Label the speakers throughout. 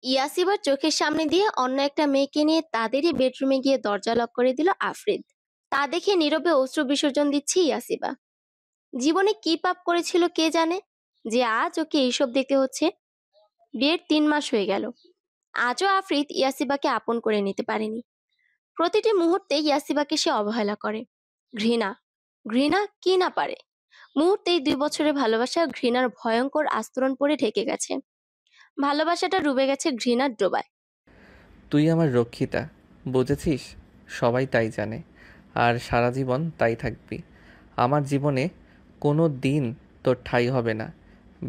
Speaker 1: ইয়াসিবার চোখের সামনে দিয়ে অন্য একটা মেয়েকে নিয়ে তাদেরই বেডরুমে গিয়ে দরজা লক করে দিল আফরিদ। তা দেখে নীরবে অশ্রু বিসর্জন দিচ্ছে ইয়াসিবা। জীবনে কি পাপ করেছিল কে জানে, যে আজ ওকে এইসব দেখতে হচ্ছে। বিয়ের 3 মাস হয়ে গেল, আজও আফরিদ ইয়াসিবাকে আপন করে নিতে পারেনি। প্রতিটি মুহূর্তে ইয়াসিবাকে সে অবহেলা করে। ঘৃণা, ঘৃণা কি না পারে। মুহূর্তেই 2 বছরের ভালোবাসা ঘৃণার ভয়ঙ্কর আস্তরণ পরে ঢেকে গেছে। ভালোবাসাটা ডুবে গেছে ঘৃণার ডোবায়।
Speaker 2: তুই আমার রক্ষিতা, বুঝেছিস? সবাই তাই জানে, আর সারা জীবন তাই থাকবি। আমার জীবনে কোনো দিন তোর ঠাঁই হবে না।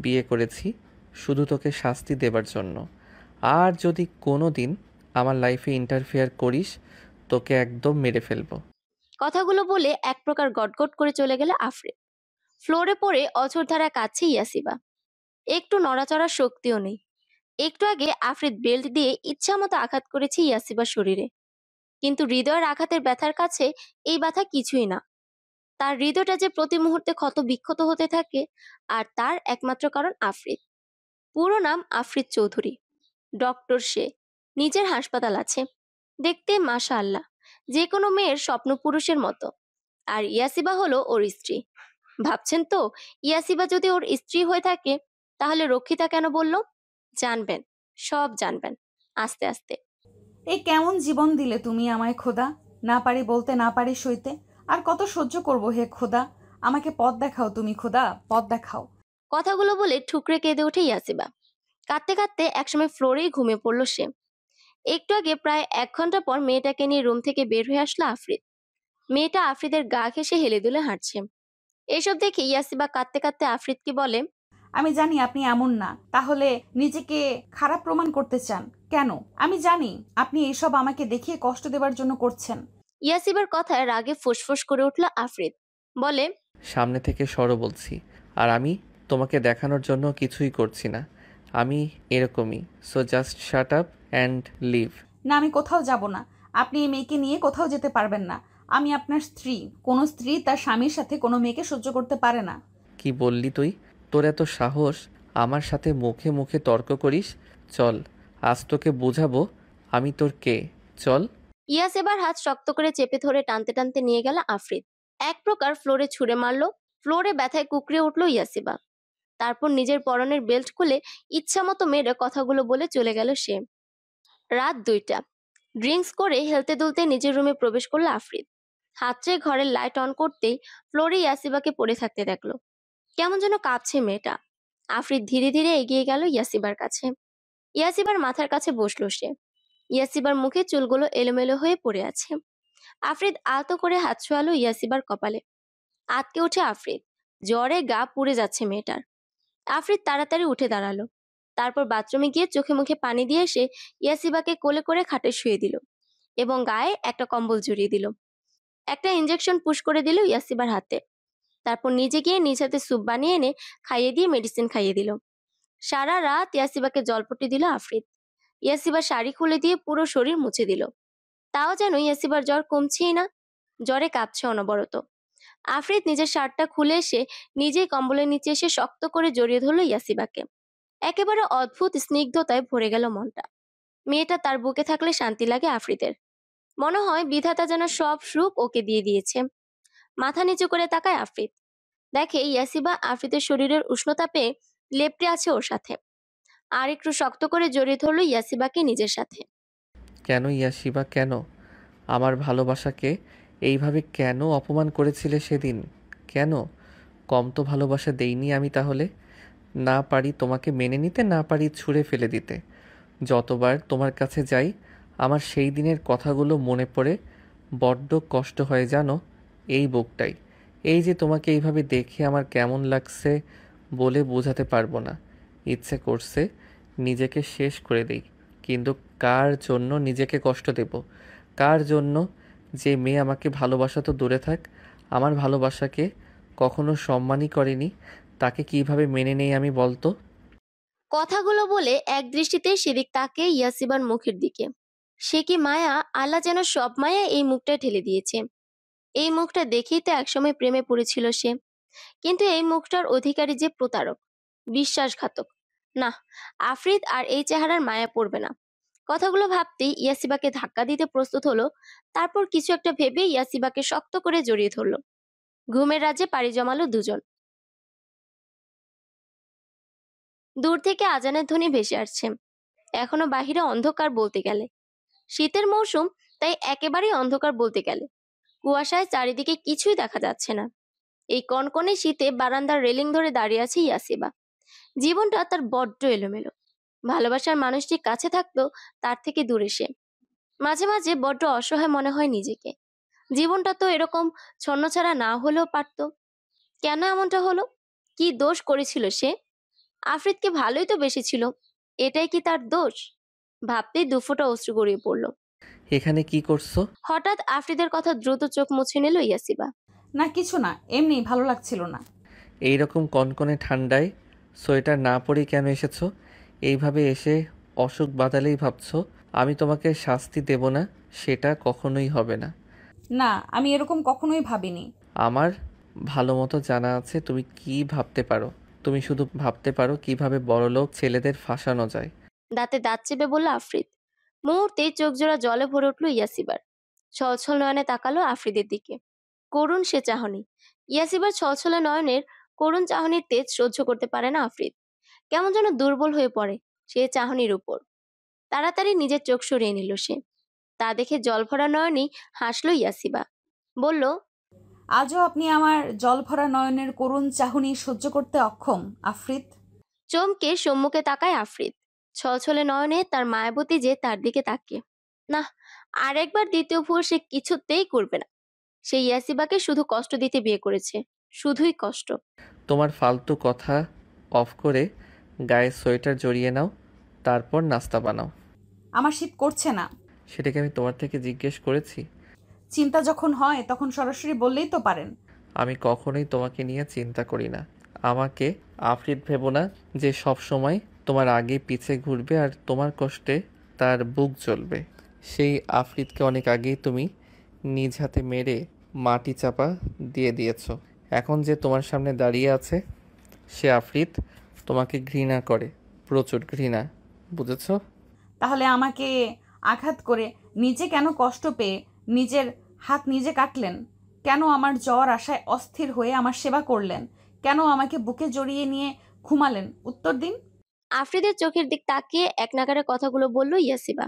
Speaker 2: বিয়ে করেছি শুধু তোকে শাস্তি দেবার জন্য। আর যদি কোনো দিন আমার লাইফে ইন্টারফেয়ার করিস, তোকে একদম মেরে ফেলবো।
Speaker 1: কথাগুলো বলে এক প্রকার গটগট করে চলে গেল আফরিন। ফ্লোরে পড়ে অঝোর ধারা কাঁদছে ইয়াসিবা। একটু নড়াচড়ার শক্তিও নেই। একটু আগে আফরিদ বেল্ট দিয়ে ইচ্ছা মতো আঘাত করেছে ইয়াসিবার শরীরে, কিন্তু হৃদয়ের আঘাতের ব্যথার কাছে এই ব্যথা কিছুই না। তার হৃদয়টা যে প্রতি মুহূর্তে ক্ষত বিক্ষত হতে থাকে, আর তার একমাত্র কারণ আফরিদ। পুরো নাম আফরিদ চৌধুরী, ডক্টর সে, নিজের হাসপাতাল আছে, দেখতে মাশাআল্লাহ যে কোনো মেয়ের স্বপ্ন পুরুষের মতো। আর ইয়াসিবা হলো ওর স্ত্রী। ভাবছেন তো, ইয়াসিবা যদি ওর স্ত্রী হয়ে থাকে তাহলে রক্ষিতা কেন বলল? জানবেন, সব জানবেন আস্তে আস্তে।
Speaker 3: এই কেমন জীবন দিলে তুমি আমায় খোদা। না পারি বলতে, না পারি সইতে। আর কত সহ্য করব হে খোদা। আমাকে পথ দেখাও তুমি খোদা, পথ দেখাও।
Speaker 1: কথাগুলো বলে ঠুকরে কেঁদে ওঠে ইয়াসিবা। কাঁদতে কাঁদতে একসময় ফ্লোরেই ঘুমিয়ে পড়লো সে। একটু আগে প্রায় 1 ঘন্টা পর মেয়েটাকে নিয়ে রুম থেকে বের হয়ে আসলো আফরিদ। মেয়েটা আফরিদের গা ঘেঁষে হেলে দুলে হাঁটছে। এসব দেখে ইয়াসিবা কাঁদতে কাঁদতে আফরিদকে বলে,
Speaker 3: আমি জানি আপনি এমন না, তাহলে নিজেকে খারাপ প্রমাণ করতে চান কেন? আমি জানি আপনি এসব আমাকে দেখিয়ে কষ্ট দেবার জন্য করছেন।
Speaker 1: ইয়াসিবার কথায় রাগে ফুসফুস করে উঠল আফরিদ। বলে,
Speaker 2: সামনে থেকে সরো বলছি। আর আমি তোমাকে দেখানোর জন্য কিছুই করছি না। আমি এরকমই। So just shut up and leave.
Speaker 3: না, আমি কোথাও যাব না। আপনি এই মেয়েকে নিয়ে কোথাও যেতে পারবেন না। আমি আপনার স্ত্রী। কোনো স্ত্রী তার স্বামীর সাথে কোনো মেয়েকে সহ্য করতে পারে না।
Speaker 2: কি বললি তুই? তোর এত সাহস আমার সাথে মুখে মুখে তর্ক করিস? চল, আজ তোকে বোঝাবো আমি তোর কে। চল।
Speaker 1: ইয়াসিবার হাত শক্ত করে চেপে ধরে টানতে টানতে নিয়ে গেল আফরিদ। এক প্রকার ফ্লোরে ছুঁড়ে মারলো। ফ্লোরে ব্যথায় কুকড়ে উঠলো ইয়াসিবা। তারপর নিজের পরনের বেল্ট খুলে ইচ্ছা মতো মেরে কথাগুলো বলে চলে গেল সে। রাত 2টা। ড্রিঙ্কস করে হেলতে দুলতে নিজের রুমে প্রবেশ করলো আফরিদ। হাতড়ে ঘরের লাইট অন করতেই ফ্লোরে ইয়াসিবাকে পড়ে থাকতে দেখলো। কেমন যেন কাঁপছে মেয়েটা। আফরিদ ধীরে ধীরে এগিয়ে গেল ইয়াসিবার কাছে। ইয়াসিবার মাথার কাছে বসলো সে। ইয়াসিবার মুখে চুলগুলো এলোমেলো হয়ে পড়ে আছে। আফরিদ আলতো করে হাত ছোঁয়ালো ইয়াসিবার কপালে। আতকে উঠে আফরিদ। জ্বরে গা পুড়ে যাচ্ছে মেয়েটার। আফরিদ তাড়াতাড়ি উঠে দাঁড়ালো। তারপর বাথরুমে গিয়ে চোখে মুখে পানি দিয়ে এসে ইয়াসিবাকে কোলে করে খাটে শুয়ে দিল এবং গায়ে একটা কম্বল জড়িয়ে দিল। একটা ইঞ্জেকশন পুশ করে দিল ইয়াসিবার হাতে। তারপর নিজে গিয়ে নিজ হাতে স্যুপ বানিয়ে এনে খাইয়ে দিয়ে মেডিসিন খাইয়ে দিল। সারা রাত ইয়াসিবাকে জলপট্টি দিল আফরিদ। ইয়াসিবার শাড়ি খুলে দিয়ে পুরো শরীর মুছে দিল। তাও যেন ইয়াসিবার জ্বর কমছেই না, জ্বরে কাঁপছে অনবরত। আফরিদ নিজের শার্টটা খুলে এসে নিজেই কম্বলের নিচে এসে শক্ত করে জড়িয়ে ধরলো ইয়াসিবাকে। একেবারে অদ্ভুত স্নিগ্ধতায় ভরে গেল মনটা। মেয়েটা তার বুকে থাকলে শান্তি লাগে আফরিদের। মনে হয় বিধাতা যেন সব সুখ ওকে দিয়ে দিয়েছে। মাথা নিচু করে তাকায় আফরিদ। দেখে ইয়াসিবা আফরিদের শরীরের উষ্ণতা পেয়ে লেপ্টে আছে ওর সাথে। আর একটু শক্ত করে জড়িয়ে ধরলো ইয়াসিবাকে নিজের সাথে।
Speaker 2: কেন ইয়াশিবা, কেন আমার ভালোবাসাকে এইভাবে কেন অপমান করেছিলে সেদিন? কেন? কম তো ভালোবাসা দেইনি আমি তাহলে? না পারি তোমাকে মেনে নিতে, না পারি ছুঁড়ে ফেলে দিতে। যতবার তোমার কাছে যাই আমার সেই দিনের কথাগুলো মনে পড়ে বড্ড কষ্ট হয় জানো। এই বুকটাই, এই যে তোমাকে এইভাবে দেখে আমার কেমন লাগছে বলে বোঝাতে পারবো না। ইচ্ছে করছে নিজেকে শেষ করে দেই, কিন্তু কার জন্য নিজেকে কষ্ট দেব? কার জন্য? যে মেয়ে আমাকে ভালোবাসা তো দূরে থাক, আমার ভালোবাসাকে কখনো সম্মানই করেনি, তাকে কিভাবে মেনে নেই আমি বলতো?
Speaker 1: কথাগুলো বলে এক দৃষ্টিতে সেদিক তাকে ইয়াসিবার মুখের দিকে। সে কি মায়া! আল্লাহ যেন সব মায়া এই মুখটা ঠেলে দিয়েছে। এই মুখটা দেখেই তো একসময় প্রেমে পড়েছিল সে। কিন্তু এই মুখটার অধিকারী যে প্রতারক, বিশ্বাসঘাতক। না, আফরিদ আর এই চেহারার মায়া পড়বে না। কথাগুলো ভাবতেই ইয়াসিবাকে ধাক্কা দিতে প্রস্তুত হলো। তারপর কিছু একটা ভেবে ইয়াসিবাকে শক্ত করে জড়িয়ে ধরলো। ঘুমের রাজ্যে পাড়ি জমালো দুজন। দূর থেকে আজানের ধ্বনি ভেসে আসছে। এখনো বাহিরে অন্ধকার বলতে গেলে। শীতের মৌসুম, তাই একেবারেই অন্ধকার বলতে গেলে। কুয়াশায় চারিদিকে কিছুই দেখা যাচ্ছে না। এই কনকনে শীতে বারান্দার রেলিং ধরে দাঁড়িয়ে আছে ইয়াসিবা। জীবনটা তার বড্ড এলোমেলো। ভালোবাসার মানুষটি কাছে থাকতো, তার থেকে দূরে সে। মাঝে মাঝে বড্ড অসহায় মনে হয় নিজেকে। জীবনটা তো এরকম ছন্নছাড়া না হলেও পারতো। কেন এমনটা হলো? কি দোষ করেছিল সে? আফ্রিদকে ভালোই তো বেশি ছিল। এটাই কি তার দোষ? ভাবতেই দুফোঁটা অশ্রু গড়িয়ে পড়ল।
Speaker 2: এখানে কি করছো?
Speaker 1: হঠাৎ আফ্রিদের কথা দ্রুত চোখ মুছে নিল ইয়াসিবা।
Speaker 3: না কিছু না, এমনি ভালো লাগছিল না।
Speaker 2: এইরকম কনকনে ঠান্ডায় সোয়েটার না পরেই কেন এসেছো? এইভাবে এসে অসুখ বাঁধালেই ভাবছো আমি তোমাকে শাস্তি দেব না? সেটা কখনোই হবে না।
Speaker 3: না, আমি এরকম কখনোই ভাবিনি।
Speaker 2: আমার ভালো মতো জানা আছে তুমি কি ভাবতে পারো। তুমি শুধু ভাবতে পারো কিভাবে বড়লোক ছেলেদের ফাঁসানো যায়।
Speaker 1: দাঁতে দাঁত চেপে বলল আফ্রিদ। মুহূর্তেই চোখ জোড়া জলে ভরে উঠল ইয়াসিবার। ছলছল নয়নে তাকালো আফ্রিদের দিকে। করুণ সে চাহনি। ইয়াসিবার ছলছলে নয়নের করুণ চাহনির তেজ সহ্য করতে পারে না আফ্রিদ। কেমন যেন দুর্বল হয়ে পড়ে সে চাহনির উপর। তাড়াতাড়ি নিজের চোখ সরিয়ে নিল সে। তা দেখে জলভরা নয়নেই হাসলো ইয়াসিবা। বলল,
Speaker 3: আজও আপনি আমার জলভরা নয়নের করুণ চাহনি সহ্য করতে অক্ষম, আফ্রিদ।
Speaker 1: চমকে সম্মুখে তাকায় আফ্রিদ। ছলছলে নয়নে তার মায়াবতী যে তার দিকে তাকিয়ে। না, আরেকবার দ্বিতীয় ভুল সে কিছুতেই করবে না। সে ইয়াসিবাকে শুধু কষ্ট দিতে বিয়ে করেছে, শুধুই কষ্ট।
Speaker 2: তোমার ফালতু কথা অফ করে গায়ে সোয়েটার জড়িয়ে নাও, তারপর নাস্তা বানাও।
Speaker 3: আমার শীত করছে না।
Speaker 2: সেটাকে আমি তোমার থেকে জিজ্ঞেস করেছি?
Speaker 3: চিন্তা যখন হয় তখন সরাসরি বললেই তো পারেন।
Speaker 2: আমি কখনোই তোমাকে নিয়ে চিন্তা করি না। আমাকে আফরিদ ভেবো না যে সব সময় তোমার আগে পিছে ঘুরবে আর তোমার কষ্টে তার বুক জ্বলবে। সেই আফরিদকে অনেক আগেই তুমি নিজ হাতে মেরে মাটি চাপা দিয়ে দিয়েছো। এখন যে তোমার সামনে দাঁড়িয়ে আছে সে আফরিদ তোমাকে ঘৃণা করে, প্রচুর ঘৃণা, বুঝেছো?
Speaker 3: তাহলে আমাকে আঘাত করে নিজে কেন কষ্ট পেয়ে নিজের হাত নিজে কাটলেন? কেন আমার জ্বর আশায় অস্থির হয়ে আমার সেবা করলেন? কেন আমাকে বুকে জড়িয়ে নিয়ে ঘুমালেন? উত্তর দিন।
Speaker 1: আফ্রিদের চোখের দিক তাকিয়ে এক নাগারে কথাগুলো বলল ইয়াসিবা।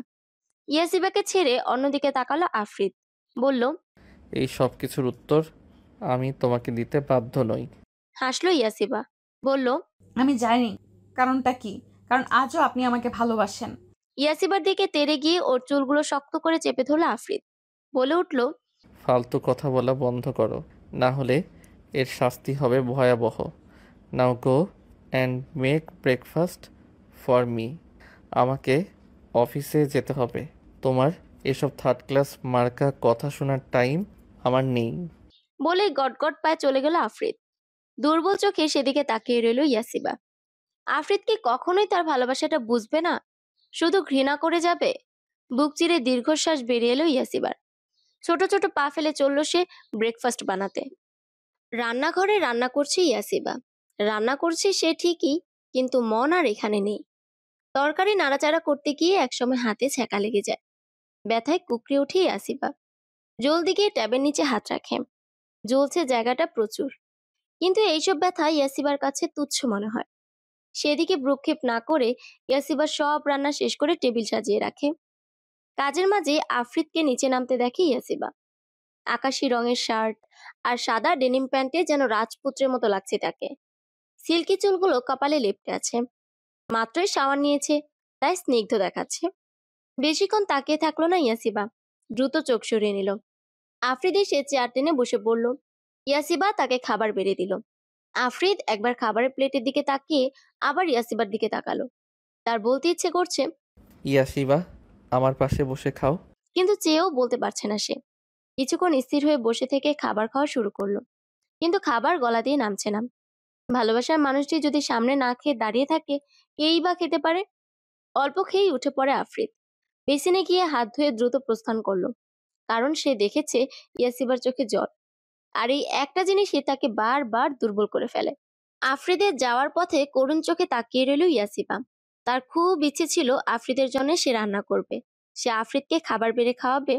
Speaker 1: ইয়াসিবাকে ছেড়ে অন্যদিকে তাকালো আফ্রিদ। বলল,
Speaker 2: এই সব কিছুর উত্তর আমি তোমাকে দিতে বাধ্য নই।
Speaker 1: হাসলো ইয়াসিবা। বলল,
Speaker 3: আমি জানি কারণটা কি। কারণ আজও আপনি আমাকে ভালোবাসেন।
Speaker 1: ইয়াসিবার দিকে তেড়ে গিয়ে ওর চুলগুলো শক্ত করে চেপে ধরল আফ্রিদ। বলে উঠল,
Speaker 2: ফালতু কথা বলা বন্ধ করো, না হলে এর শাস্তি হবে ভয়াবহ। Now go and make breakfast for me. আমাকে অফিসে যেতে হবে। তোমার এসব থার্ড ক্লাস মার্কা কথা শোনার টাইম আমার নেই।
Speaker 1: বলেই গটগট পায়ে চলে গেল আফ্রিদ। দুর্বল চোখে সেদিকে তাকিয়ে রইল ইয়াসিবা। আফ্রিদ কি কখনোই তার ভালোবাসাটা বুঝবে না? শুধু ঘৃণা করে যাবে? বুক চিরে দীর্ঘশ্বাস বেরিয়ে এলো ইয়াসিবার। ছোট ছোট পা ফেলে চলল সে ব্রেকফাস্ট বানাতে। রান্নাঘরে রান্না করছে ইয়াসিবা। রান্না করছে সে ঠিকই, কিন্তু মন আর এখানে নেই। তরকারি নাড়াচাড়া করতে গিয়ে একসময় হাতে ছ্যাঁকা লেগে যায়। ব্যথায় কুকড়ে উঠে ইয়াসিবা। জলদি গিয়ে ট্যাবের নিচে হাত রাখে। জ্বলছে জায়গাটা প্রচুর, কিন্তু এইসব ব্যথা ইয়াসিবার কাছে তুচ্ছ মনে হয়। সেদিকে ভ্রুক্ষেপ না করে ইয়াসিবা সব রান্না শেষ করে টেবিল সাজিয়ে রাখে। কাজের মাঝে আফ্রিদকে নিচে নামতে দেখে ইয়াসিবা। আকাশি রঙের শার্ট আর সাদা ডেনিম প্যান্টে যেন রাজপুত্রের মতো লাগছে তাকে। সিল্কি চুলগুলো কপালে লেপ্টে আছে। মাত্রই শাওয়ার নিয়েছে, তাই স্নিগ্ধ দেখাচ্ছে। বেশিক্ষণ তাকিয়ে থাকলো না ইয়াসিবা। দ্রুত চোখ সরিয়ে নিল। আফ্রিদ এসে চেয়ার টেনে বসে পড়ল। ইয়াসিবা তাকে খাবার বেড়ে দিল। আফ্রিদ একবার খাবারের প্লেটের দিকে তাকিয়ে আবার ইয়াসিবার দিকে তাকালো। তার বলতে ইচ্ছে করছে,
Speaker 2: ইয়াসিবা, আমার পাশে বসে খাও।
Speaker 1: কিন্তু চেয়েও বলতে পারছে না সে। কিছুক্ষণ স্থির হয়ে বসে থেকে খাবার খাওয়া শুরু করলো, কিন্তু খাবার গলা দিয়ে নামছে না। ভালোবাসার মানুষটি যদি সামনে না খেয়ে দাঁড়িয়ে থাকে, কেই বা খেতে পারে? অল্প খেয়েই উঠে পড়ে আফ্রিদ। বেসিনে গিয়ে হাত ধুয়ে দ্রুত প্রস্থান করলো, কারণ সে দেখেছে ইয়াসিবার চোখে জল। আর এই একটা জিনিসই তাকে বারবার দুর্বল করে ফেলে। আফ্রিদের যাওয়ার পথে করুণ চোখে তাকিয়ে রইল ইয়াসিবা। তার খুব ইচ্ছে ছিল আফ্রিদের জন্য সে রান্না করবে, সে আফ্রিদকে খাবার বেড়ে খাওয়াবে,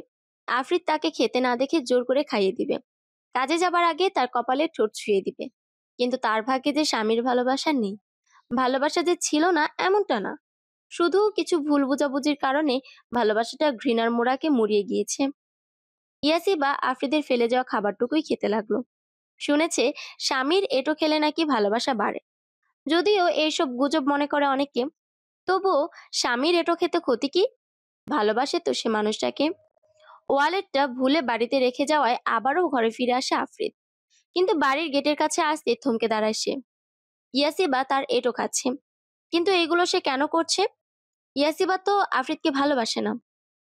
Speaker 1: আফ্রিদ তাকে খেতে না দেখে জোর করে খাইয়ে দিবে, কাজে যাবার আগে তার কপালে ঠোঁট ছুঁয়ে দিবে। কিন্তু তার ভাগ্যে যে স্বামীর ভালোবাসা নেই। ভালোবাসা যে ছিল না এমনটা না, শুধু কিছু ভুল বোঝাবুঝির কারণে ভালোবাসাটা ঘৃণার মোড়াকে মুড়িয়ে গিয়েছে। ইয়াসিবা আফ্রিদের ফেলে যাওয়া খাবারটুকুই খেতে লাগলো। শুনেছে স্বামীর এঁটো খেলে নাকি ভালোবাসা বাড়ে। যদিও এইসব গুজব মনে করে অনেকে, তবুও স্বামীর এঁটো খেতে ক্ষতি কি? ভালোবাসে তো সে মানুষটাকে। ওয়ালেটটা ভুলে বাড়িতে রেখে যাওয়ায় আবারও ঘরে ফিরে আসে আফ্রিদ। কিন্তু বাড়ির গেটের কাছে আসতে থমকে দাঁড়ায় সে। ইয়াসিবা তার এঁটো খাচ্ছে, কিন্তু এগুলো সে কেন করছে? ইয়াসিবা তো আফ্রিদকে ভালোবাসে না।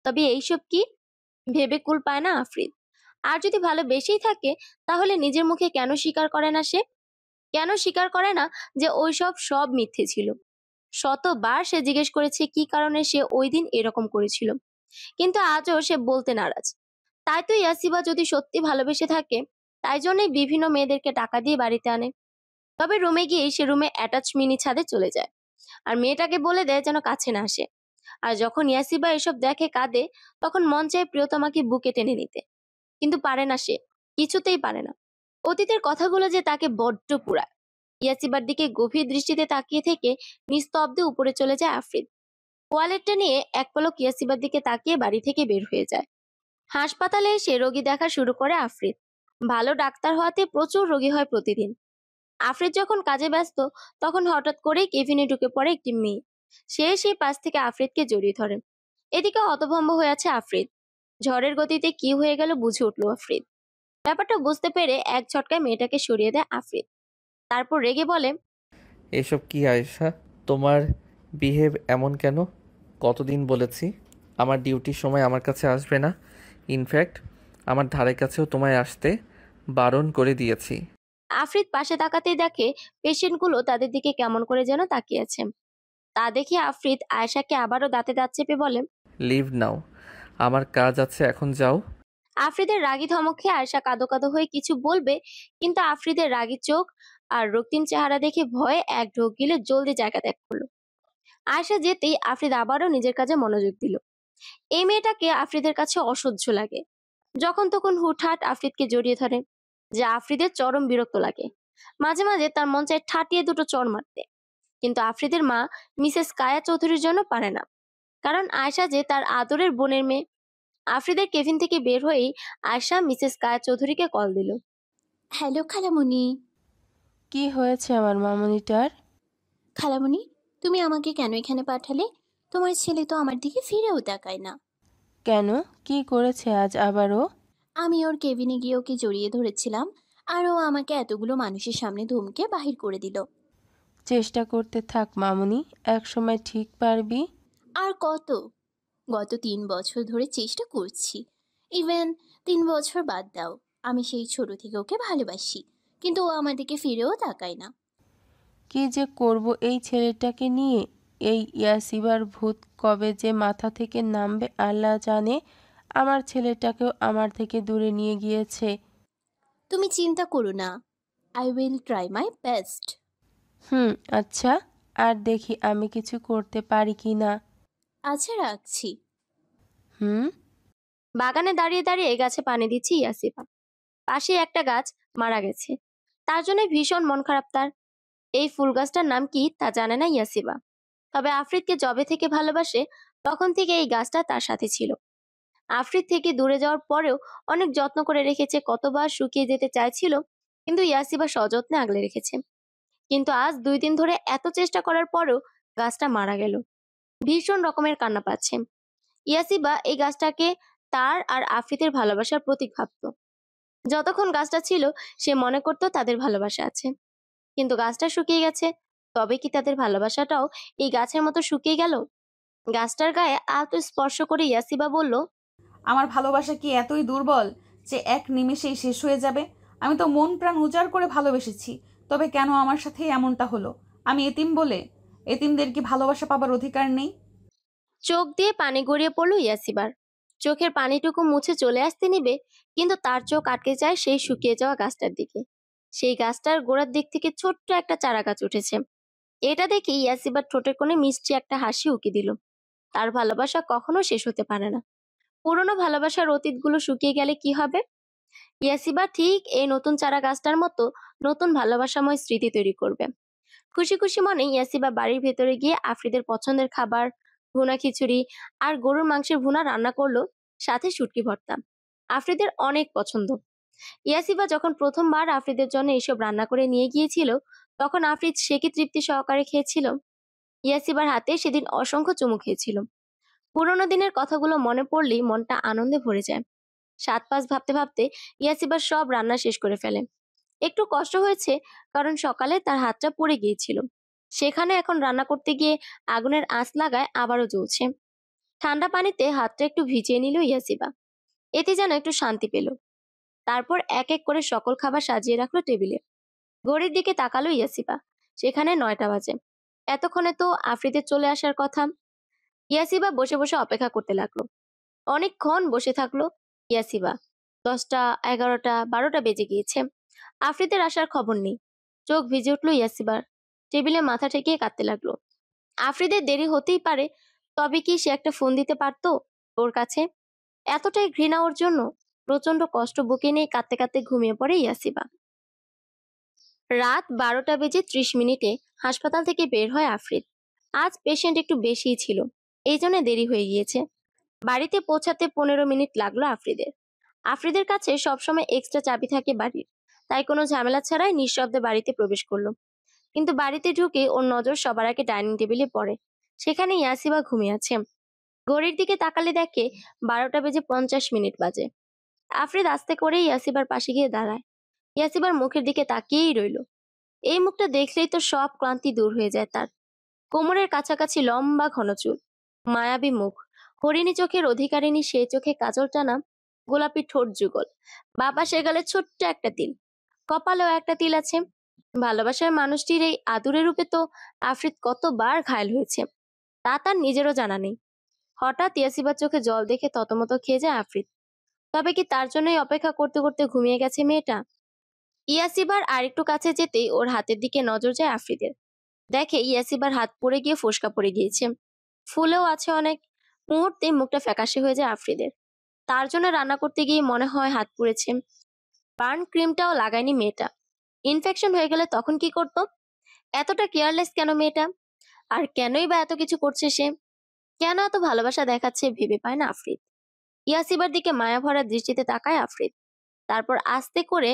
Speaker 1: তবে এইসব কি ভেবে কুল পায় না আফ্রিদ। আর যদি ভালোবেসেই থাকে, তাহলে নিজের মুখে কেন স্বীকার করে না সে? কেন স্বীকার করে না যে ওইসব সব মিথ্যে ছিল? শতবার সে জিজ্ঞেস করেছে কি কারণে সে ওই দিন এরকম করেছিল, কিন্তু আজও সে বলতে নারাজ। তাই তো ইয়াসিবা যদি সত্যি ভালোবেসে থাকে, তাই জন্যই বিভিন্ন মেয়েদেরকে টাকা দিয়ে বাড়িতে আনে। তবে রুমে গিয়ে সে রুমে অ্যাটাচ মিনি ছাদে চলে যায়, আর মেয়েটাকে বলে দেয় যেন কাছে না আসে। আর যখন ইয়াসিবা এসব দেখে কাঁদে, তখন মন চায় প্রিয়তমাকে বুকে টেনে নিতে, কিন্তু পারে না সে, কিছুতেই পারে না। অতীতের কথাগুলো যে তাকে বড্ড পুরায়। ইয়াসিবার দিকে গভীর দৃষ্টিতে তাকিয়ে থেকে নিস্তব্ধে উপরে চলে যায় আফ্রিদ। ওয়ালেটটা নিয়ে এক পলক ইয়াসিবার দিকে তাকিয়ে বাড়ি থেকে বের হয়ে যায়। হাসপাতালে এসে রোগী দেখা শুরু করে আফ্রিদ। ভালো ডাক্তার হওয়াতে প্রচুর রোগী হয় প্রতিদিন। আফ্রিদ যখন কাজে ব্যস্ত, তখন হঠাৎ করেই কেবিনে ঢুকে পড়ে একটি মেয়ে। সে সেই পাশ থেকে আফ্রিদকে জড়িয়ে ধরে। এদিকে হতভম্ব হয়ে আছে আফ্রিদ। ঝড়ের গতিতে কি হয়ে গেল বুঝে উঠল আফ্রিদ। ব্যাপারটা বুঝতে পেরে এক ঝটকায় মেয়েটাকে সরিয়ে দেয় আফ্রিদ। তারপর রেগে বলে,
Speaker 2: এসব কি আয়েশা, তোমার বিহেভ এমন কেন? কতদিন বলেছি আমার ডিউটির সময় আমার কাছে আসবে না। ইনফ্যাক্ট আমার ধারে কাছেও তোমায় আসতে বারণ করে দিয়েছি।
Speaker 1: আফ্রিদ পাশে তাকাতেই দেখে পেশেন্টগুলো তাদের দিকে কেমন করে যেন তাকিয়ে আছে। তা দেখে আফ্রিদ আয়েশাকে আবারও দাঁতে দাঁত চেপে বলে।
Speaker 2: লিভ নাও, আমার কাজ আছে, এখন যাও।
Speaker 1: আফ্রিদের রাগী ধমক খেয়ে আয়েশা কাঁদো কাঁদো হয়ে কিছু বলবে, কিন্তু আফ্রিদের রাগী চোখ আর রক্তিম চেহারা দেখে ভয়ে এক ঢোক গিলে জলদি জায়গা ত্যাগ করলো। আয়েশা যেতেই আফ্রিদ আবারও নিজের কাজে মনোযোগ দিল। এই মেয়েটাকে আফ্রিদের কাছে অসহ্য লাগে। যখন তখন হুটহাট আফ্রিদকে জড়িয়ে ধরে, যা আফ্রিদের চরম বিরক্ত লাগে। মাঝে মাঝে তার মন চায় ঠাটিয়ে দুটো চড় মারতে, কিন্তু আফ্রিদের মা মিসেস কায়া চৌধুরীর জন্য পারে না। কারণ আয়েশা যে তার আদরের বোনের মেয়ে। আফ্রিদের কেবিন থেকে বের হয়েই আয়েশা মিসেস কায়া চৌধুরীকে কল দিল।
Speaker 4: হ্যালো খালামণি।
Speaker 5: কি হয়েছে আমার মামনিটার?
Speaker 4: খালামণি, তুমি আমাকে কেন এখানে পাঠালে? তোমার ছেলে তো আমার দিকে ফিরেও তাকায় না।
Speaker 5: কেন, কি করেছে আজ আবারও?
Speaker 4: আমি ওর কেবিনে গিয়ে ওকে জড়িয়ে ধরেছিলাম, আর ও আমাকে এতগুলো মানুষের সামনে ধমকে বাহির করে দিল।
Speaker 5: চেষ্টা করতে থাক মামনি, এক সময় ঠিক পারবি।
Speaker 4: আর কত? গত 3 বছর ধরে চেষ্টা করছি। ইভেন 3 বছর বাদ দাও, আমি সেই ছোট থেকে ওকে ভালোবাসি, কিন্তু ও আমার দিকে ফিরেও তাকায় না।
Speaker 5: কি যে করব এই ছেলেটাকে নিয়ে। এই ইয়াসিবার ভূত কবে যে মাথা থেকে নামবে আল্লাহ জানে। আমার ছেলেটাকেও আমার থেকে দূরে নিয়ে গিয়েছে।
Speaker 4: তুমি চিন্তা করো না, I will try my best.
Speaker 5: আচ্ছা, আর দেখি আমি কিছু করতে পারি কি না।
Speaker 4: আচ্ছা, রাখছি।
Speaker 5: হুম
Speaker 1: বাগানে দাঁড়িয়ে দাঁড়িয়ে গাছে পানি দিচ্ছি ইয়াসিফা। পাশে একটা গাছ মারা গেছে, তার জন্য ভীষণ মন খারাপ তার। এই ফুল গাছটার নাম কি তা জানে না ইয়াসিবা। তবে আফ্রিদকে যবে থেকে ভালোবাসে, তখন থেকে এই গাছটা তার সাথে ছিল। আফ্রিদ থেকে দূরে যাওয়ার পরেও অনেক যত্ন করে রেখেছে, কতবার শুকিয়ে যেতে চাইছিল, কিন্তু ইয়াসিবা সযত্নে আগলে রেখেছে। কিন্তু আজ 2 দিন ধরে এত চেষ্টা করার পরেও গাছটা মারা গেল। ভীষণ রকমের কান্না পাচ্ছে। ইয়াসিবা এই গাছটাকে তার আর আফ্রিদের ভালোবাসার প্রতীক ভাবতো। যতক্ষণ গাছটা ছিল, সে মনে করতো তাদের ভালোবাসা আছে। কিন্তু গাছটা শুকিয়ে গেছে, তবে কি তাদের ভালোবাসাটাও এই গাছের মতো শুকিয়ে গেল? গাছটার গায়ে আলতো স্পর্শ করে ইয়াসিবা বলল,
Speaker 3: আমার ভালোবাসা কি এতই দুর্বল যে এক নিমেষেই শেষ হয়ে যাবে? আমি তো মন প্রাণ উজাড় করে ভালোবেসেছি, তবে কেন আমার সাথে এমনটা হলো? আমি এতিম বলে? এতিমদের কি ভালোবাসা পাবার অধিকার নেই?
Speaker 1: চোখ দিয়ে পানি গড়িয়ে পড়লো ইয়াসিবার। চোখের পানিটুকু মুছে চলে আসতে নিবে, কিন্তু তার চোখ আটকে যায় সেই শুকিয়ে যাওয়া গাছটার দিকে। সেই গাছটার গোড়ার দিক থেকে ছোট্ট একটা চারা গাছ উঠেছে। এটা দেখে ইয়াসিবার ঠোঁটের কোণে মিষ্টি একটা হাসি উকি দিল। তার ভালোবাসা কখনো শেষ হতে পারে না। পুরনো ভালোবাসার অতীতগুলো শুকিয়ে গেলে কি হবে? ইয়াসিবা ঠিক এই নতুন চারা গাছটার মতো নতুন ভালোবাসাময় স্মৃতি তৈরি করবে। খুশি খুশি মনে ইয়াসিবা বাড়ির ভেতরে গিয়ে আফ্রিদের পছন্দের খাবার, ভুনা খিচুড়ি আর গরুর মাংসের ভুনা রান্না করলো, সাথে শুটকি ভর্তা। আফ্রিদের অনেক পছন্দ। ইয়াসিবা যখন প্রথমবার আফ্রিদের জন্য এসব রান্না করে নিয়ে গিয়েছিল, তখন আফ্রিদ সে কি তৃপ্তি সহকারে খেয়েছিল। ইয়াসিবার হাতে সেদিন অসংখ্য চুমু খেয়েছিল। পুরোনো দিনের কথাগুলো মনে পড়লেই মনটা আনন্দে ভরে যায়। সাত পাঁচ ভাবতে ভাবতে ইয়াসিবার সব রান্না শেষ করে ফেলে। একটু কষ্ট হয়েছে, কারণ সকালে তার হাতটা পুড়ে গিয়েছিল। সেখানে এখন রান্না করতে গিয়ে আগুনের আঁচ লাগায় আবারও জ্বলছে। ঠান্ডা পানিতে হাতটা একটু ভিজিয়ে নিল ইয়াসিবা। এতে যেন একটু শান্তি পেল। তারপর এক এক করে সকল খাবার সাজিয়ে রাখলো টেবিলে। ঘড়ির দিকে তাকালো ইয়াসিবা। সেখানে 9টা বাজে। এতক্ষণে তো আফ্রিদের চলে আসার কথা। ইয়াসিবা বসে বসে অপেক্ষা করতে লাগলো। অনেকক্ষণ বসে থাকলো ইয়াসিবা। 10টা, 11টা, 12টা বেজে গিয়েছে। আফ্রিদের আসার খবর নেই। চোখ ভিজে উঠলো ইয়াসিবার। টেবিলে মাথা ঠেকিয়ে কাঁদতে লাগলো। আফ্রিদের দেরি হতেই পারে, তবে কি সে একটা ফোন দিতে পারতো ওর কাছে? এতটাই ঘৃণা ওর জন্য? প্রচন্ড কষ্ট বুকে নিয়ে কাঁদতে কাঁদতে ঘুমিয়ে পড়ে ইয়াসিবা। রাত 12টা বেজে 30 মিনিটে হাসপাতাল থেকে বের হয় আফ্রিদ। আজ পেশেন্ট একটু বেশিই ছিল, এই জন্য দেরি হয়ে গিয়েছে। বাড়িতে পৌঁছাতে 15 মিনিট লাগলো আফ্রিদের। আফ্রিদের কাছে সবসময় এক্সট্রা চাবি থাকে বাড়ির, তাই কোনো ঝামেলা ছাড়াই নিঃশব্দে বাড়িতে প্রবেশ করলো। কিন্তু বাড়িতে ঢুকে ওর নজর সবার আগে ডাইনিং টেবিলে পড়ে। সেখানে ইয়াসিবা ঘুমিয়ে আছে। ঘড়ির দিকে তাকালে দেখে 12টা বেজে 50 মিনিট বাজে। আফ্রিদ আস্তে করে ইয়াসিবার পাশে গিয়ে দাঁড়ায়। ইয়াসিবার মুখের দিকে তাকিয়েই রইল। এই মুখটা দেখলেই তো সব ক্লান্তি দূর হয়ে যায় তার। কোমরের কাছাকাছি লম্বা ঘন চুল, মায়াবী মুখ, হরিণী চোখের অধিকারিণী সেই চোখে কাজল টানা, গোলাপি ঠোঁট যুগল, বাঁ পাশের গালে ছোট্ট একটা তিল, কপালেও একটা তিল আছে। ভালোবাসার মানুষটির এই আদুরে রূপে তো আফ্রিদ কতবার ঘায়েল হয়েছে, তা তার নিজেরও জানা নেই। হঠাৎ ইয়াসিবার চোখে জল দেখে ততমত খেয়ে যায় আফ্রিদ। তবে কি তার জন্যই অপেক্ষা করতে করতে ঘুমিয়ে গেছে মেয়েটা? ইয়াসিবার আরেকটু কাছে যেতেই ওর হাতের দিকে নজর যায় আফ্রিদের। দেখে ইয়াসিবার হাত পড়ে গিয়ে ফোসকা পড়ে গিয়েছে, ফুলেও আছে অনেক। মুহূর্তে মুখটা ফ্যাকাশে হয়ে যায় আফ্রিদের। তার জন্য রান্না করতে গিয়ে মনে হয় হাত পুড়েছে। বার্ন ক্রিমটাও লাগায়নি মেয়েটা। ইনফেকশন হয়ে গেলে তখন কি করতো? এতটা কেয়ারলেস কেন মেয়েটা? আর কেনই বা এত কিছু করছে সে? কেন এত ভালোবাসা দেখাচ্ছে ভেবে পায় না আফ্রিদ। ইয়াসিবার দিকে মায়া ভরা দৃষ্টিতে তাকায় আফ্রিদ। তারপর আস্তে করে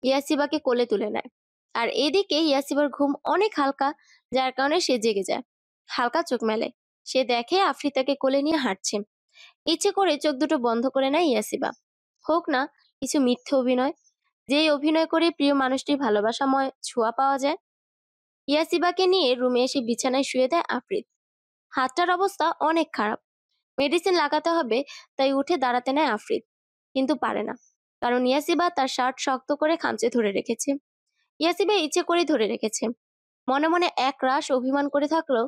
Speaker 1: ইয়াসিবাকে কোলে তুলে নেয়। আর এদিকে ইয়াসিবার ঘুম অনেক হালকা, যার কারণে সে জেগে যায়। হালকা চোখ মেলে। সে দেখে আফ্রিদ তাকে কোলে নিয়ে হাঁটছে। ইচ্ছে করে চোখ দুটো বন্ধ করে নেয় ইয়াসিবা। হোক না কিছু মিথ্যে অভিনয়, যেই অভিনয় করে প্রিয় মানুষটির ভালোবাসাময় ছোঁয়া পাওয়া যায়। ইয়াসিবাকে নিয়ে রুমে এসে বিছানায় শুয়ে দেয় আফ্রিদ। হাতটার অবস্থা অনেক খারাপ, মেডিসিন লাগাতে হবে, তাই উঠে দাঁড়াতে নেয় আফ্রিদ। কিন্তু পারে না, কারণ ইয়াসিবা তার শার্ট শক্ত করে খামচে ধরে রেখেছে। ইয়াসিবা ইচ্ছে করেই ধরে রেখেছে। মনে মনে এক রাশ অভিমান করে থাকলেও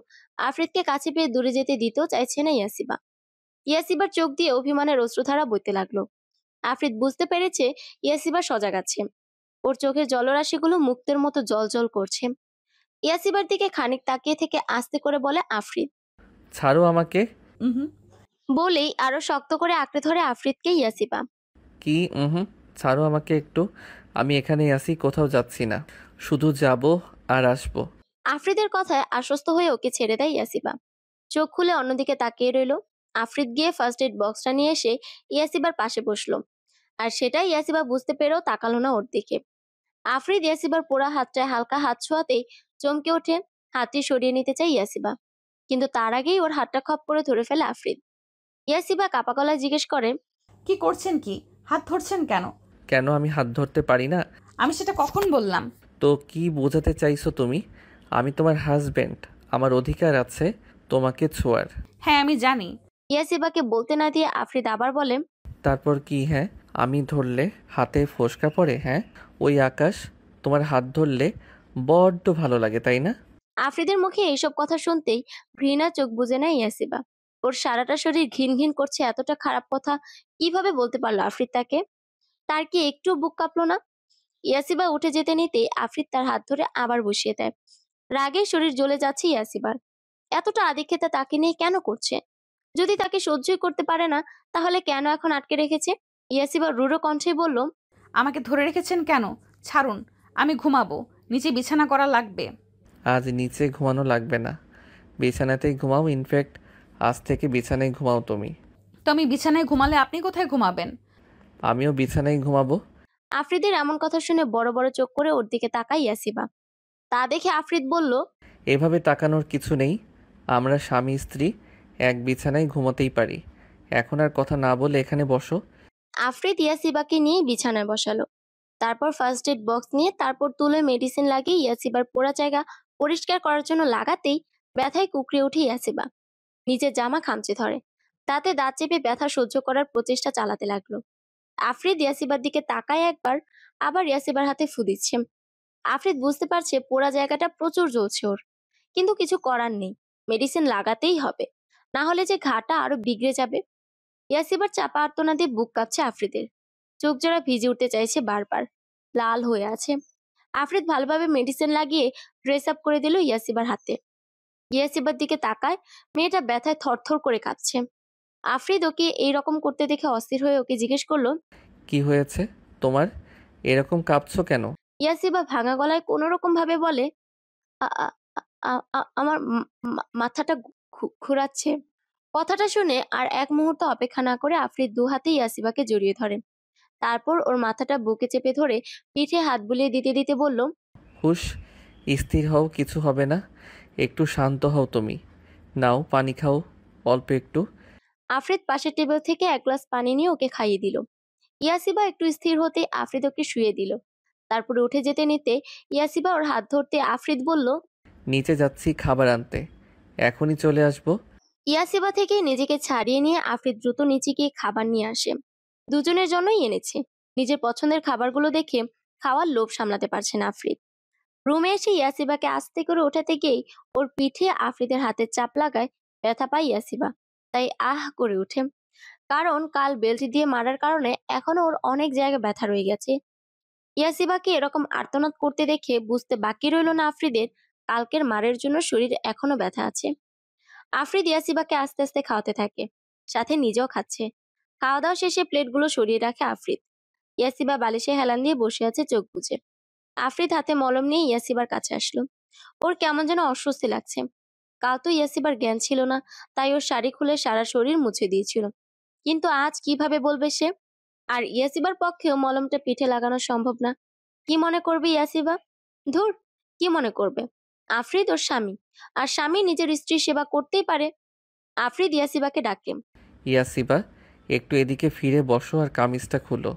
Speaker 1: আফ্রিদকে কাছে পেয়ে দূরে যেতে দিতেও চাইছে না ইয়াসিবা। ইয়াসিবার চোখ দিয়ে অভিমানের অশ্রুধারা বইতে লাগলো। আফ্রিদ বুঝতে পেরেছে ইয়াসিবা সজাগ আছে। ওর চোখের জলরাশিগুলো মুক্তের মতো জল জল করছে। ইয়াসিবার দিকে খানিক তাকিয়ে থেকে আস্তে করে বলে আফ্রিদ।
Speaker 2: ছাড়ো আমাকে।
Speaker 3: হুম।
Speaker 1: বলেই আরো শক্ত করে আঁকড়ে ধরে আফ্রিদকে ইয়াসিবা।
Speaker 2: কি ছাড়ো আমাকে একটু। আমি এখানেই আছি, কোথাও যাচ্ছি না, শুধু যাব আর আসবো।
Speaker 1: আফ্রিদের কথায় আশ্বস্ত হয়ে ওকে ছেড়ে দেয় ইয়াসিবা। চোখ খুলে অন্যদিকে তাকিয়ে রইল। আফ্রিদ গিয়ে ফার্স্ট এড বক্সটা নিয়ে এসে ইয়াসিবার পাশে বসলো। আর সেটাই ইয়াসিবা বুঝতে পেরেও তাকালো না ওর দিকে। আফ্রিদ ইয়াসিবার পোড়া হাতটায় হালকা হাত ছোঁয়াতেই চমকে ওঠে। হাতটি সরিয়ে নিতে চাই ইয়াসিবা, কিন্তু তার আগেই ওর হাতটা খপ করে ধরে ফেলে আফ্রিদ। ইয়াসিবা কাপা গলায় জিজ্ঞেস করে,
Speaker 3: কি করছেন? কি হাত ধরছেন কেন?
Speaker 2: কেন আমি হাত ধরতে পারি না?
Speaker 3: আমি সেটা কখন বললাম?
Speaker 2: তো কি বোঝাতে চাইছো তুমি? আমি তোমার হাজবেন্ড, আমার অধিকার আছে তোমাকে ছোঁয়ার।
Speaker 3: হ্যাঁ আমি জানি।
Speaker 1: ইয়াসিবাকে বলতে না দিয়ে আফ্রিদ আবার বলে,
Speaker 2: তারপর কি? হ্যাঁ, আমি ধরলে হাতে ফোসকা পড়ে? হ্যাঁ, ওই আকাশ তোমার হাত ধরলে বড্ড ভালো লাগে, তাই না?
Speaker 1: আফ্রিদের মুখে এইসব কথা শুনতেই ঘৃণা চোখ বুজে নেয় ইয়াসিবা। ওর সারাটা শরীর ঘিন ঘিন করছে। এতটা খারাপ কথা কিভাবে বলতে পারলো আফ্রিদ তাকে? তার কি একটু বুক কাঁপলো না? ইয়াসিবা উঠে যেতে নিতেই আফরিদ তার হাত ধরে আবার বসিয়ে দেয়। রাগে শরীর জ্বলে যাচ্ছে ইয়াসিবার। এতটা আদিক্ষেতা তাকে নিয়ে কেন করছে? যদি তাকে সহ্যই করতে পারে না, তাহলে কেন এখন আটকে রেখেছে? ইয়াসিবা রূঢ় কণ্ঠে বলল,
Speaker 3: আমাকে ধরে রেখেছেন কেন? ছাড়ুন, আমি ঘুমাবো। নিচে বিছানা করা লাগবে।
Speaker 2: আজ নিচে ঘুমানো লাগবে না, বিছানাতেই ঘুমাও। ইনফ্যাক্ট আজ থেকে বিছানায় ঘুমাও তুমি।
Speaker 3: তো আমি বিছানায় ঘুমালে আপনি কোথায় ঘুমাবেন?
Speaker 2: আমিও বিছানায় ঘুমাবো।
Speaker 1: আফ্রিদের এমন কথা শুনে বড় বড় চোখ করে ওর দিকে তাকায় ইয়াসিবা। তা দেখে আফ্রিদ বলল,
Speaker 2: এভাবে তাকানোর কিছু নেই, আমরা স্বামী স্ত্রী এক বিছানায় ঘুমোতেই পারি। এখন আর কথা না বলে এখানে বসো।
Speaker 1: আফ্রিদ ইয়াসিবাকে নিয়ে বিছানায় বসালো। তারপর ফার্স্ট এড বক্স নিয়ে তারপর তুলে মেডিসিন লাগিয়ে ইয়াসিবার পোড়া জায়গা পরিষ্কার করার জন্য লাগাতেই ব্যথায় কুকড়ে ওঠে ইয়াসিবা। নিজের জামা খামচে ধরে, তাতে দাঁত চেপে ব্যথা সহ্য করার প্রচেষ্টা চালাতে লাগলো। আফ্রিদ ইয়াসিবার দিকে তাকায় একবার, আবার ইয়াসিবার হাতে ফু দিচ্ছে। আফ্রিদ বুঝতে পারছে পোড়া জায়গাটা প্রচুর জ্বলছে ওর, কিন্তু কিছু করার নেই, মেডিসিন লাগাতেই হবে, না হলে যে ঘাটা আরো বিগড়ে যাবে। ইয়াসিবার চাপা আর্তনাদে বুক কাঁপছে আফ্রিদের, চোখ জোড়া ভিজে উঠতে চাইছে বারবার, লাল হয়ে আছে। আফ্রিদ ভালোভাবে মেডিসিন লাগিয়ে ড্রেস আপ করে দিল ইয়াসিবার হাতে। ইয়াসিবার দিকে তাকায়, মেয়েটা ব্যথায় থরথর করে কাঁপছে। আফ্রিদ ওকে এইরকম করতে দেখে অস্থির হয়ে ওকে জিজ্ঞেস করলো,
Speaker 2: কি হয়েছে তোমার, এরকম কাঁপছো কেন?
Speaker 1: ইয়াসিবা ভাঙা গলায় কোনো রকম ভাবে বলে, "আ- আ- আমার মাথাটা ঘুরাচ্ছে।" কথাটা শুনে আর এক মুহূর্ত অপেক্ষা না করে আফ্রিদ দু হাতে ইয়াসিবাকে জড়িয়ে ধরে। তারপর ওর মাথাটা বুকে চেপে ধরে পিঠে হাত বুলিয়ে দিতে দিতে বলল,
Speaker 2: হুশ, স্থির হও, কিছু হবে না, একটু শান্ত হও তুমি। নাও পানি খাও অল্প একটু।
Speaker 1: আফ্রিদ পাশের টেবিল থেকে এক গ্লাস পানি নিয়ে ওকে খাইয়ে দিল। ইয়াসিবা একটু স্থির হতে আফ্রিদ ওকে শুয়ে দিল। তারপরে উঠে যেতে নিতে ইয়াসিবা ওর হাত ধরতে আফ্রিদ বলল,
Speaker 2: নিচে যাচ্ছি খাবার আনতে, এখনই চলে আসবো।
Speaker 1: ইয়াসিবা থেকে নিজেকে ছাড়িয়ে নিয়ে আফ্রিদ দ্রুত নিচে গিয়ে খাবার নিয়ে আসে। দুজনের জন্যই এনেছে। নিজের পছন্দের খাবারগুলো দেখে খাওয়ার লোভ সামলাতে পারছে না আফ্রিদ। রুমে এসে ইয়াসিবাকে আস্তে করে ওঠাতে গিয়েই ওর পিঠে আফ্রিদের হাতের চাপ লাগায় ব্যথা পায় ইয়াসিবা। তাই আহ করে ওঠে, কারণ কাল বেল্ট দিয়ে মারার কারণে এখনো ওর অনেক জায়গায় ব্যথা রয়ে গেছে। ইয়াসিবাকে এরকম আর্তনাদ করতে দেখে বুঝতে বাকি রইল না আফ্রিদের কালকের মারের জন্য শরীর এখনো ব্যথা আছে। আফ্রিদ ইয়াসিবাকে আস্তে আস্তে খাওয়াতে থাকে, সাথে নিজেও খাচ্ছে। খাওয়া দাওয়া শেষে প্লেটগুলো সরিয়ে রাখে আফ্রিদ। ইয়াসিবা বালিশে হেলান দিয়ে বসে আছে চোখ বুজে। আফ্রিদ হাতে মলম নিয়ে ইয়াসিবার কাছে আসলো। ওর কেমন যেন অস্বস্তি লাগছে। কাল তো ইয়াসিবার জ্ঞান ছিল না, তাই ওর শাড়ি খুলে সারা শরীর মুছে দিয়েছিল। কিন্তু আজ কিভাবে বলবে সে? আর ইয়াসিবার পক্ষেও মলমটা পিঠে লাগানো সম্ভব না। কি মনে করবে ইয়াসিবা? ধুর, কি মনে করবে? আফ্রিদ ওর স্বামী, আর স্বামী নিজের স্ত্রীর সেবা করতেই পারে। আফ্রিদ ইয়াসিবাকে ডাকে।
Speaker 2: ইয়াসিবা, একটু এদিকে ফিরে বসো আর কামিজটা খুলো।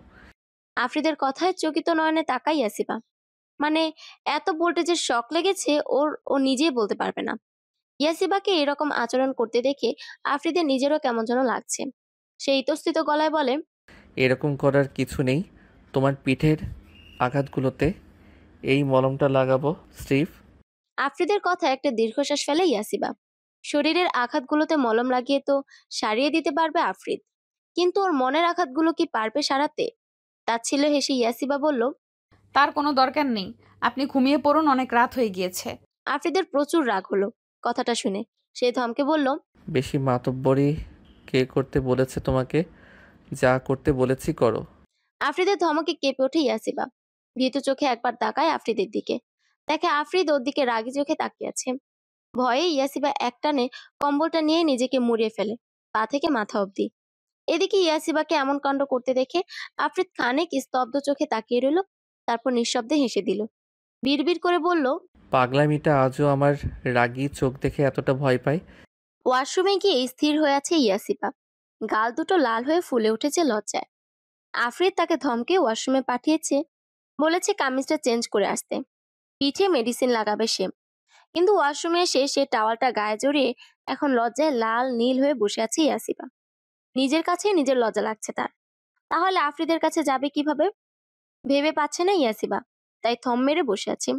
Speaker 1: আফ্রিদের কথায় চকিত নয়নে তাকাই ইয়াসিবা। মানে এত ভোল্টেজের শক লেগেছে ওর, ও নিজেই বলতে পারবে না। ইয়াসিবাকে এরকম আচরণ করতে দেখে আফ্রিদের নিজেরও কেমন যেন লাগছে। সে ইতস্থিত গলায় বলে,
Speaker 2: এরকম করার কিছু নেই, তোমার পিঠের আঘাতগুলোতে এই মলমটা লাগাবো স্টিভ।
Speaker 1: আফ্রিদের কথা একটা দীর্ঘশ্বাস ফেলে ইয়াসিবা। শরীরের আঘাতগুলোতে মলম লাগিয়ে তো সারিয়ে দিতে পারবে আফ্রিদ, কিন্তু ওর মনের আঘাতগুলো কি পারবে সারাতে? তাচ্ছিল্য হেসে ইয়াসিবা বলল,
Speaker 3: তার কোনো দরকার নেই, আপনি ঘুমিয়ে পড়ুন, অনেক রাত হয়ে গিয়েছে।
Speaker 1: আফ্রিদের প্রচুর রাগ হলো কথাটা শুনে। সে ধমকে বলল,
Speaker 2: বেশি মাতব্বরি কে করতে বলেছে তোমাকে? যা করতে বলেছি করো।
Speaker 1: আফ্রিদের ধমকে কেঁপে ওঠে ইয়াসিবা। ভীতু চোখে একবার তাকায় আফ্রিদের দিকে, দেখে আফ্রিদ ওর দিকে রাগী চোখে তাকিয়ে আছে। ভয়ে ইয়াসিবা একটানে কম্বলটা নিয়ে নিজেকে মুড়িয়ে ফেলে, পা থেকে মাথা অবধি। এদিকে ইয়াসিবাকে এমন কাণ্ড করতে দেখে আফ্রিদ খানিক স্তব্ধ চোখে তাকিয়ে রইল, তারপর নিঃশব্দে হেসে দিল। বিড়বিড় করে বলল,
Speaker 2: পাগলামিটা আজও আমার রাগী চোখ দেখে এতটা ভয় পায়।
Speaker 1: ওয়াশরুমে গিয়ে স্থির হয়ে আছে ইয়াসিবা। গাল দুটো লাল হয়ে ফুলে উঠেছে লজ্জায়। আফ্রিদ তাকে ধমকে ওয়াশরুমে পাঠিয়েছে, বলেছে কামিজটা চেঞ্জ করে আসতে, পিঠে মেডিসিন লাগাবে সে। কিন্তু ওয়াশরুমে এসে সে টাওয়ালটা গায়ে জড়িয়ে এখন লজ্জায় লাল নীল হয়ে বসে আছে ইয়াসিবা। নিজের কাছে নিজের লজ্জা লাগছে তার। তাহলে আফ্রিদের কাছে যাবে কিভাবে ভেবে পাচ্ছে না ইয়াসিবা, তাই থম মেরে বসে আছে।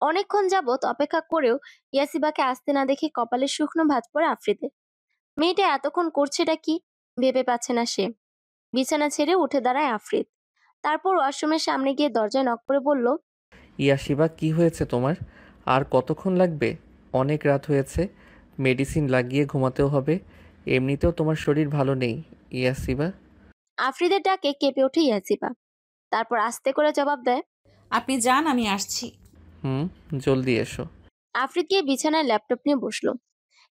Speaker 1: অনেকক্ষণ যাবৎ অপেক্ষা করেও ইয়াসিবাকে আসতে না দেখে কপালে শুকনো ভাঁজ পড়ে আফ্রিদের। মেয়েটা এতক্ষণ করছেটা কি ভেবে পাচ্ছে না সে। বিছানা ছেড়ে উঠে দাঁড়ায় আফ্রিদ। তারপর ওয়াশরুমের সামনে গিয়ে দরজায় নক করে বলল,
Speaker 2: ইয়াশিবা, কি হয়েছে তোমার? আর কতক্ষণ লাগবে? অনেক রাত হয়েছে। মেডিসিন লাগিয়ে ঘুমাতেও হবে। এমনিতেও তোমার শরীর ভালো নেই ইয়াসিবা।
Speaker 1: আফ্রিদের ডাকে কেঁপে ওঠে ইয়াসিবা। তারপর আস্তে করে জবাব দেয়,
Speaker 3: আপনি যান, আমি আসছি।
Speaker 2: হুম, জলদি এসো।
Speaker 1: আফ্রিদ গিয়ে বিছানায় ল্যাপটপ নিয়ে বসলো।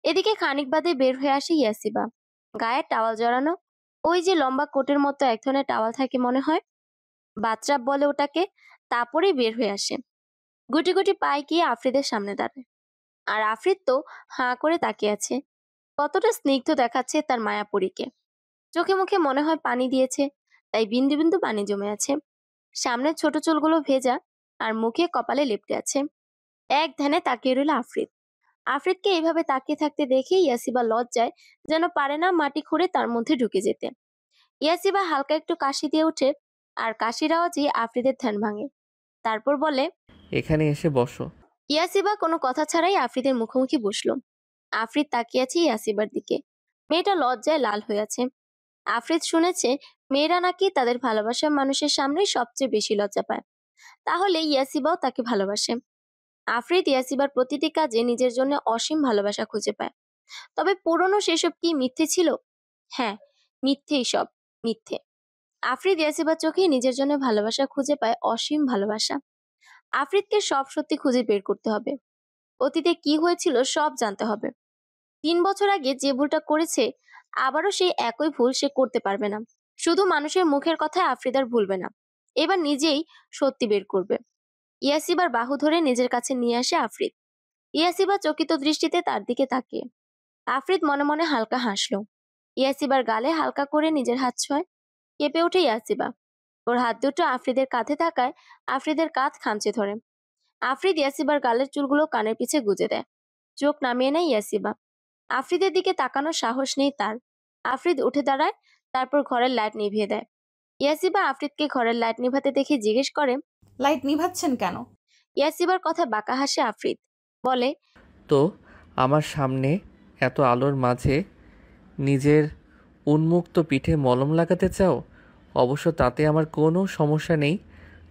Speaker 1: এদিকে খানিক বাদে বের হয়ে আসে ইয়াসিবা, গায়ে টাওয়াল জড়ানো। ওই যে লম্বা কোটের মতো এক ধরনের টাওয়াল থাকে মনে হয়, বাচ্চা বলে ওটাকে। তারপরেই বের হয়ে আসে, গুটি গুটি পায়ে গিয়ে আফ্রিদের সামনে দাঁড়ায়। আর আফ্রিদ তো হাঁ করে তাকিয়ে আছে। কতটা স্নিগ্ধ দেখাচ্ছে তার মায়াপরীকে। চোখে মুখে মনে হয় পানি দিয়েছে, তাই বিন্দু বিন্দু পানি জমে আছে। সামনের ছোট চুলগুলো ভেজা, আর মুখে কপালে লেপ্টে আছে। এক ধ্যানে তাকিয়ে রইল আফ্রিদ। আফ্রিদকে এইভাবে তাকিয়ে থাকতে দেখে ইয়াসিবা লজ্জায় যেন পারে না মাটি খুঁড়ে তার মধ্যে ঢুকে যেতে। ইয়াসিবা হালকা একটু কাশি দিয়ে ওঠে, আর কাশির আওয়াজে আফ্রিদের ধ্যান ভাঙে। তারপর বলে,
Speaker 2: এখানে এসে বসো।
Speaker 1: ইয়াসিবা কোনো কথা ছাড়াই আফ্রিদের মুখোমুখি বসলো। আফ্রিদ তাকিয়ে আছে ইয়াসিবার দিকে। মেয়েটা লজ্জায় লাল হয়ে আছে। আফ্রিদ শুনেছে মেয়েরা নাকি তাদের ভালোবাসার মানুষের সামনে সবচেয়ে বেশি লজ্জা পায়। তাহলে ইয়াসিবাও তাকে ভালোবাসে। আফ্রিদ ইয়াসিবার প্রতিটি কাজে নিজের জন্য অসীম ভালোবাসা খুঁজে পায়। তবে পুরনো সেসব কি মিথ্যে ছিল? হ্যাঁ, মিথ্যেই সব, মিথ্যে। আফ্রিদ ইয়াসিবার চোখে নিজের জন্য ভালোবাসা খুঁজে পায়, অসীম ভালোবাসা। আফ্রিদকে সব সত্যি খুঁজে বের করতে হবে। অতীতে কি হয়েছিল সব জানতে হবে। 3 বছর আগে যে ভুলটা করেছে, আবারও সেই একই ভুল সে করতে পারবে না। শুধু মানুষের মুখের কথায় আফ্রিদার ভুলবে না, এবার নিজেই সত্যি বের করবে। ইয়াসিবার বাহু ধরে নিজের কাছে নিয়ে আসে আফ্রিদ। ইয়াসিবা চকিত দৃষ্টিতে তার দিকে তাকিয়ে। আফ্রিদ মনে মনে হালকা হাসলো। ইয়াসিবার গালে হালকা করে নিজের হাত ছোঁয়। কেঁপে ওঠে ইয়াসিবা। ওর হাত দুটো আফ্রিদের কাঁধে থাকায় আফ্রিদের কাঁধ খামচে ধরে। আফ্রিদ ইয়াসিবার গালের চুলগুলো কানের পিছে গুজে দেয়। চোখ নামিয়ে নেয় ইয়াসিবা। আফ্রিদের দিকে তাকানোর সাহস নেই তার। আফ্রিদ উঠে দাঁড়ায়, তারপর ঘরের লাইট নিভিয়ে দেয়। ইয়াসিবা আফ্রিদকে ঘরের লাইট নিভাতে দেখে জিজ্ঞেস করে,
Speaker 3: লাইট নিভাচ্ছেন কেন?
Speaker 1: ইয়াসিবার কথা বাঁকা হাসে আফ্রিদ। বলে,
Speaker 2: তো আমার সামনে এত আলোর মাঝে নিজের উন্মুক্ত পিঠে মলম লাগাতে চাও? অবশ্য তাতে আমার কোনো সমস্যা নেই।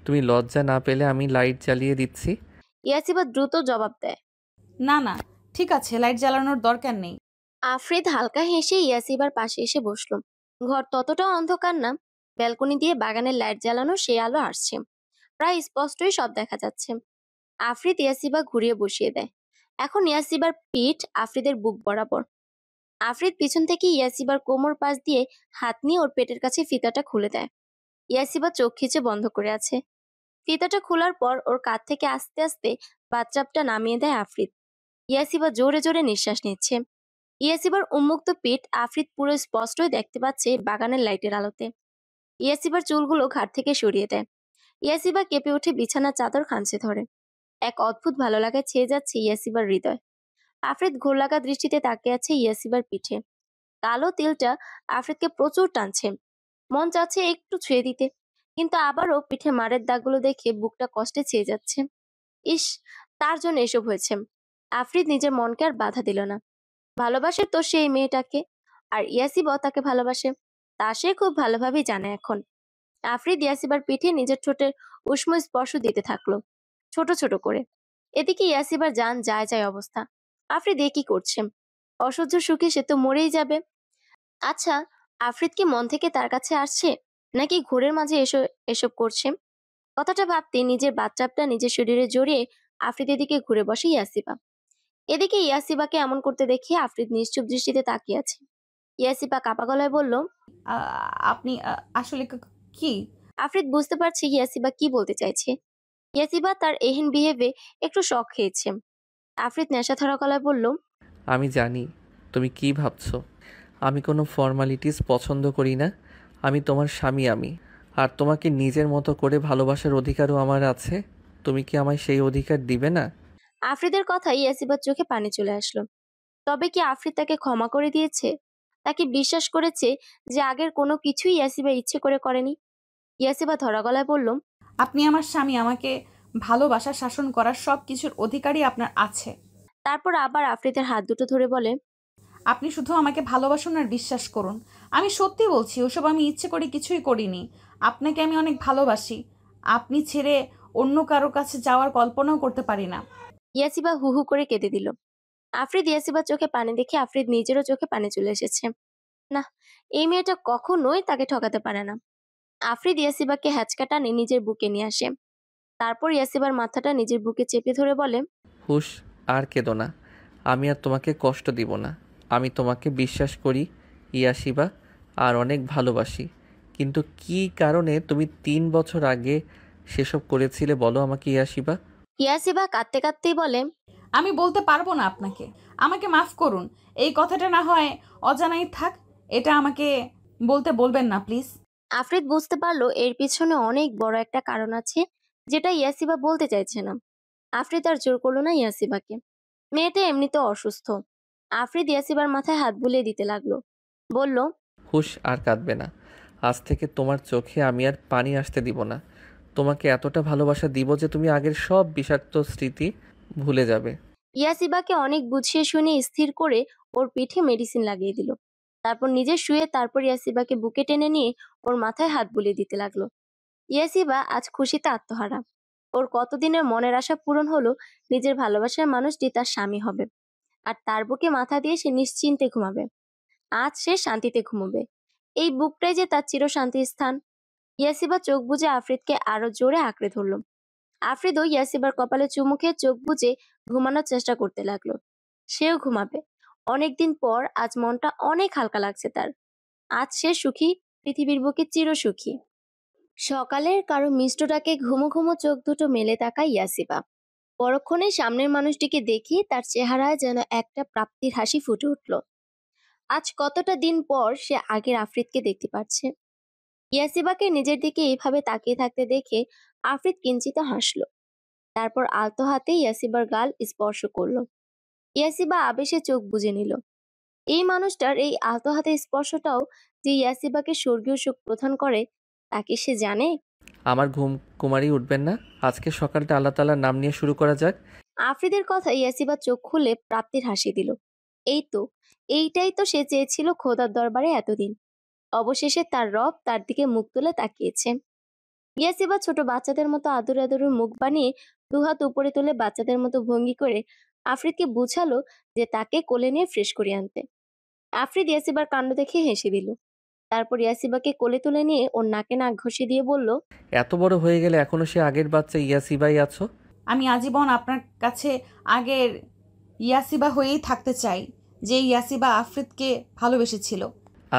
Speaker 2: তুমি লজ্জা না পেলে আমি লাইট জ্বালিয়ে দিচ্ছি।
Speaker 1: ইয়াসিবা দ্রুত জবাব দেয়।
Speaker 3: না না, ঠিক আছে, লাইট জ্বালানোর দরকার নেই।
Speaker 1: আফ্রিদ হালকা হেসে ইয়াসিবার পাশে এসে বসলো। ঘর ততটাও অন্ধকার না। ব্যালকনি দিয়ে বাগানের লাইট জ্বালানো সেই আলো আসছে। প্রায় স্পষ্টই সব দেখা যাচ্ছে। আফ্রিদ ইয়াসিবা ঘুরিয়ে বসিয়ে দেয়। এখন ইয়াসিবার পিঠ আফ্রিদের বুক বরাবর। আফ্রিদ পিছন থেকে ইয়াসিবার কোমর পাশ দিয়ে হাত নিয়ে ওর পেটের কাছে ফিতাটা খুলে দেয়। ইয়াসিবা চোখ খিচে বন্ধ করে আছে। ফিতাটা খোলার পর ওর কাঁধ থেকে আস্তে আস্তে বাথটাবটা নামিয়ে দেয় আফ্রিদ। ইয়াসিবা জোরে জোরে নিঃশ্বাস নিচ্ছে। ইয়াসিবার উন্মুক্ত পিঠ আফ্রিদ পুরো স্পষ্টই দেখতে পাচ্ছে বাগানের লাইটের আলোতে। ইয়াসিবার চুলগুলো ঘাট থেকে সরিয়ে দেয়। ইয়াসিবা কেঁপে উঠে বিছানার চাদর খামচে ধরে। এক অদ্ভুত ভালো লাগায় ছেয়ে যাচ্ছে ইয়াসিবার হৃদয়। আফ্রিদ ঘোর লাগা দৃষ্টিতে তাকিয়ে আছে ইয়াসিবার পিঠে। কালো তিলটা আফ্রিদকে প্রচুর টানছে। মন চাচ্ছে একটু ছুঁয়ে দিতে, কিন্তু আবারও পিঠে মারের দাগগুলো দেখে বুকটা কষ্টে ছেয়ে যাচ্ছে। ইস, তার জন্য এসব হয়েছে। আফ্রিদ নিজের মনকে আর বাধা দিল না। ভালোবাসে তো সেই মেয়েটাকে, আর ইয়াসিবাও তাকে ভালোবাসে, তা সে খুব ভালোভাবেই জানে এখন। আফ্রিদ ইয়াসিবার পিঠে নিজের ঠোঁটের উষ্ণ স্পর্শ দিতে থাকলো, ছোট ছোট করে। এদিকে ইয়াসিবার জান যায় যায় অবস্থা। আফ্রিদ এ কি করছে? অসহ্য সুখে সে তো মরেই যাবে। আচ্ছা, আফ্রিদ কি মন থেকে তার কাছে আসছে, নাকি ঘোরের মাঝে এসব এসব করছে? কথাটা ভাবতে নিজের বাচ্চাটা নিজের শরীরে জড়িয়ে আফ্রিদের দিকে ঘুরে বসে ইয়াসিবা। এদিকে ইয়াসিবাকে এমন করতে দেখে আফ্রিদ নিশ্চুপ দৃষ্টিতে তাকিয়ে আছে। ইয়াসিবা কাপা গলায় বলল,
Speaker 3: আপনি আসলে কি?
Speaker 1: আফ্রিদ বুঝতে পারছে ইয়াসিবা কি বলতে চাইছে। ইয়াসিবা তার এহেন বিহেভে একটু শক খেয়েছে। আফ্রিদ নেশা ধরা গলায় বলল,
Speaker 2: আমি জানি তুমি কি ভাবছো। আমি কোনো ফর্মালিটিস পছন্দ করি না। আমি তোমার স্বামী। আর তোমাকে নিজের মতো করে ভালোবাসার অধিকারও আমার আছে। তুমি কি আমায় সেই অধিকার দিবে না?
Speaker 1: আফ্রিদের কথায় ইয়াসিবার চোখে পানি চলে আসলো। তবে কি আফ্রিদ তাকে ক্ষমা করে দিয়েছে? তাকে বিশ্বাস করেছে যে আগের কোনো কিছুই ইয়াসিবা ইচ্ছে করে করেনি? ইয়াসিবা ধরা গলায় বলল,
Speaker 3: আপনি আমার স্বামী, আমাকে ভালোবাসা, শাসন করার সব কিছুর অধিকারই আপনার আছে।
Speaker 1: তারপর আবার আফ্রিদের হাত দুটো ধরে বলে,
Speaker 3: আপনি শুধু আমাকে ভালোবাসুন আর বিশ্বাস করুন। আমি সত্যি বলছি, ওসব আমি ইচ্ছে করে কিছুই করিনি। আপনাকে আমি অনেক ভালোবাসি। আপনি ছেড়ে অন্য কারো কাছে যাওয়ার কল্পনাও করতে পারি না।
Speaker 1: ইয়াসিবা হু হু করে কেঁদে দিল। আফরিদ ইয়াসিবার চোখে পানি দেখে আফরিদ নিজেরও চোখে পানি চলে এসেছে। না, এই মেয়েটা কখনোই তাকে ঠকাতে পারে না। আফরিদ ইয়াসিবাকে হ্যাচকা টানে নিজের বুকে নিয়ে আসে। তারপর ইয়াসিবার মাথাটা নিজের বুকে চেপে ধরে বলে,
Speaker 2: হুশ, আর কেঁদো না। আমি আর তোমাকে কষ্ট দিব না। আমি তোমাকে বিশ্বাস করি ইয়াশিবা, আর অনেক ভালোবাসি। কিন্তু কী কারণে তুমি 3 বছর আগে সেসব করেছিলে বলো আমাকে ইয়াশিবা?
Speaker 1: ইয়াসিবা কাঁদতে কাঁদতেই বলে,
Speaker 3: আমি বলতে পারবো না আপনাকে। আমাকে মাফ করুন। এই কথাটা না হয় অজানাই থাক। এটা আমাকে বলতে বলবেন না প্লিজ।
Speaker 1: আফরিদ বুঝতে পারলো এর পিছনে অনেক বড় একটা কারণ আছে, যেটা ইয়াসিবা বলতে চাইছে না। আফরিদ আর জোর করলো না ইয়াসিবাকে। মেয়েটা এমনিতেও অসুস্থ। আফরিদ ইয়াসিবার মাথায় হাত বুলিয়ে দিতে লাগলো। বলল,
Speaker 2: হুশ, আর কাঁদবে না। আজ থেকে তোমার চোখে আমি আর পানি আসতে দিব না। তোমাকে এতটা ভালোবাসা দিব যে তুমি আগের সব বিষাক্ত স্মৃতি ভুলে যাবে।
Speaker 1: ইয়াসিবাকে অনেক বুঝিয়ে শুনিয়ে স্থির করে ওর পিঠে মেডিসিন লাগিয়ে দিল। তারপর নিজে শুয়ে তারপর ইয়াসিবাকে বুকে টেনে নিয়ে ওর মাথায় হাত বুলিয়ে দিতে লাগলো। ইয়াসিবা আজ খুশিতে আত্মহারা। ওর কতদিনের মনের আশা পূরণ হলো, নিজের ভালোবাসার মানুষটি তার স্বামী হবে, আর তার বুকে মাথা দিয়ে সে নিশ্চিন্তে ঘুমাবে। আজ সে শান্তিতে ঘুমোবে। এই বুকটাই যে তার চিরশান্তির স্থান। ইয়াসিবা চোখ বুজে আফরিদকে আরো জোরে আঁকড়ে ধরল। আফ্রিদও ইয়াসিবার কপালে চুমু খেয়ে চোখ বুজে ঘুমানোর চেষ্টা করতে লাগলো। সেও ঘুমাবে। অনেকদিন পর আজ মনটা অনেক হালকা লাগছে তার। আজ সে সুখী, পৃথিবীর বুকে চিরসুখী। সকালের কারো মিষ্টটাকে ঘুমো ঘুমো চোখ দুটো মেলে তাকায় ইয়াসিবা। পরক্ষণে সামনের মানুষটিকে দেখে তার চেহারায় যেন একটা প্রাপ্তির হাসি ফুটে উঠল। আজ কতটা দিন পর সে আগের আফ্রিদকে দেখতে পাচ্ছে। ইয়াসিবাকে নিজের দিকে এইভাবে তাকিয়ে থাকতে দেখে আফ্রিদ কিঞ্চিত হাসলো। তারপর আলতো হাতে ইয়াসিবার গাল স্পর্শ করলো। ইয়াসিবা আবেশে চোখ বুজে নিল। এই মানুষটার এই আলতো হাতে স্পর্শটাও যে ইয়াসিবাকে স্বর্গীয় সুখ প্রদান করে, তাকে সে জানে।
Speaker 2: আমার ঘুম কুমারী উঠবেন না? আজকে সকালটা আল্লাহ তাআলার নাম নিয়ে শুরু করা যাক।
Speaker 1: আফ্রিদের কথা ইয়াসিবা চোখ খুলে প্রাপ্তির হাসি দিল। এই তো, এইটাই তো সে চেয়েছিল খোদার দরবারে এতদিন। অবশেষে তার রব তার দিকে মুখ তুলে তাকিয়েছে। ইয়াসিবা ছোট বাচ্চাদের মতো আদর আদরের মুখ বানিয়ে দুহাত উপরে তুলে বাচ্চাদের মতো ভঙ্গি করে আফ্রিদকে বুঝালো যে তাকে কোলে নিয়ে ফ্রেশ করে আনতে। আফ্রিদ ইয়াসিবার কাণ্ড দেখে হেসে দিল। তারপর ইয়াসিবাকে কোলে তুলে নিয়ে ওর নাকে নাক ঘষে দিয়ে বলল,
Speaker 2: এত বড় হয়ে গেলে এখনো সে আগের বাচ্চা ইয়াসিবাই আছো?
Speaker 3: আমি আজীবন আপনার কাছে আগের ইয়াসিবা হয়েই থাকতে চাই, যে ইয়াসিবা আফ্রিদকে ভালোবেসেছিল।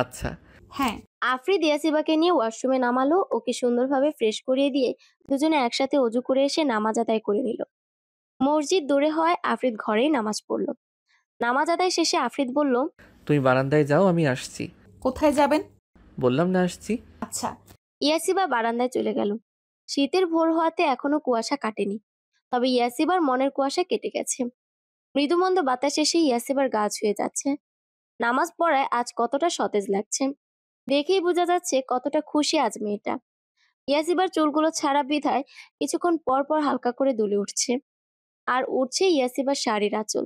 Speaker 2: আচ্ছা।
Speaker 3: হ্যাঁ।
Speaker 1: আফ্রিদ ইয়াসিবাকে নিয়ে ওয়াশরুমে নামালো। ওকে সুন্দরভাবে ফ্রেশ করিয়ে দিয়ে দুজনে একসাথে অজু করে এসে নামাজ আদায় করে নিল। মসজিদ দূরে হয়, আফ্রিদ ঘরেই নামাজ পড়ল। নামাজ আদায় শেষে আফ্রিদ বলল,
Speaker 2: তুমি বারান্দায় যাও, আমি আসছি।
Speaker 3: কোথায় যাবেন?
Speaker 2: বললাম না আসছি।
Speaker 3: আচ্ছা।
Speaker 1: ইয়াসিবা বারান্দায় চলে গেল। শীতের ভোর হওয়াতে এখনো কুয়াশা কাটেনি, তবে ইয়াসিবার মনের কুয়াশা কেটে গেছে। মৃদুমন্দ বাতাস এসে ইয়াসিবার গা ছুঁয়ে যাচ্ছে। নামাজ পড়ায় আজ কতটা সতেজ লাগছে। দেখেই বোঝা যাচ্ছে কতটা খুশি আজ মেয়েটা। ইয়াসিবার চুলগুলো ছাড়া বিধায় কিছুক্ষণ পর পর হালকা করে দুলে উঠছে। আর উঠছে ইয়াসিবার শাড়ির আঁচল।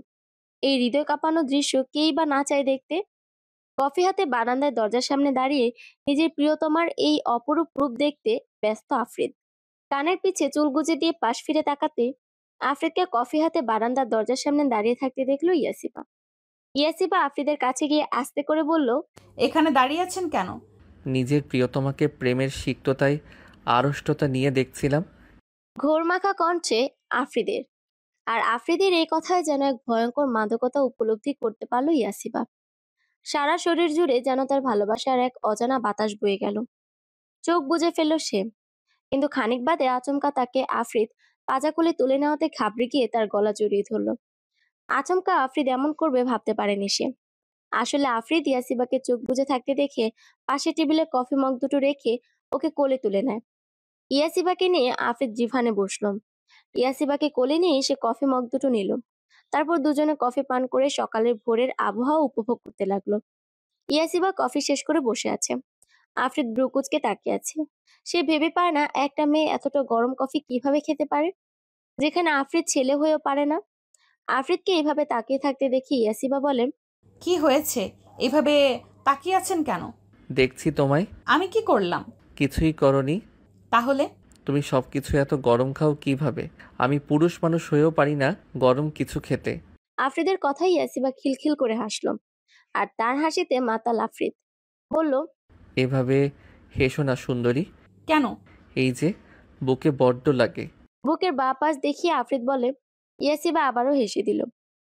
Speaker 1: এই হৃদয় কাঁপানো দৃশ্য কেই বা না চায় দেখতে। কফি হাতে বারান্দায় দরজার সামনে দাঁড়িয়ে নিজের প্রিয়তমার এই অপরূপ রূপ দেখতে ব্যস্ত আফ্রিদ। কানের পিছে চুল গুজে দিয়ে পাশ ফিরে তাকাতে আফ্রিদকে কফি হাতে বারান্দার দরজার সামনে দাঁড়িয়ে থাকতে দেখলো ইয়াসিবা। ইয়াসিবা আফ্রিদের কাছে গিয়ে আস্তে করে বলল,
Speaker 3: এখানে দাঁড়িয়ে আছেন কেন?
Speaker 2: নিজের প্রিয়তমাকে প্রেমের সিক্ততায় আড়ষ্টতা নিয়ে দেখছিলাম।
Speaker 1: ঘোরমাখা কণ্ঠে আফ্রিদের। আর আফ্রিদের এই কথায় যেন এক ভয়ঙ্কর মাদকতা উপলব্ধি করতে পারলো ইয়াসিবা। সারা শরীর জুড়ে যেন তার ভালোবাসার এক অজানা বাতাস বয়ে গেল। চোখ বুজে ফেলল সে। কিন্তু খানিক বাদে আচমকা তাকে আফ্রিদ পাজা কোলে তুলে নেওয়াতে ঘাবড়ে গিয়ে তার গলা জড়িয়ে ধরল। আচমকা আফ্রিদ এমন করবে ভাবতে পারেনি সে। আসলে আফ্রিদ ইয়াসিবাকে চোখ বুজে থাকতে দেখে পাশে টেবিলে কফি মগ দুটো রেখে ওকে কোলে তুলে নেয়। ইয়াসিবাকে নিয়ে আফ্রিদ জিভানে বসল। ইয়াসিবাকে কোলে নিয়ে সে কফি মগ দুটো নিল। তারপর দুজনে কফি পান করে সকালের ভোরের আবহাওয়া উপভোগ করতে লাগলো। ইয়াসিবা কফি শেষ করে বসে আছে। আফ্রিদ ব্রুকুচকে তাকিয়ে আছে। সে ভেবে পায় না একটা মেয়ে এতটা গরম কফি কিভাবে খেতে পারে, যেখানে আফ্রিদ ছেলে হয়েও পারে না। আফ্রিদকে এইভাবে তাকিয়ে থাকতে দেখে ইয়াসিবা বলে,
Speaker 3: কি হয়েছে? এভাবে তাকিয়ে আছেন কেন?
Speaker 2: দেখছি তোমায়।
Speaker 3: আমি কি করলাম?
Speaker 2: কিছুই করনি।
Speaker 3: তাহলে?
Speaker 2: তুমি সব কিছু এত গরম খাও কিভাবে? আমি পুরুষ মানুষ হয়েও পারি না গরম কিছু খেতে।
Speaker 1: আফ্রিদের কথাই ইয়াসিবা খিলখিল করে হাসলো। আর তার হাসিতে মাতাল আফ্রিদ। বলল,
Speaker 2: এভাবে হেসো না সুন্দরী।
Speaker 3: কেন?
Speaker 2: এই যে বুকে বড্ড লাগে।
Speaker 1: বুকের বাঁ পাশ দেখিয়ে আফ্রিদ বলে। ইয়াসিবা আবারও হেসে দিল।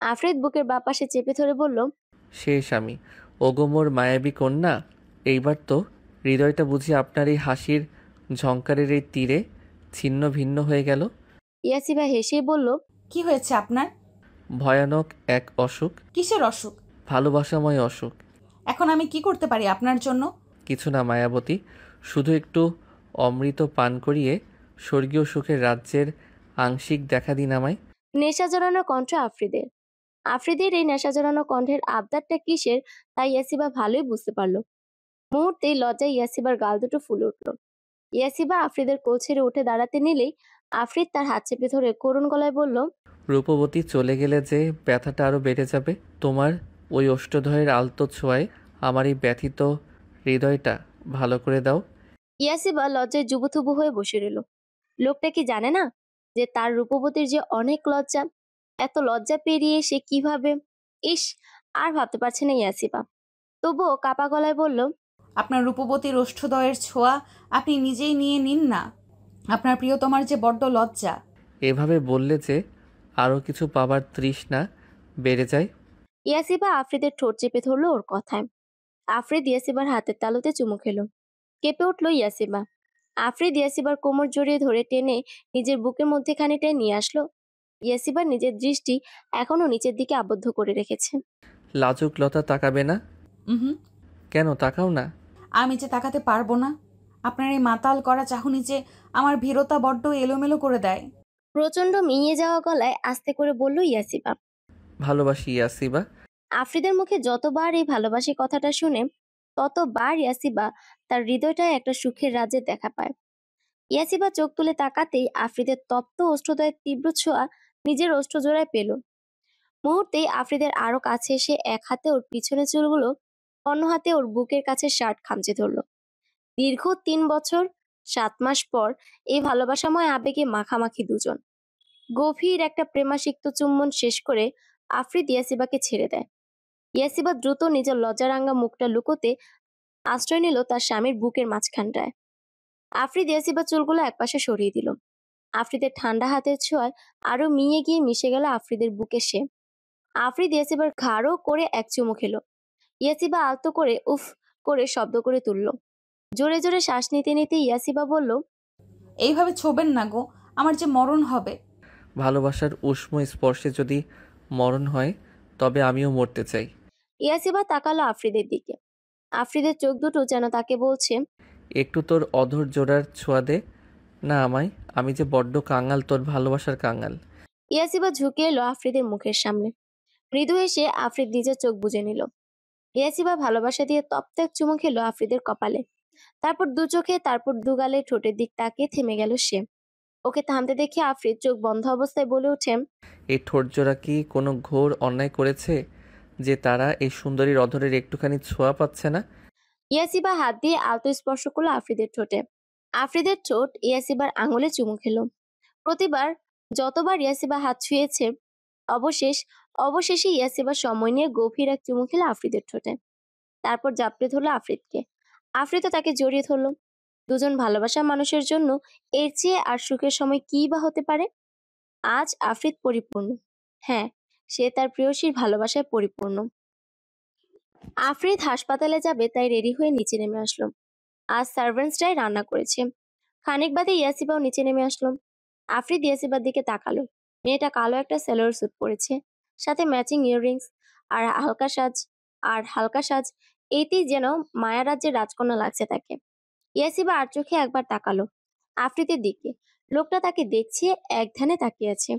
Speaker 1: আফ্রিদ বুকের বাঁ পাশে চেপে ধরে বলল,
Speaker 2: শেষ আমি। ওগো মোর মায়াবী কন্যা, এইবার তো হৃদয়টা বুঝি আপনার এই হাসির ঝংকারের এই তীরে ছিন্ন ভিন্ন হয়ে গেল।
Speaker 1: ইয়াসিবা হেসেই বলল,
Speaker 3: কি হয়েছে আপনার?
Speaker 2: ভয়ানক এক অসুখ।
Speaker 3: কিসের অসুখ?
Speaker 2: ভালোবাসাময় অসুখ।
Speaker 3: এখন আমি কি করতে পারি আপনার জন্য?
Speaker 2: কিছু না মায়াবতী, শুধু একটু অমৃত পান করিয়ে স্বর্গীয় সুখের রাজ্যের আংশিক দেখা দিন আমায়।
Speaker 1: নেশা জড়ানো কণ্ঠ আফ্রিদের। আফ্রিদের এই নেশা জড়ানো কণ্ঠের আবদারটা কিসের তাই ইয়াসিবা ভালোই বুঝতে পারল। মুহূর্তেই লজ্জায় ইয়াসিবার গাল দুটো ফুলে উঠল। ইয়াসিবা আফ্রিদের কোল ছেড়ে উঠে দাঁড়াতে নিলেই আফ্রিদ তার হাত চেপে ধরে করুণ গলায় বলল,
Speaker 2: রূপবতী চলে গেলে যে ব্যথাটা আরও বেড়ে যাবে। তোমার ওই অষ্টধয়ের আলতো ছোঁয়ায় আমার এই ব্যথিত হৃদয়টা ভালো করে দাও।
Speaker 1: ইয়াসিবা লজ্জায় জুবুথুবু হয়ে বসে রইল। লোকটা কি জানে না যে তার রূপবতীর যে অনেক লজ্জা? এত লজ্জা পেরিয়ে সে কিভাবে? ইস, আর ভাবতে পারছে না ইয়াসিবা। তবুও কাপা গলায় বলল,
Speaker 3: আপনার রূপবতীর ওষ্ঠদয়ের ছোঁয়া আপনি নিজেই নিয়ে নিন না। আপনার প্রিয়তমার যে বড্ড লজ্জা।
Speaker 2: এভাবে বললে যে আরও কিছু পাবার তৃষ্ণা বেড়ে যায়।
Speaker 1: ইয়াসিবা আফ্রিদের ঠোঁট চেপে ধরলো ওর কথায়। আফ্রিদ ইয়াসিবার হাতের তালুতে চুমু খেলো। কেঁপে উঠল ইয়াসিবা। আফ্রিদ ইয়াসিবার কোমর জড়িয়ে ধরে টেনে নিজের বুকের মধ্যে খানিকটায় নিয়ে আসলো। ইয়াসিবা নিজের দৃষ্টি এখনো নিচের দিকে আবদ্ধ করে রেখেছে।
Speaker 2: লাজুক লতা তাকাবে না?
Speaker 3: হুম।
Speaker 2: কেন তাকাও না?
Speaker 3: আমি যে তাকাতে পারবো না। আপনার এই মাতাল করা চাহনি যে আমার ভীরতা বড্ড এলোমেলো করে দেয়।
Speaker 1: প্রচন্ড মিইয়ে যাওয়া গলায় আস্তে করে বলল ইয়াসিবা।
Speaker 2: ভালোবাসি ইয়াসিবা।
Speaker 1: আফ্রিদের মুখে যতবার এই ভালোবাসি কথাটা শুনে ততবার ইয়াসিবা তার হৃদয়টায় একটা সুখের রাজ্যের দেখা পায়। ইয়াসিবা চোখ তুলে তাকাতেই আফ্রিদের তপ্ত ওষ্ঠদয়ের তীব্র ছোঁয়া নিজের ওষ্ঠজোড়ায় পেল। মুহূর্তেই আফ্রিদের আরো কাছে এসে এক হাতে ওর পিছনে চুলগুলো, অন্য হাতে ওর বুকের কাছে শার্ট খামচে ধরলো। দীর্ঘ 3 বছর 7 মাস পর এই ভালোবাসাময় আবেগে মাখামাখি দুজন। গভীর একটা প্রেমাসিক্ত চুম্বন শেষ করে আফ্রিদ ইয়াসিবাকে ছেড়ে দেয়। ইয়াসিবা দ্রুত নিজের লজ্জারাঙ্গা মুখটা লুকোতে আশ্রয় নিল তার স্বামীর বুকের মাঝখানটায়। আফ্রিদ ইয়াসিবার চুলগুলো একপাশে সরিয়ে দিল। আফ্রিদের ঠান্ডা হাতের ছোঁয়ায় আরো মিয়ে গিয়ে মিশে গেল আফ্রিদের বুকে সে। আফ্রিদ ইয়াসিবার ঘাড়ও করে এক চুমু খেলো। ইয়াসিবা আলতো করে উফ করে শব্দ করে তুলল। জোরে জোরে শ্বাস নিতে নিতে ইয়াসিবা বলল,
Speaker 3: এইভাবে ছোবেন না গো, আমার যে মরণ হবে।
Speaker 2: ভালোবাসার উষ্ণ স্পর্শে যদি মরণ হয় তবে আমিও মরতে চাই।
Speaker 1: ইয়াসিবা তাকালো আফ্রিদের দিকে। আফ্রিদের চোখ দুটো যেন তাকে বলছে,
Speaker 2: একটু তোর অধর জোড়ার ছোঁয়া দে না আমায়। আমি যে বড্ড কাঙাল, তোর ভালোবাসার কাঙাল।
Speaker 1: ইয়াসিবা ঝুঁকে এলো আফ্রিদের মুখের সামনে। মৃদু এসে আফ্রিদ নিজের চোখ বুজে নিল। ইয়াসিবা ভালোবাসা দিয়ে তপ্ত এক চুমু খেলো আফ্রিদের কপালে। তারপর দু চোখে, তারপর দু গালে ঠোঁটের দিক তাকিয়ে থেমে গেল সে। ওকে থামতে দেখে আফ্রিদ চোখ বন্ধ অবস্থায় বলে ওঠে,
Speaker 2: এই ঠোঁটজোড়া কি কোনো ঘোর অন্যায় করেছে যে তারা এই সুন্দরীর অধরের একটুখানি ছোঁয়া পাচ্ছে না?
Speaker 1: ইয়াসিবা হাত দিয়ে আলতো স্পর্শ করলো আফ্রিদের ঠোঁটে। আফ্রিদের ঠোঁট ইয়াসিবার আঙুলে চুমু খেলো। প্রতিবার যতবার ইয়াসিবা হাত ছুঁয়েছে, অবশেষে ইয়াসিবা সময় নিয়ে গভীর এক চুমু খেলো আফ্রিদের ঠোঁটে। তারপর জাপটে ধরলো আফ্রিদকে। আফ্রিদও তাকে জড়িয়ে ধরলো। দুজন ভালোবাসার মানুষের জন্য এর চেয়ে আর সুখের সময় কি বা হতে পারে? আজ আফ্রিদ পরিপূর্ণ। হ্যাঁ, সে তার প্রেয়সীর ভালোবাসায় পরিপূর্ণ। আফ্রিদ হাসপাতালে যাবে তাই রেডি হয়ে নিচে নেমে আসলো। আজ সার্ভেন্টসরাই রান্না করেছে। খানিক বাদে ইয়াসিবাও নিচে নেমে আসলো। আফ্রিদ ইয়াসিবার দিকে তাকালো। মেয়েটা কালো একটা সেলোয়ার স্যুট পরেছে, সাথে ম্যাচিং ইয়াররিংস আর হালকা সাজ। এইতেই যেন মায়া রাজ্যের রাজকন্যা লাগছে তাকে। ইয়াসিবা আর চোখে একবার তাকালো আফ্রিদের দিকে। লোকটা তাকে দেখছে, এক ধ্যানে তাকিয়ে আছে।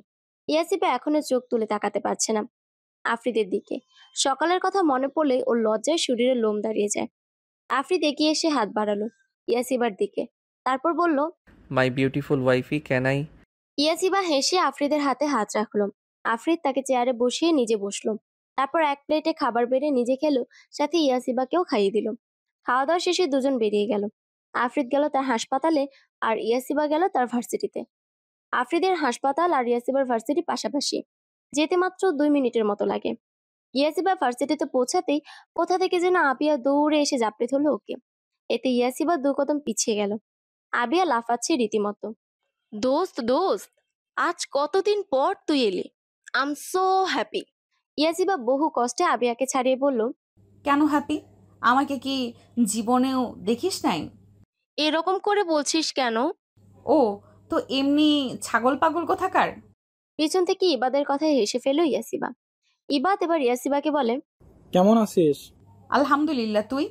Speaker 1: ইয়াসিবা এখনো চোখ তুলে তাকাতে পারছে না আফ্রিদের দিকে। সকালের কথা মনে পড়লে ওর লজ্জায় শরীরে লোম দাঁড়িয়ে যায়। আফ্রিদ এগিয়ে এসে হাত বাড়ালো ইয়াসিবার দিকে। তারপর বলল,
Speaker 2: মাই বিউটিফুল ওয়াইফি, ক্যান আই?
Speaker 1: ইয়াসিবা হেসে আফ্রিদের হাতে হাত রাখলো। আফ্রিদ তাকে চেয়ারে বসিয়ে নিজে বসলো। তারপর এক প্লেটে খাবার বেড়ে নিজে খেলো, সাথে ইয়াসিবাকেও খাইয়ে দিল। খাওয়া দাওয়া শেষে দুজন বেরিয়ে গেল। আফরিদ গেল তার হাসপাতালে, আর ইয়াসিবা গেল তার ভার্সিটিতে। আফরিদের হাসপাতাল আর ইয়াসিবার ভার্সিটি পাশাপাশি, যেতে মাত্র 2 মিনিটের মতো লাগে। ইয়াসিবা ভার্সিটিতে পৌঁছাতেই কোথা থেকে যেন আবিয়া দৌড়ে এসে জাপড়ে ধরলো ওকে। এতে ইয়াসিবা 2 কদম পিছিয়ে গেল। আবিয়া লাফাচ্ছে রীতিমতো। দোস্ত দোস্ত, আজ কতদিন পর তুই এলি, আই এম সো হ্যাপি। ইয়াসিবা বহু কষ্টে আবিয়াকে ছাড়িয়ে বলল,
Speaker 3: কেন হ্যাপি? আমাকে কি জীবনেও দেখিস নাই?
Speaker 1: এরকম করে বলছিস কেন?
Speaker 3: ও তো এমনি ছাগল পাগল কোথাকার।
Speaker 1: পিছন থেকে ইবাদের কথায় হেসে ফেলল ইয়াসিবা। ইবাদ এবার ইয়াসিবাকে বলে,
Speaker 6: কেমন আছিস?
Speaker 3: আলহামদুলিল্লাহ, তুই?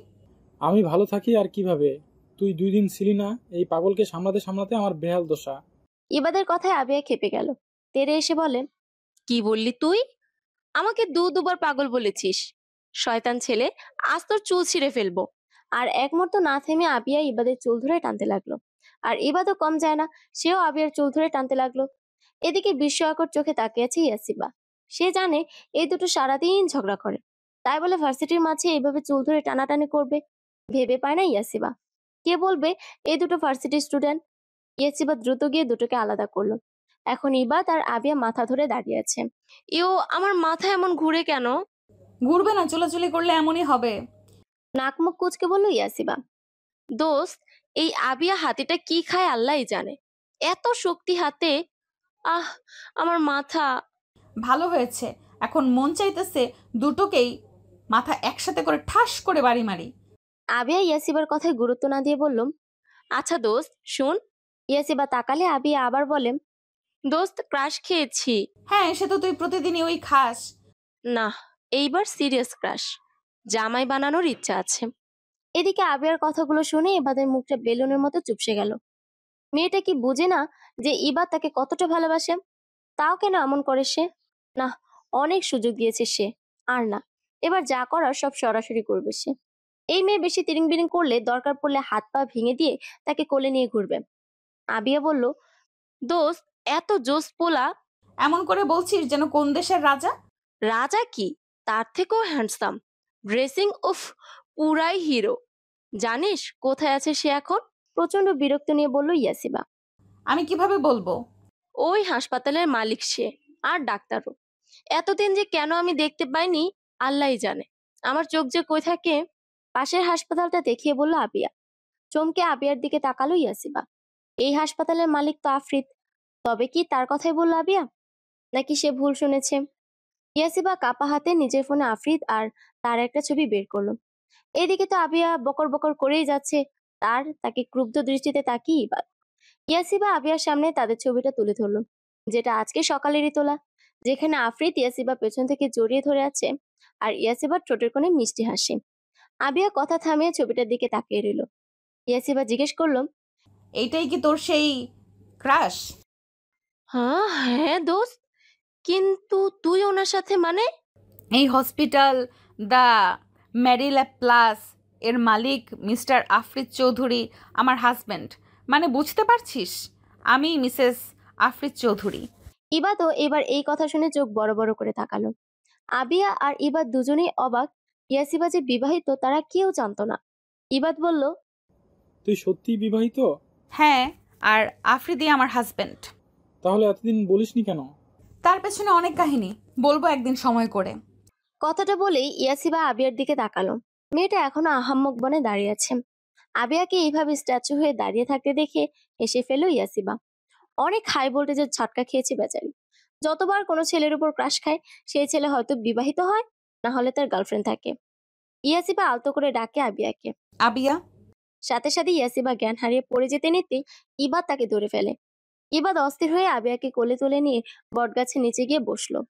Speaker 6: আমি ভালো থাকি আর কিভাবে, তুই 2 দিন ছিলি না, এই পাগলকে সামলাতে সামলাতে আমার বেহাল দশা।
Speaker 1: ইবাদের কথায় আবিয়া খেপে গেল। তেরে এসে বলে, কি বললি তুই? আমাকে দুবার পাগল বলেছিস। শয়তান ছেলে, আজ তোর চুল ছিঁড়ে ফেলবো। আর এক মুহূর্ত না থেমে আবিয়া ইবাদের চুল ধরে টানতে লাগলো। আর ইবাদও কম যায় না, সেও আবিয়ার চুল ধরে টানতে লাগলো। এদিকে বিস্ময়কর চোখে তাকিয়ে আছে ইয়াসিবা। সে জানে এই দুটো সারাদিন ঝগড়া করে, তাই বলে ভার্সিটির মাঝে এইভাবে চুল ধরে টানাটানি করবে ভেবে পায় না ইয়াসিবা। কে বলবে এই দুটো ভার্সিটির স্টুডেন্ট। ইয়াসিবা দ্রুত গিয়ে দুটোকে আলাদা করলো। এখন ইবাদ আর আবিয়া মাথা ধরে দাঁড়িয়ে আছে। ইও, আমার মাথা এমন ঘুরে কেন?
Speaker 3: ঘুরবে না, চুলাচুলি করলে এমনই হবে।
Speaker 1: নাক মুখ কুচকে বলল ইয়াসিবা। দোস্ত, এই আবিয়া হাতিটা কি খায় আল্লাহই জানে, এত শক্তি হাতে। আহ, আমার মাথা।
Speaker 3: ভালো হয়েছে, এখন মন চাইতেছে দুটোকেই মাথা একসাথে করে ঠাস করে বাড়ি মারি।
Speaker 1: আবিয়া ইয়াসিবার কথায় গুরুত্ব না দিয়ে বলল, আচ্ছা দোস্ত শুন। ইয়াসিবা তাকালে আবিয়া আবার বলে, দোস্ত ক্রাশ খেয়েছি।
Speaker 3: হ্যাঁ, সে তো তুই প্রতিদিনই ওই খাস।
Speaker 1: না, এইবার সিরিয়াস ক্রাশ, জামাই বানানোর ইচ্ছা আছে। এদিকে আবিয়ার কথাগুলো শুনে ইবাদের মুখটা বেলুনের মতো চুপসে গেল। মেয়েটা কি বুঝে না যে ইবাদ তাকে কতটা ভালোবাসে? তাও কেন এমন করে সে? না, অনেক সুযোগ দিয়েছে সে, আর না, এবার যা করার সব সরাসরি করবে সে। এই মেয়ে বেশি তিরিং বিরিং করলে দরকার পড়লে হাত পা ভেঙে দিয়ে তাকে কোলে নিয়ে ঘুরবে। আবিয়া বলল, দোস্ত এত জোস পোলা।
Speaker 3: এমন করে বলছিস যেন কোন দেশের রাজা।
Speaker 1: রাজা কি, তার থেকেও হ্যান্ডসাম, ড্রেসিং উফ, পুরাই হিরো। জানিস কোথায় আছে সে এখন? প্রচন্ড বিরক্ত নিয়ে বলল ইয়াসিবা।
Speaker 3: আমি কিভাবে বলবো?
Speaker 1: ওই হাসপাতালের মালিক সে, আর ডাক্তারও। এতদিন যে কেন আমি দেখতে পাইনি আল্লাহই জানে। আমার চোখ যে কই থাকে। পাশের হাসপাতালটা দেখিয়ে বলল আবিয়া। চমকে আবিয়ার দিকে তাকালো ইয়াসিবা। এই হাসপাতালের মালিক তো আফরিদ। তবে কি তার কথাই বলল আবিয়া, নাকি সে ভুল শুনেছে? ইয়াসিবা কাপা হাতে নিজের ফোনে আফরিদ আর তার একটা ছবি বের করলো। এদিকে তো আবিয়া বকর বকর করেই যাচ্ছে, তাকে ক্রুব্ধ দৃষ্টিতে তাকিয়ে ইবাদ। ইয়াসিবা আবিয়ার সামনে তাদের ছবিটা তুলে ধরলো, যেটা আজকে সকালেরই তোলা, যেখানে আফরিদ ইয়াসিবা পেছন থেকে জড়িয়ে ধরে আছে, আর ইয়াসিবার ঠোঁটের কোণে মিষ্টি হাসি। আবিয়া কথা থামিয়ে ছবিটার দিকে তাকিয়ে রইল। ইয়াসিবা জিজ্ঞেস করলো,
Speaker 3: এইটাই কি তোর সেই ক্রাশ?
Speaker 1: হ্যাঁ হ্যাঁ দোস্ত, কিন্তু তুই ওনার সাথে মানে?
Speaker 3: এই হসপিটাল দ্য ম্যারিল্যাপ প্লাস এর মালিক মিস্টার আফরিদ চৌধুরী আমার হাজব্যান্ড, মানে বুঝতে পারছিস, আমি মিসেস আফরিদ চৌধুরী।
Speaker 1: ইবাদও এবার এই কথা শুনে চোখ বড় বড় করে তাকালো। আবিয়া আর ইবাদ দুজনেই অবাক। ইয়াসিবা যে বিবাহিত তারা কেউ জানতো না। ইবাদ বলল,
Speaker 6: তুই সত্যিই বিবাহিত?
Speaker 3: হ্যাঁ, আর আফরিদি আমার হাজব্যান্ড।
Speaker 6: তাহলে এতদিন বলিসনি কেন?
Speaker 3: তার পেছনে অনেক কাহিনী, বলবো একদিন সময় করে।
Speaker 1: কথাটা বলেই ইয়াসিবা আবিয়ার দিকে তাকালো। মেয়েটা এখনো আহাম্মক বনে দাঁড়িয়ে আছে। আবিয়াকে এইভাবে স্ট্যাচু হয়ে দাঁড়িয়ে থাকতে দেখে হেসে ফেলল ইয়াসিবা। অনেক হাই ভোল্টেজের ঝটকা খেয়েছে বেচারি। যতবার কোনো ছেলের উপর ক্রাশ খায়, সেই ছেলে হয়তো বিবাহিত হয়, না হলে তার গার্লফ্রেন্ড থাকে। ইয়াসিবা আলতো করে ডাকে আবিয়াকে।
Speaker 3: আবিয়া।
Speaker 1: সাথে সাথে ইয়াসিবা জ্ঞান হারিয়ে পড়ে যেতে নিতে ইবাদ তাকে ধরে ফেলে। ইবাদ অস্থির হয়ে আবিয়াকে কোলে তুলে নিয়ে বটগাছের নিচে গিয়ে বসলো।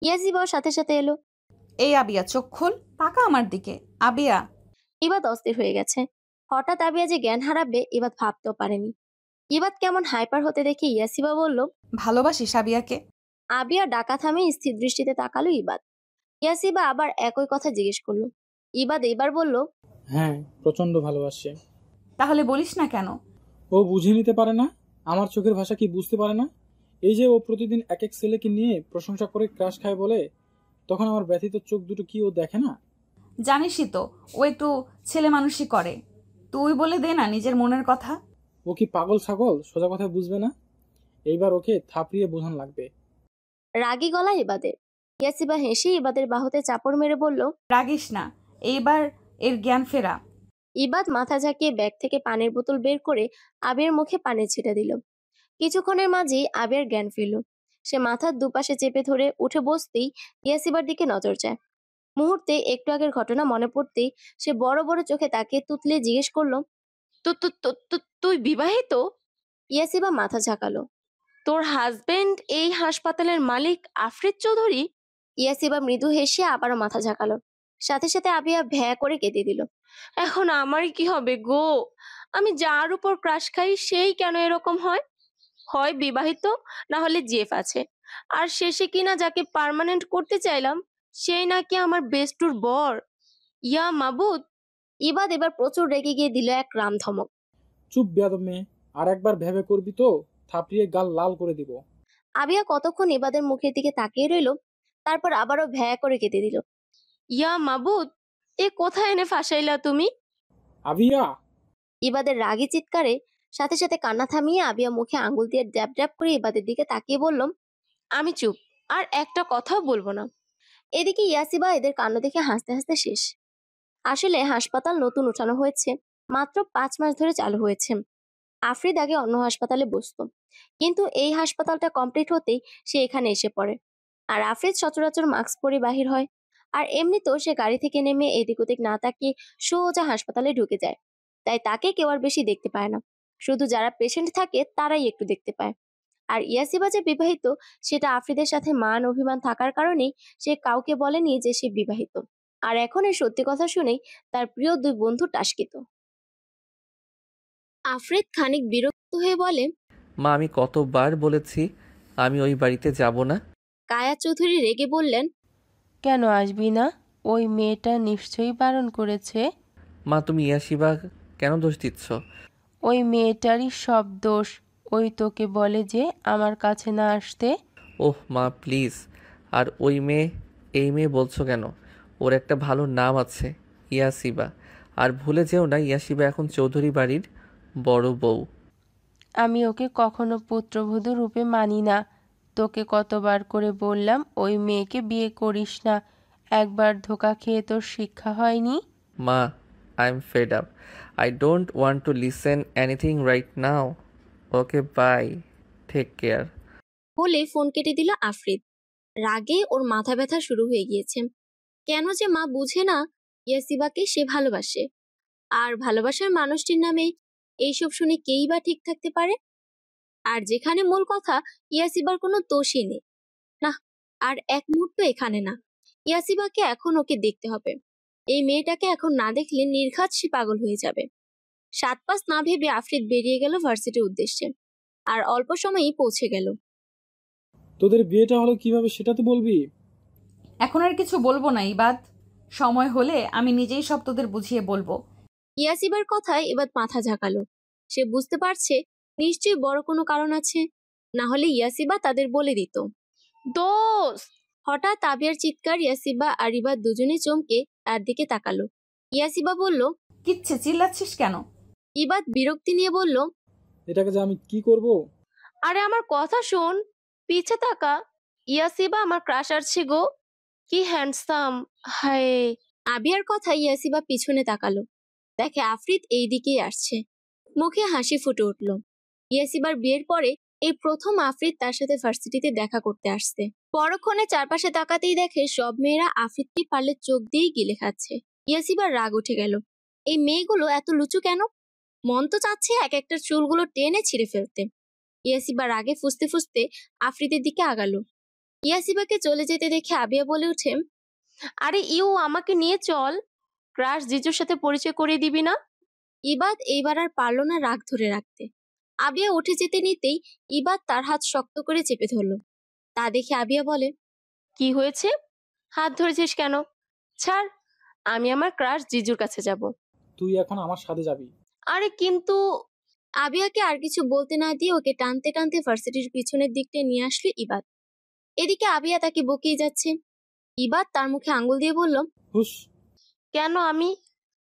Speaker 1: ইয়াসিবাও সাথে সাথে এলো।
Speaker 3: এই আবিয়া, চোখ খোল, তাকা আমার দিকে। আবিয়া।
Speaker 1: ইবাদ অস্থির হয়ে গেছে। হঠাৎ আবিয়া যে জ্ঞান হারাবে ইবাদ ভাবতেও পারেনি। ইবাদ কেমন হাইপার হতে দেখে ইয়াসিবা বলল,
Speaker 3: ভালোবাসিস আবিয়াকে?
Speaker 1: আবিয়া ডাকা থামে স্থির দৃষ্টিতে তাকালো ইবাদ। ইয়াসিবা আবার একই কথা জিজ্ঞেস করলো। ইবাদ এবার বলল,
Speaker 6: হ্যাঁ, প্রচন্ড ভালোবাসে।
Speaker 3: তাহলে বলিস না কেন?
Speaker 6: ও বুঝে নিতে পারে না, আমার চোখের ভাষা কি বুঝতে পারে না? এই যে ও প্রতিদিন এক এক ছেলেকে নিয়ে প্রশংসা করে ক্রাশ খায় বলে, তখন আমার ব্যথিত চোখ দুটো কি ও দেখে না?
Speaker 3: জানিসই তো ও একটু ছেলে মানুষই করে। তুই বলে দে না নিজের মনের কথা।
Speaker 6: ও কি পাগল ছাগল, সোজা কথা বুঝবে না? এইবার ওকে থাপড়িয়ে বোঝান লাগবে।
Speaker 1: রাগী গলা ইবাদের। ইয়াসিবা হেসে ইবাদের বাহুতে চাপড় মেরে বলল,
Speaker 3: রাগিস না, এইবার এর জ্ঞান ফেরা।
Speaker 1: ইবাদ মাথা ঝাঁকিয়ে ব্যাগ থেকে পানির বোতল বের করে আবিয়ার মুখে পানি ছিটা দিল। কিছুক্ষণের মাঝেই আবিয়ার জ্ঞান ফিরল। সে মাথার দুপাশে চেপে ধরে উঠে বসতেই ইয়াসিবার দিকে নজর যায়। মুহূর্তে একটু আগের ঘটনা মনে পড়তেই সে বড় বড় চোখে তাকে তুতলে জিজ্ঞেস করলো, তুই বিবাহিত? ইয়াসিবা মাথা ঝাঁকালো। তোর হাজবেন্ড এই হাসপাতালের মালিক আফরিদ চৌধুরী? ইয়াসিবা মৃদু হেসে আবারও মাথা ঝাঁকালো। সাথে সাথে আবিয়া ভ্যা করে কেঁদে দিল। এখন আমারই কি হবে গো? আমি যার উপর ক্রাশ খাই সেই কেন এরকম হয়? হয় বিবাহিত, না হলে জেফ আছে। আর শেষে কিনা যাকে পার্মানেন্ট করতে চাইলাম সেই নাকি আমার বেস্টুর বর। ইয়া মাবুদ! ইবাদ এবার প্রচুর রেগে গিয়ে দিল এক রাম ধমক।
Speaker 6: চুপ বেয়াদব মেয়ে, আর একবার ভেবে করবি তো থাপড়িয়ে গাল লাল করে দিব।
Speaker 1: আবিয়া কতক্ষণ ইবাদের মুখের দিকে তাকিয়ে রইল, তারপর আবারও ভ্যা করে কেঁদে দিল। ইয়া মাবুদ! এ কোথায় এনে ফাঁসাইলা তুমি?
Speaker 6: আবিয়া!
Speaker 1: ইবাদের রাগী চিৎকারে সাথে সাথে কান্না থামিয়ে আবিয়া মুখে আঙ্গুল দিয়ে ড্যাব ড্যাব করে ইবাদের দিকে তাকিয়ে বললাম, আমি চুপ, আর একটা কথাও বলবো না। এদিকে ইয়াসিবা এদের কাণ্ড দেখে হাসতে হাসতে শেষ। আসলে হাসপাতাল নতুন উঠানো হয়েছে, মাত্র 5 মাস ধরে চালু হয়েছে। আফরিদ আগে অন্য হাসপাতালে বসতো, কিন্তু এই হাসপাতালটা কমপ্লিট হতেই সে এখানে এসে পড়ে। আর আফরিদ সচরাচর মাস্ক পরে বাহির হয়। আর এমনিতেও সে গাড়ি থেকে নেমে এদিক ওদিক না তাকিয়ে সোজা হাসপাতালে ঢুকে যায়। তাই তাকে কেউ আর বেশি দেখতে পায় না, শুধু যারা পেশেন্ট থাকে তারাই একটু দেখতে পায়। আর ইয়াসিবা যে বিবাহিত সেটা আফরিদের সাথে মান অভিমান থাকার কারণেই সে কাউকে বলেনি যে সে বিবাহিত। আর এখন এই সত্যি কথা শুনেই তার প্রিয় 2 বন্ধু টাসকিত। আফরিদ খানিক বিরক্ত হয়ে বলে,
Speaker 2: মা, আমি কতবার বলেছি আমি ওই বাড়িতে যাব না।
Speaker 1: কায়া চৌধুরী রেগে বললেন,
Speaker 5: কেন আসবি না? ওই মেয়েটা নিশ্চয়ই বারণ করেছে।
Speaker 2: মা, তুমি ইয়াশিবা কেন দোষ দিচ্ছ?
Speaker 5: ওই মেয়েটারই সব দোষ। ওই তোকে বলে যে আমার কাছে না আসতে।
Speaker 2: ওহ মা, প্লিজ। আর ওই মেয়ে, এই মেয়ে বলছো কেন? ওর একটা ভালো নাম আছে, ইয়াসিবা। আর ভুলে যেও না, ইয়াসিবা এখন চৌধুরী বাড়ির বড় বউ।
Speaker 5: আমি ওকে কখনো পুত্রবধূ রূপে মানি না। তোকে কতবার করে বললাম ওই মেয়েকে বিয়ে করিস না। একবার ধোকা খেয়ে তোর শিক্ষা হয়নি?
Speaker 2: মা, I am fed up. I don't want to listen anything right now. Okay, bye, take care.
Speaker 1: বলে ফোন কেটে দিল আফরিদ। রাগে ওর মাথা ব্যথা শুরু হয়ে গিয়েছে। কেন যে মা বুঝে না ইয়াসিবাকে সে ভালোবাসে, আর ভালোবাসার মানুষটির নামে এইসব শুনে কেই বা ঠিক থাকতে পারে? আর যেখানে মূল কথা, ইয়াসিবার কোনো দোষই নেই। না, আর এক মুহূর্ত এখানে না। ইয়াসিবাকে এখন ওকে দেখতে হবে। এই মেয়েটাকে এখন না দেখলে নির্ঘাত সে পাগল হয়ে যাবে। 7 পাঁচ না ভেবে আফরিদ বেরিয়ে গেল ভার্সিটির উদ্দেশ্যে। আর অল্প সময়েই পৌঁছে গেল।
Speaker 6: তোদের বিয়েটা হলো কিভাবে সেটা তো বলবি।
Speaker 3: এখন আর কিছু বলবো না ইবাদ, সময় হলে আমি নিজেই সব তোদের বুঝিয়ে বলবো।
Speaker 1: ইয়াসিবার কথায় এবার মাথা ঝাঁকালো। সে বুঝতে পারছে নিশ্চয়ই বড় কোনো কারণ আছে, না হলে ইয়াসিবা তাদের বলে দিত। দোস্ত! হঠাৎ আবিয়ার চিৎকার ইয়াসিবা আর ইবাদ দুজনে চমকে তার দিকে তাকালো। ইয়াসিবা বলল,
Speaker 3: কিচ্ছে চিল্লাচ্ছিস কেন?
Speaker 1: ইবাদ বিরক্তি নিয়ে বলল,
Speaker 6: এটাকে যে আমি কি করব?
Speaker 1: আরে আমার কথা শোন, পিছে তাকা। ইয়াসিবা আমার ক্রাশ আসছে গো, কি হ্যান্ডসাম! হায়! আবিয়ার কথা ইয়াসিবা পিছনে তাকালো, দেখে আফরিদ এই দিকেই আসছে। মুখে হাসি ফুটে উঠল। ইয়াসিবার বিয়ের পরে এই প্রথম আফরিদ তার সাথে ভার্সিটিতে দেখা করতে আসছে। পরক্ষণে চারপাশে তাকাতেই দেখে সব মেয়েরা আফরিদকে পারলে চোখ দিয়েই গিলে খাচ্ছে। ইয়াসিবার রাগ উঠে গেল। এই মেয়েগুলো এত লুচু কেন? মন তো চাচ্ছে এক একটার চুলগুলো টেনে ছিঁড়ে ফেলতে। ইয়াসিবা রাগে ফুসতে ফুসতে আফরিদের দিকে আগালো। ইয়াসিবাকে চলে যেতে দেখে আবিয়া বলে ওঠে, আরে আমাকে নিয়ে চল, ক্রাশ জিজুর সাথে পরিচয় করিয়ে দিবি না? ইবাদ এইবার আর পারল না রাগ ধরে রাখতে। আবিয়া উঠে যেতে নিতেই ইবাদ তার হাত শক্ত করে চেপে ধরল। তা দেখে আবিয়া বলে, কি হয়েছে? হাত ধরেছিস কেন? ছাড়, আমি আমার ক্রাশ জিজুর কাছে যাব।
Speaker 6: তুই এখন আমার সাথে যাবি।
Speaker 1: আরে কিন্তু... আবিয়াকে আর কিছু বলতে না দিয়ে ওকে টানতে টানতে ভার্সিটির পিছনের দিকটা নিয়ে আসলো ইবাদ। এদিকে আবিয়া তাকে বকিয়ে যাচ্ছে। ইবাদ তার মুখে আঙ্গুল দিয়ে বলল,
Speaker 6: হুস,
Speaker 1: কেন আমি?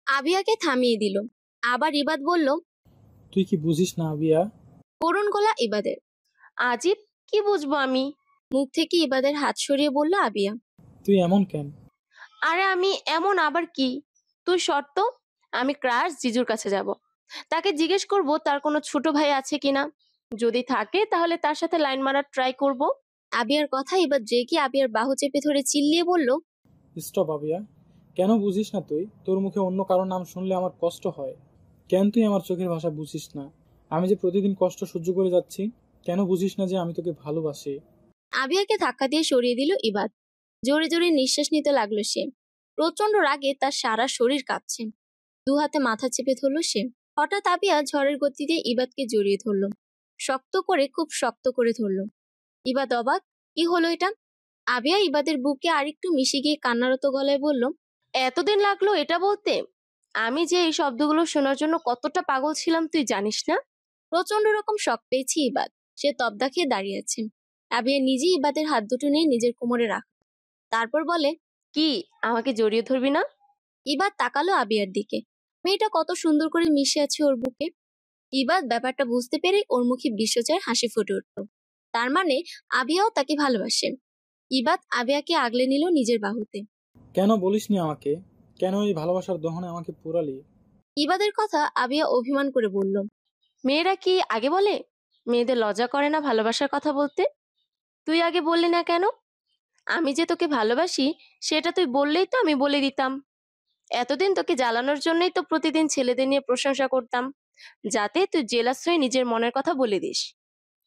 Speaker 1: আবিয়াকে থামিয়ে দিল। আবার ইবাদ বলল,
Speaker 6: তুই কি বুঝিস না আবিয়া?
Speaker 1: করুণ গলা ইবাদের। আজিব, কি বুঝবো আমি? মুখ থেকে ইবাদের হাত সরিয়ে বলল আবিয়া।
Speaker 6: তুই এমন কেন?
Speaker 1: আরে আমি এমন আবার কি? তুই শর্ত, আমি ক্রাশ জিজুর কাছে যাব। তাকে জিজ্ঞেস করব তার কোনো ছোট ভাই আছে কিনা। যদি থাকে তাহলে তার সাথে লাইন মারার ট্রাই করব। আবিয়ার কথা এবার রেগে আবিয়ার বাহু চেপে ধরে চিল্লিয়ে বলল,
Speaker 6: স্টপ আবিয়া, কেন বুঝিস না তুই? তোর মুখে অন্য কারোর নাম শুনলে আমার কষ্ট হয়। কেন তুই আমার চোখের ভাষা বুঝিস না? আমি যে প্রতিদিন কষ্ট সহ্য করে যাচ্ছি, কেন বুঝিস না যে আমি তোকে ভালোবাসি?
Speaker 1: আবিয়াকে ধাক্কা দিয়ে সরিয়ে দিল ইবাদ। জোরে জোরে নিঃশ্বাস নিতে লাগলো সে। প্রচন্ড রাগে তার সারা শরীর কাঁপছে। দু হাতে মাথা চেপে ধরল সে। হঠাৎ আবিয়া ঝড়ের গতিতে ইবাদকে জড়িয়ে ধরল। শক্ত করে, খুব শক্ত করে ধরল। ইবাদ অবাক, কি হলো এটা? আবিয়া ইবাদের বুকে আরেকটু মিশে গিয়ে কান্নারত গলায় বলল, এতদিন লাগলো এটা বলতে? আমি যে এই শব্দগুলো শোনার জন্য কতটা পাগল ছিলাম তুই জানিস না? প্রচন্ড রকম শক পেয়েছি ইবাদ। সে তবদা খেয়ে দাঁড়িয়ে আছে। আবিয়া নিজেই ইবাদের হাত দুটো নিয়ে নিজের কোমরে রাখ। তারপর বলে, কি, আমাকে জড়িয়ে ধরবি না? ইবাদ তাকালো আবিয়ার দিকে। মেয়েটা কত সুন্দর করে মিশে আছে ওর বুকে। ইবাদ ব্যাপারটা বুঝতে পেরে ওর মুখে বিশ্বজয়ের হাসি ফুটে উঠল। তার মানে আবিয়াও তাকে ভালোবাসে। ইবাদ আবিয়াকে আগলে নিল নিজের বাহুতে।
Speaker 6: কেন বলিসনি আমাকে? কেন এই ভালোবাসার দহনে আমাকে পোড়ালি?
Speaker 1: ইবাদের কথা আবিয়া অভিমান করে বলল, মেয়েরা কি আগে বলে? মেয়েদের লজ্জা করে না ভালোবাসার কথা বলতে? তুই আগে বললি না কেন? আমি যে তোকে ভালোবাসি সেটা তুই বললেই তো আমি বলে দিতাম। এতদিন তোকে জ্বালানোর জন্যই তো প্রতিদিন ছেলেদের নিয়ে প্রশংসা করতাম, যাতে তুই জেলাস হয়ে নিজের মনের কথা বলে দিস।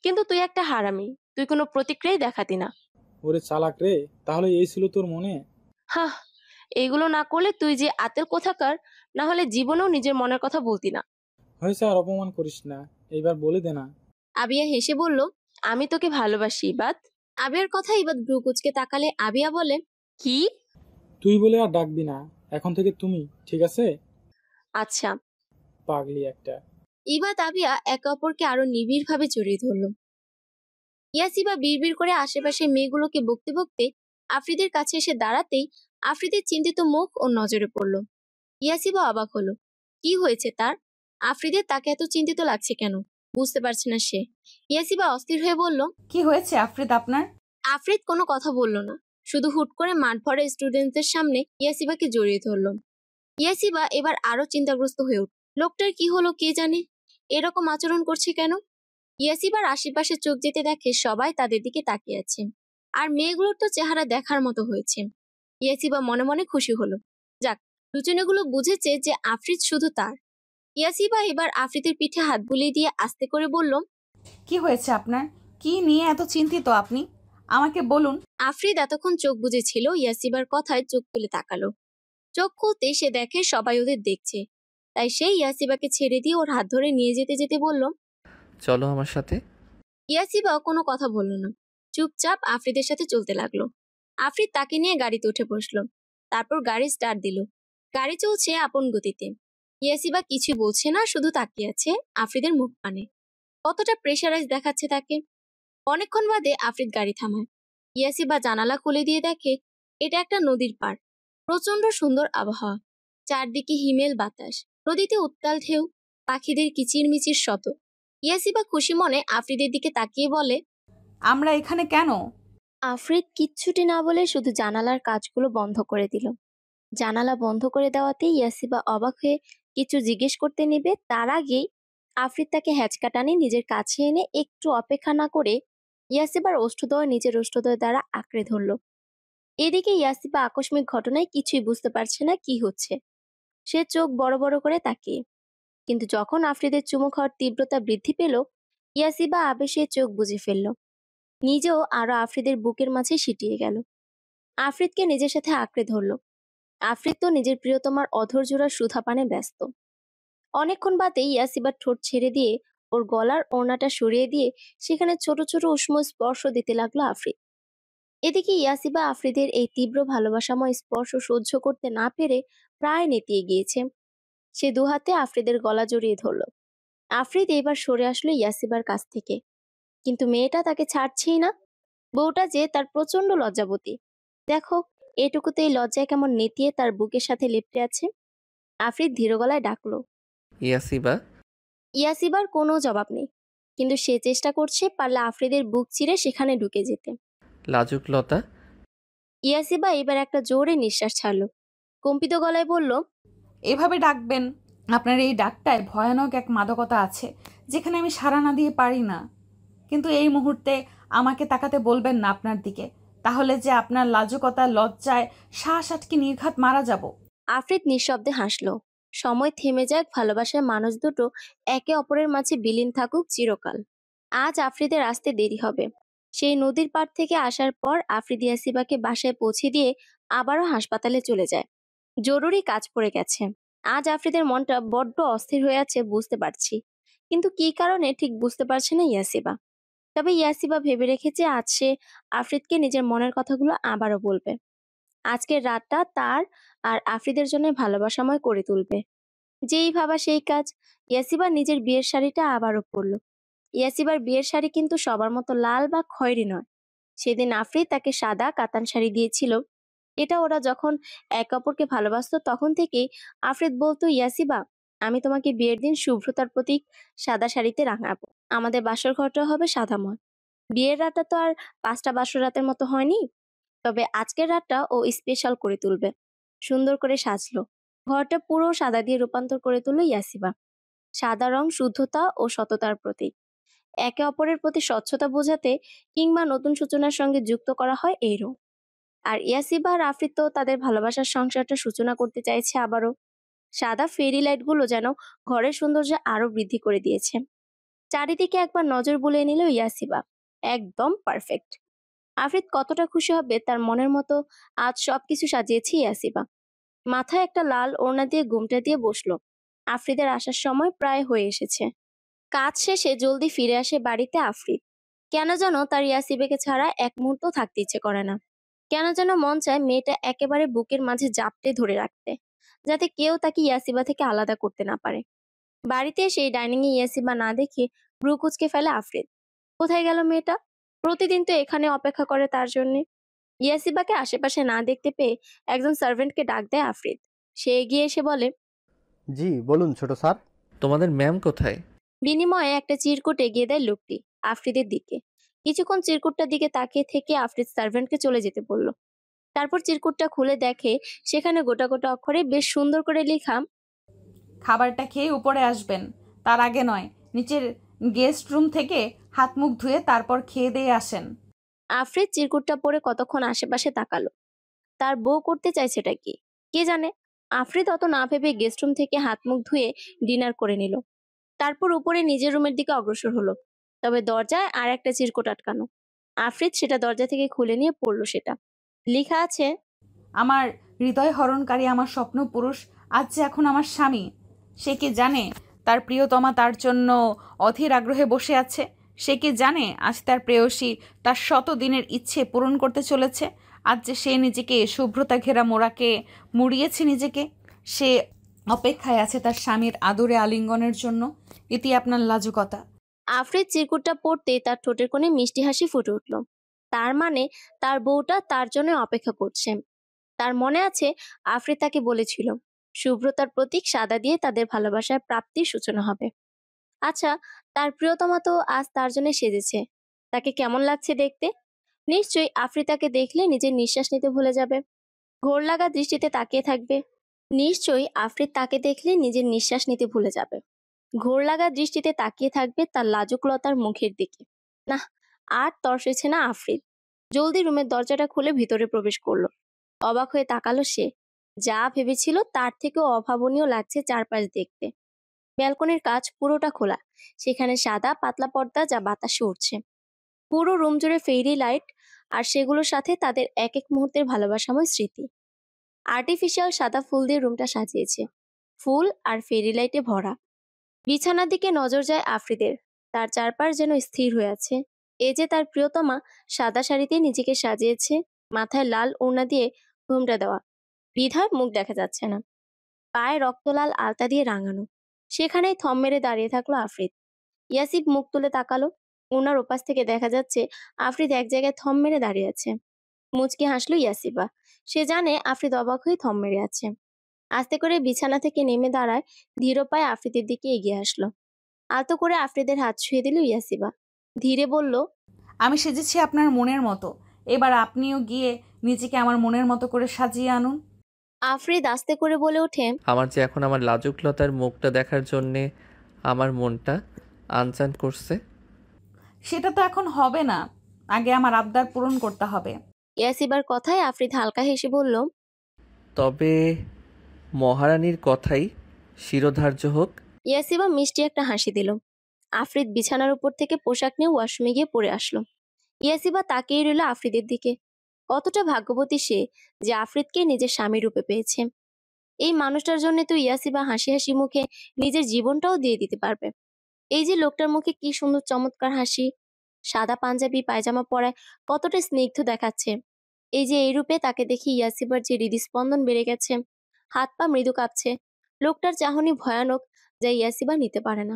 Speaker 1: কিন্তু তুই একটা হারামি, তুই কোনো প্রতিক্রিয়াই দেখাতি না।
Speaker 6: ওরে চালাক রে, তাহলে এই ছিল তোর মনে?
Speaker 1: হাহ, এইগুলো না করলে তুই যে আতেল কোথাকার, না হলে জীবনেও নিজের মনের কথা বলতি না।
Speaker 6: হয়েছে, আর অপমান করিস না, এইবার বলে দে না।
Speaker 1: আবিয়া হেসে বলল, আমি তোকে ভালোবাসি ইবাদ। আবিয়ার কথা ইবাদ ভ্রু কুচকে তাকালে আবিয়া বলে, কি?
Speaker 6: তুই বলে আর ডাকবি না, এখন থেকে তুমি, ঠিক আছে?
Speaker 1: আচ্ছা।
Speaker 6: পাগলি একটা।
Speaker 1: ইবাদ আবিয়া একে অপরকে আরো নিবিড় ভাবে জড়িয়ে ধরল। ইয়াসিবা বিড়বিড় করে আশেপাশে মেয়েগুলোকে বকতে বকতে আফ্রিদের কাছে এসে দাঁড়াতেই আফ্রিদের চিন্তিত মুখ ওর নজরে পড়ল। ইয়াসিবা অবাক হলো। কি হয়েছে তার? আফ্রিদের তাকে এত চিন্তিত লাগছে কেন? বুঝতে পারছে না সে। ইয়াসিবা অস্থির হয়ে বলল,
Speaker 3: কি হয়েছে আফরিদ আপনার?
Speaker 1: আফ্রিদ কোনো কথা বলল না, শুধু হুট করে মাঠ ভরা স্টুডেন্টদের সামনে ইয়াসিবাকে জড়িয়ে ধরল। ইয়াসিবা এবার আরো চিন্তাগ্রস্ত হয়ে উঠল। লোকটার কি হলো কে জানে, এরকম আচরণ করছে কেন? ইয়াসিবার আশেপাশে চোখ যেতে দেখে সবাই তাদের দিকে তাকিয়ে আছে। আর মেয়েগুলোর তো চেহারা দেখার মতো হয়েছে। ইয়াসিবা মনে মনে খুশি হলো। যাক, দুজনেগুলো বুঝেছে যে আফ্রিদ শুধু তার। ইয়াসিবা এবার আফ্রিদের পিঠে হাত বুলিয়ে দিয়ে আস্তে করে বলল,
Speaker 3: কি হয়েছে আপনার? কি নিয়ে এত চিন্তিত আপনি? আমাকে বলুন।
Speaker 1: আফ্রিদ এতক্ষণ চোখ বুজেছিল, ইয়াসিবার কথায় চোখ তুলে তাকালো। চোখ খুলতে সে দেখে সবাই ওদের দেখছে। তাই সে ইয়াসিবাকে ছেড়ে দিয়ে ওর হাত ধরে নিয়ে যেতে যেতে বলল,
Speaker 2: চলো আমার সাথে।
Speaker 1: ইয়াসিবা কোনো কথা বলল না, চুপচাপ আফ্রিদের সাথে চলতে লাগলো। আফ্রিদ তাকে নিয়ে গাড়িতে উঠে বসলো। তারপর গাড়ি স্টার্ট দিল। গাড়ি চলছে আপন গতিতে। ইয়াসিবা কিছুই বলছে না, শুধু তাকিয়ে আছে আফ্রিদের মুখ পানে। কতটা প্রেশারাইজ দেখাচ্ছে তাকে। অনেকক্ষণ বাদে আফ্রিদ গাড়ি থামায়। ইয়াসিবা জানালা খুলে দিয়ে দেখে এটা একটা নদীর পাড়। প্রচন্ড সুন্দর আবহাওয়া, চারদিকে হিমেল বাতাস, নদীতে উত্তাল ঢেউ, পাখিদের কিচিরমিচির শব্দ। ইয়াসিবা খুশি মনে আফ্রিদের দিকে তাকিয়ে বলে,
Speaker 3: আমরা এখানে কেন?
Speaker 1: আফ্রিদ কিচ্ছুটি না বলে শুধু জানালার কাজগুলো বন্ধ করে দিল। জানালা বন্ধ করে দেওয়াতে ইয়াসিবা অবাক হয়ে কিছু জিজ্ঞেস করতে নেবে, তার আগেই আফ্রিদ তাকে হ্যাচকা টানে নিজের কাছে এনে একটু অপেক্ষা না করে ইয়াসিবার ওষ্ঠদ্বয় নিজের ওষ্ঠদ্বয় দ্বারা আঁকড়ে ধরল। এদিকে ইয়াসিবা আকস্মিক ঘটনায় কিছুই বুঝতে পারছে না কি হচ্ছে। সে চোখ বড় বড় করে তাকিয়ে। কিন্তু যখন আফ্রিদের চুমু খাওয়ার তীব্রতা বৃদ্ধি পেল, ইয়াসিবা আবেশে চোখ বুজে ফেলল। নিজেও আরো আফ্রিদের বুকের মাঝে সিটিয়ে গেল। আফ্রিদকে নিজের সাথে আঁকড়ে ধরল। আফ্রিদ তো নিজের প্রিয়তমার অধর জোড়া সুধা পানে ব্যস্ত। অনেকক্ষণ বাদে ইয়াসিবার ঠোঁট ছেড়ে দিয়ে ওর গলার ওড়নাটা সরিয়ে দিয়ে সেখানে ছোট ছোট উষ্ণ স্পর্শ দিতে লাগলো আফ্রিদ। এদিকে ইয়াসিবা আফ্রিদের এই তীব্র ভালোবাসাময় স্পর্শ সহ্য করতে না পেরে প্রায় নেতিয়ে গিয়েছে। সে দুহাতে আফ্রিদের গলা জড়িয়ে ধরল। আফ্রিদ এবার সরে আসলো ইয়াসিবার কাছ থেকে, কিন্তু মেয়েটা তাকে ছাড়ছেই না। বউটা যে তার প্রচন্ড লজ্জাবতী। দেখো, এটুকুতেই লজ্জায় কেমন নেতিয়ে তার বুকের সাথে লেপ্টে আছে। আফ্রিদ ধীর গলায় ডাকলো।
Speaker 2: ইয়াসিবা।
Speaker 1: ইয়াসিবার কোনো জবাব নেই, কিন্তু সে চেষ্টা করছে পারলে আফ্রিদের বুক চিরে সেখানে ঢুকে যেতে।
Speaker 2: লাজুক লতা।
Speaker 1: ইয়াসিবা এবার একটা জোরে নিঃশ্বাস ছাড়লো, কম্পিত গলায় বলল,
Speaker 3: এভাবে ডাকবেন? আপনার এই ডাকটায় ভয়ানক এক মাদকতা আছে, যেখানে আমি সাড়া না দিয়ে পারি না। কিন্তু এই মুহূর্তে আমাকে তাকাতে বলবেন না আপনার দিকে, তাহলে যে আপনার লাজুকতা লজ্জায় শ্বাস আটকে নির্ঘাত মারা যাব।
Speaker 1: আফ্রিদ নিঃশব্দে হাসলো। সময় থেমে যাক, ভালোবাসার মানুষ দুটো একে অপরের মাঝে বিলীন থাকুক চিরকাল। আজ আফ্রিদের আসতে দেরি হবে। সেই নদীর পাড় থেকে আসার পর আফ্রিদ ইয়াসিবাকে বাসায় পৌঁছে দিয়ে আবারও হাসপাতালে চলে যায়। জরুরি কাজ পড়ে গেছে। আজ আফ্রিদের মনটা বড্ড অস্থির হয়ে আছে বুঝতে পারছি, কিন্তু কী কারণে ঠিক বুঝতে পারছে না ইয়াসিবা। তবে ইয়াসিবা ভেবে রেখেছে আজ সে আফ্রিদকে নিজের মনের কথাগুলো আবারও বলবে। আজকের রাতটা তার আর আফ্রিদের জন্য ভালোবাসাময় করে তুলবে। যেই ভাবা সেই কাজ। ইয়াসিবা নিজের বিয়ের শাড়িটা আবারও পরল। ইয়াসিবার বিয়ের শাড়ি কিন্তু সবার মতো লাল বা খয়েরি নয়। সেদিন আফ্রিদ তাকে সাদা কাতান শাড়ি দিয়েছিল। এটা ওরা যখন একে অপরকে ভালোবাসতো তখন থেকেই আফ্রিদ বলতো, ইয়াসিবা, আমি তোমাকে বিয়ের দিন শুভ্রতার প্রতীক সাদা শাড়িতে রাঙাবো। আমাদের বাসর ঘরটা হবে সাদাময়। বিয়ের রাতটা তো আর 5টা বাসর রাতের মতো হয়নি, তবে আজকের রাতটা ও স্পেশাল করে তুলবে। সুন্দর করে সাজলো। ঘরটা পুরো সাদা দিয়ে রূপান্তর করে তুললো ইয়াসিবা। সাদা রং শুদ্ধতা ও সততার প্রতীক। একে অপরের প্রতি স্বচ্ছতা বোঝাতে কিংবা নতুন সূচনার সঙ্গে যুক্ত করা হয় এই রং। আর ইয়াসিবা আর আফ্রিদ তো তাদের ভালোবাসার সংসারটা সূচনা করতে চাইছে আবারও। সাদা ফেরি লাইটগুলো যেন ঘরের সৌন্দর্য আরো বৃদ্ধি করে দিয়েছে। চারিদিকে একবার নজর বুলিয়ে নিল ইয়াসিবা। একদম পারফেক্ট। আফ্রিদ কতটা খুশি হবে তার মনের মতো আজ সবকিছু সাজিয়েছে ইয়াসিবা। মাথায় একটা লাল ওড়না দিয়ে ঘুমটা দিয়ে বসলো। আফ্রিদের আসার সময় প্রায় হয়ে এসেছে। কাজ শেষে জলদি ফিরে আসে বাড়িতে আফ্রিদ। কেন যেন তার ইয়াসিবাকে ছাড়া এক মুহূর্ত থাকতে ইচ্ছে করে না। কেন যেন মন চায় মেয়েটা একেবারে বুকের মাঝে জাপটে ধরে রাখতে, যাতে কেউ তাকে ইয়াসিবা থেকে আলাদা করতে না পারে। বাড়িতে এসে ডাইনিং এ ইয়াসিবা না দেখে ভ্রু কুঁচকে ফেলে আফ্রিদ। কোথায় গেল মেয়েটা? প্রতিদিন তো এখানে অপেক্ষা করে তার জন্য। ইয়াসিবাকে আশেপাশে না দেখতে পেয়ে একজন সার্ভেন্টকে ডাক দেয় আফ্রিদ। সে এগিয়ে এসে বলে,
Speaker 7: জি বলুন ছোট স্যার।
Speaker 2: তোমাদের ম্যাম কোথায়?
Speaker 1: বিনিময়ে একটা চিরকুট এগিয়ে দেয় লোকটি আফ্রিদের দিকে। কিছুক্ষণ চিরকুটটার দিকে তাকিয়ে থেকে আফ্রিদ সার্ভেন্টকে চলে যেতে বলল। তারপর চিরকুটটা খুলে দেখে সেখানে গোটা গোটা অক্ষরে বেশ সুন্দর করে লেখা,
Speaker 3: খাবারটা খেয়ে উপরে আসবেন, তার আগে নয়। নিচের গেস্ট রুম থেকে হাত মুখ ধুয়ে তারপর খেয়ে দিয়ে আসেন।
Speaker 1: আফ্রিদ চিরকুটটা পরে কতক্ষণ আশেপাশে তাকালো। তার বউ করতে চাইছেটা কি কে জানে। আফ্রিদ অত না ভেবে গেস্ট রুম থেকে হাত মুখ ধুয়ে ডিনার করে নিল। তারপর উপরে নিজের রুমের দিকে অগ্রসর হলো। তবে দরজায় আর একটা চিরকুট আটকানো। আফ্রিদ সেটা দরজা থেকে খুলে নিয়ে পড়লো। সেটা লেখা আছে,
Speaker 3: আমার হৃদয় হরণকারী আমার স্বপ্ন পুরুষ আজ যে এখন আমার স্বামী। সে কি জানে তার প্রিয়তমা তার জন্য অধীর আগ্রহে বসে আছে? সে কি জানে আজ তার প্রেয়সী তার শত দিনের ইচ্ছে পূরণ করতে চলেছে? আজ যে সে নিজেকে শুভ্রতা ঘেরা মোড়াকে মুড়িয়েছে নিজেকে। সে অপেক্ষায় আছে তার স্বামীর আদরে আলিঙ্গনের জন্য। এটি আপনার লাজুকতা।
Speaker 1: আফ্রিদ চিরকুটটা পড়তে তার ঠোঁটের কোণে মিষ্টি হাসি ফুটে উঠল। তার মানে তার বউটা তার জন্য অপেক্ষা করছে। তার মনে আছে আফ্রিদ তাকে বলেছিল শুভ্রতার প্রতীক সাদা দিয়ে তাদের ভালোবাসার প্রাপ্তির সূচনা হবে। আচ্ছা, তার প্রিয়তমা তো আজ তার জন্য সেজেছে। তাকে কেমন লাগছে দেখতে? নিশ্চয়ই আফ্রিদ তাকে দেখলে নিজের নিঃশ্বাস নিতে ভুলে যাবে, ঘোর লাগা দৃষ্টিতে তাকিয়ে থাকবে। নিশ্চয়ই আফ্রিদ তাকে দেখলে নিজের নিঃশ্বাস নিতে ভুলে যাবে, ঘোর লাগা দৃষ্টিতে তাকিয়ে থাকবে তার লাজুকলতার মুখের দিকে। না, আর তর্সেছে না আফ্রিদ। জলদি রুমের দরজাটা খুলে ভিতরে প্রবেশ করলো। অবাক হয়ে তাকালো সে। যা ভেবেছিল তার থেকেও অভাবনীয় লাগছে চারপাশ দেখতে। ব্যালকনির কাঁচ পুরোটা খোলা। সেখানে সাদা পাতলা পর্দা যা বাতাসে উঠছে। পুরো রুম জুড়ে ফেরি লাইট, আর সেগুলোর সাথে তাদের এক এক মুহূর্তের ভালোবাসাময় স্মৃতি। আর্টিফিশিয়াল সাদা ফুল দিয়ে রুমটা সাজিয়েছে, ফুল আর ফেরি লাইটে ভরা। বিছানার দিকে নজর যায় আফ্রিদের। তার চারপাশ যেন স্থির হয়ে আছে। এ যে তার প্রিয়তমা, সাদা শাড়িতে নিজেকে সাজিয়েছে, মাথায় লাল ওড়না দিয়ে ঘুমটা দেওয়া, বিধায় মুখ দেখা যাচ্ছে না। পায়ে রক্তলাল আলতা দিয়ে রাঙানো। সেখানেই থম মেরে দাঁড়িয়ে থাকলো আফ্রিদ। ইয়াসিব মুখ তুলে তাকালো। ওনার ওপাশ থেকে দেখা যাচ্ছে আফ্রিদ এক জায়গায় থম মেরে দাঁড়িয়ে আছে। মুচকি হাসলো ইয়াসিবা। সে জানে আফ্রিদ অবাক হয়ে থম মেরে আছে। আস্তে করে বিছানা থেকে নেমে দাঁড়ায়, ধীর পায়ে আফ্রিদের দিকে এগিয়ে আসলো। আলতো করে আফ্রিদের হাত ছুঁয়ে দিল ইয়াসিবা। ধীরে বলল,
Speaker 3: আমি সেজেছি আপনার মনের মতো, এবার আপনিও গিয়ে নিজেকে আমার মনের মতো করে সাজিয়ে আনুন।
Speaker 1: আফ্রিদ আস্তে করে বলে ওঠে,
Speaker 2: আমার যে এখন আমার লাজুকলতার মুখটা দেখার জন্যে আমার মনটা আনচান করছে।
Speaker 3: সেটা তো এখন হবে না, আগে আমার আবদার পূরণ করতে হবে।
Speaker 1: ইয়াসিবার কথায় আফ্রিদ হালকা হেসে বলল,
Speaker 2: তবে মহারানীর কথাই শিরোধার্য হোক।
Speaker 1: ইয়াসিবা মিষ্টি একটা হাসি দিল। আফ্রিদ বিছানার উপর থেকে পোশাক নিয়ে ওয়াশরুমে গিয়ে পরে আসলো। ইয়াসিবা তাকিয়ে রইল আফ্রিদের দিকে। কতটা ভাগ্যবতী সে যে আফ্রিদকে নিজের স্বামী রূপে পেয়েছে। এই মানুষটার জন্য তো ইয়াসিবা হাসি হাসি মুখে নিজের জীবনটাও দিয়ে দিতে পারবে। এই যে লোকটার মুখে কি সুন্দর চমৎকার হাসি, সাদা পাঞ্জাবি পায়জামা পরায় কতটা স্নিগ্ধ দেখাচ্ছে। এই যে এই রূপে তাকে দেখি ইয়াসিবার যে হৃদস্পন্দন বেড়ে গেছে, হাত পা মৃদু কাঁপছে। লোকটার চাহনি ভয়ানক, যা ইয়াসিবা নিতে পারে না।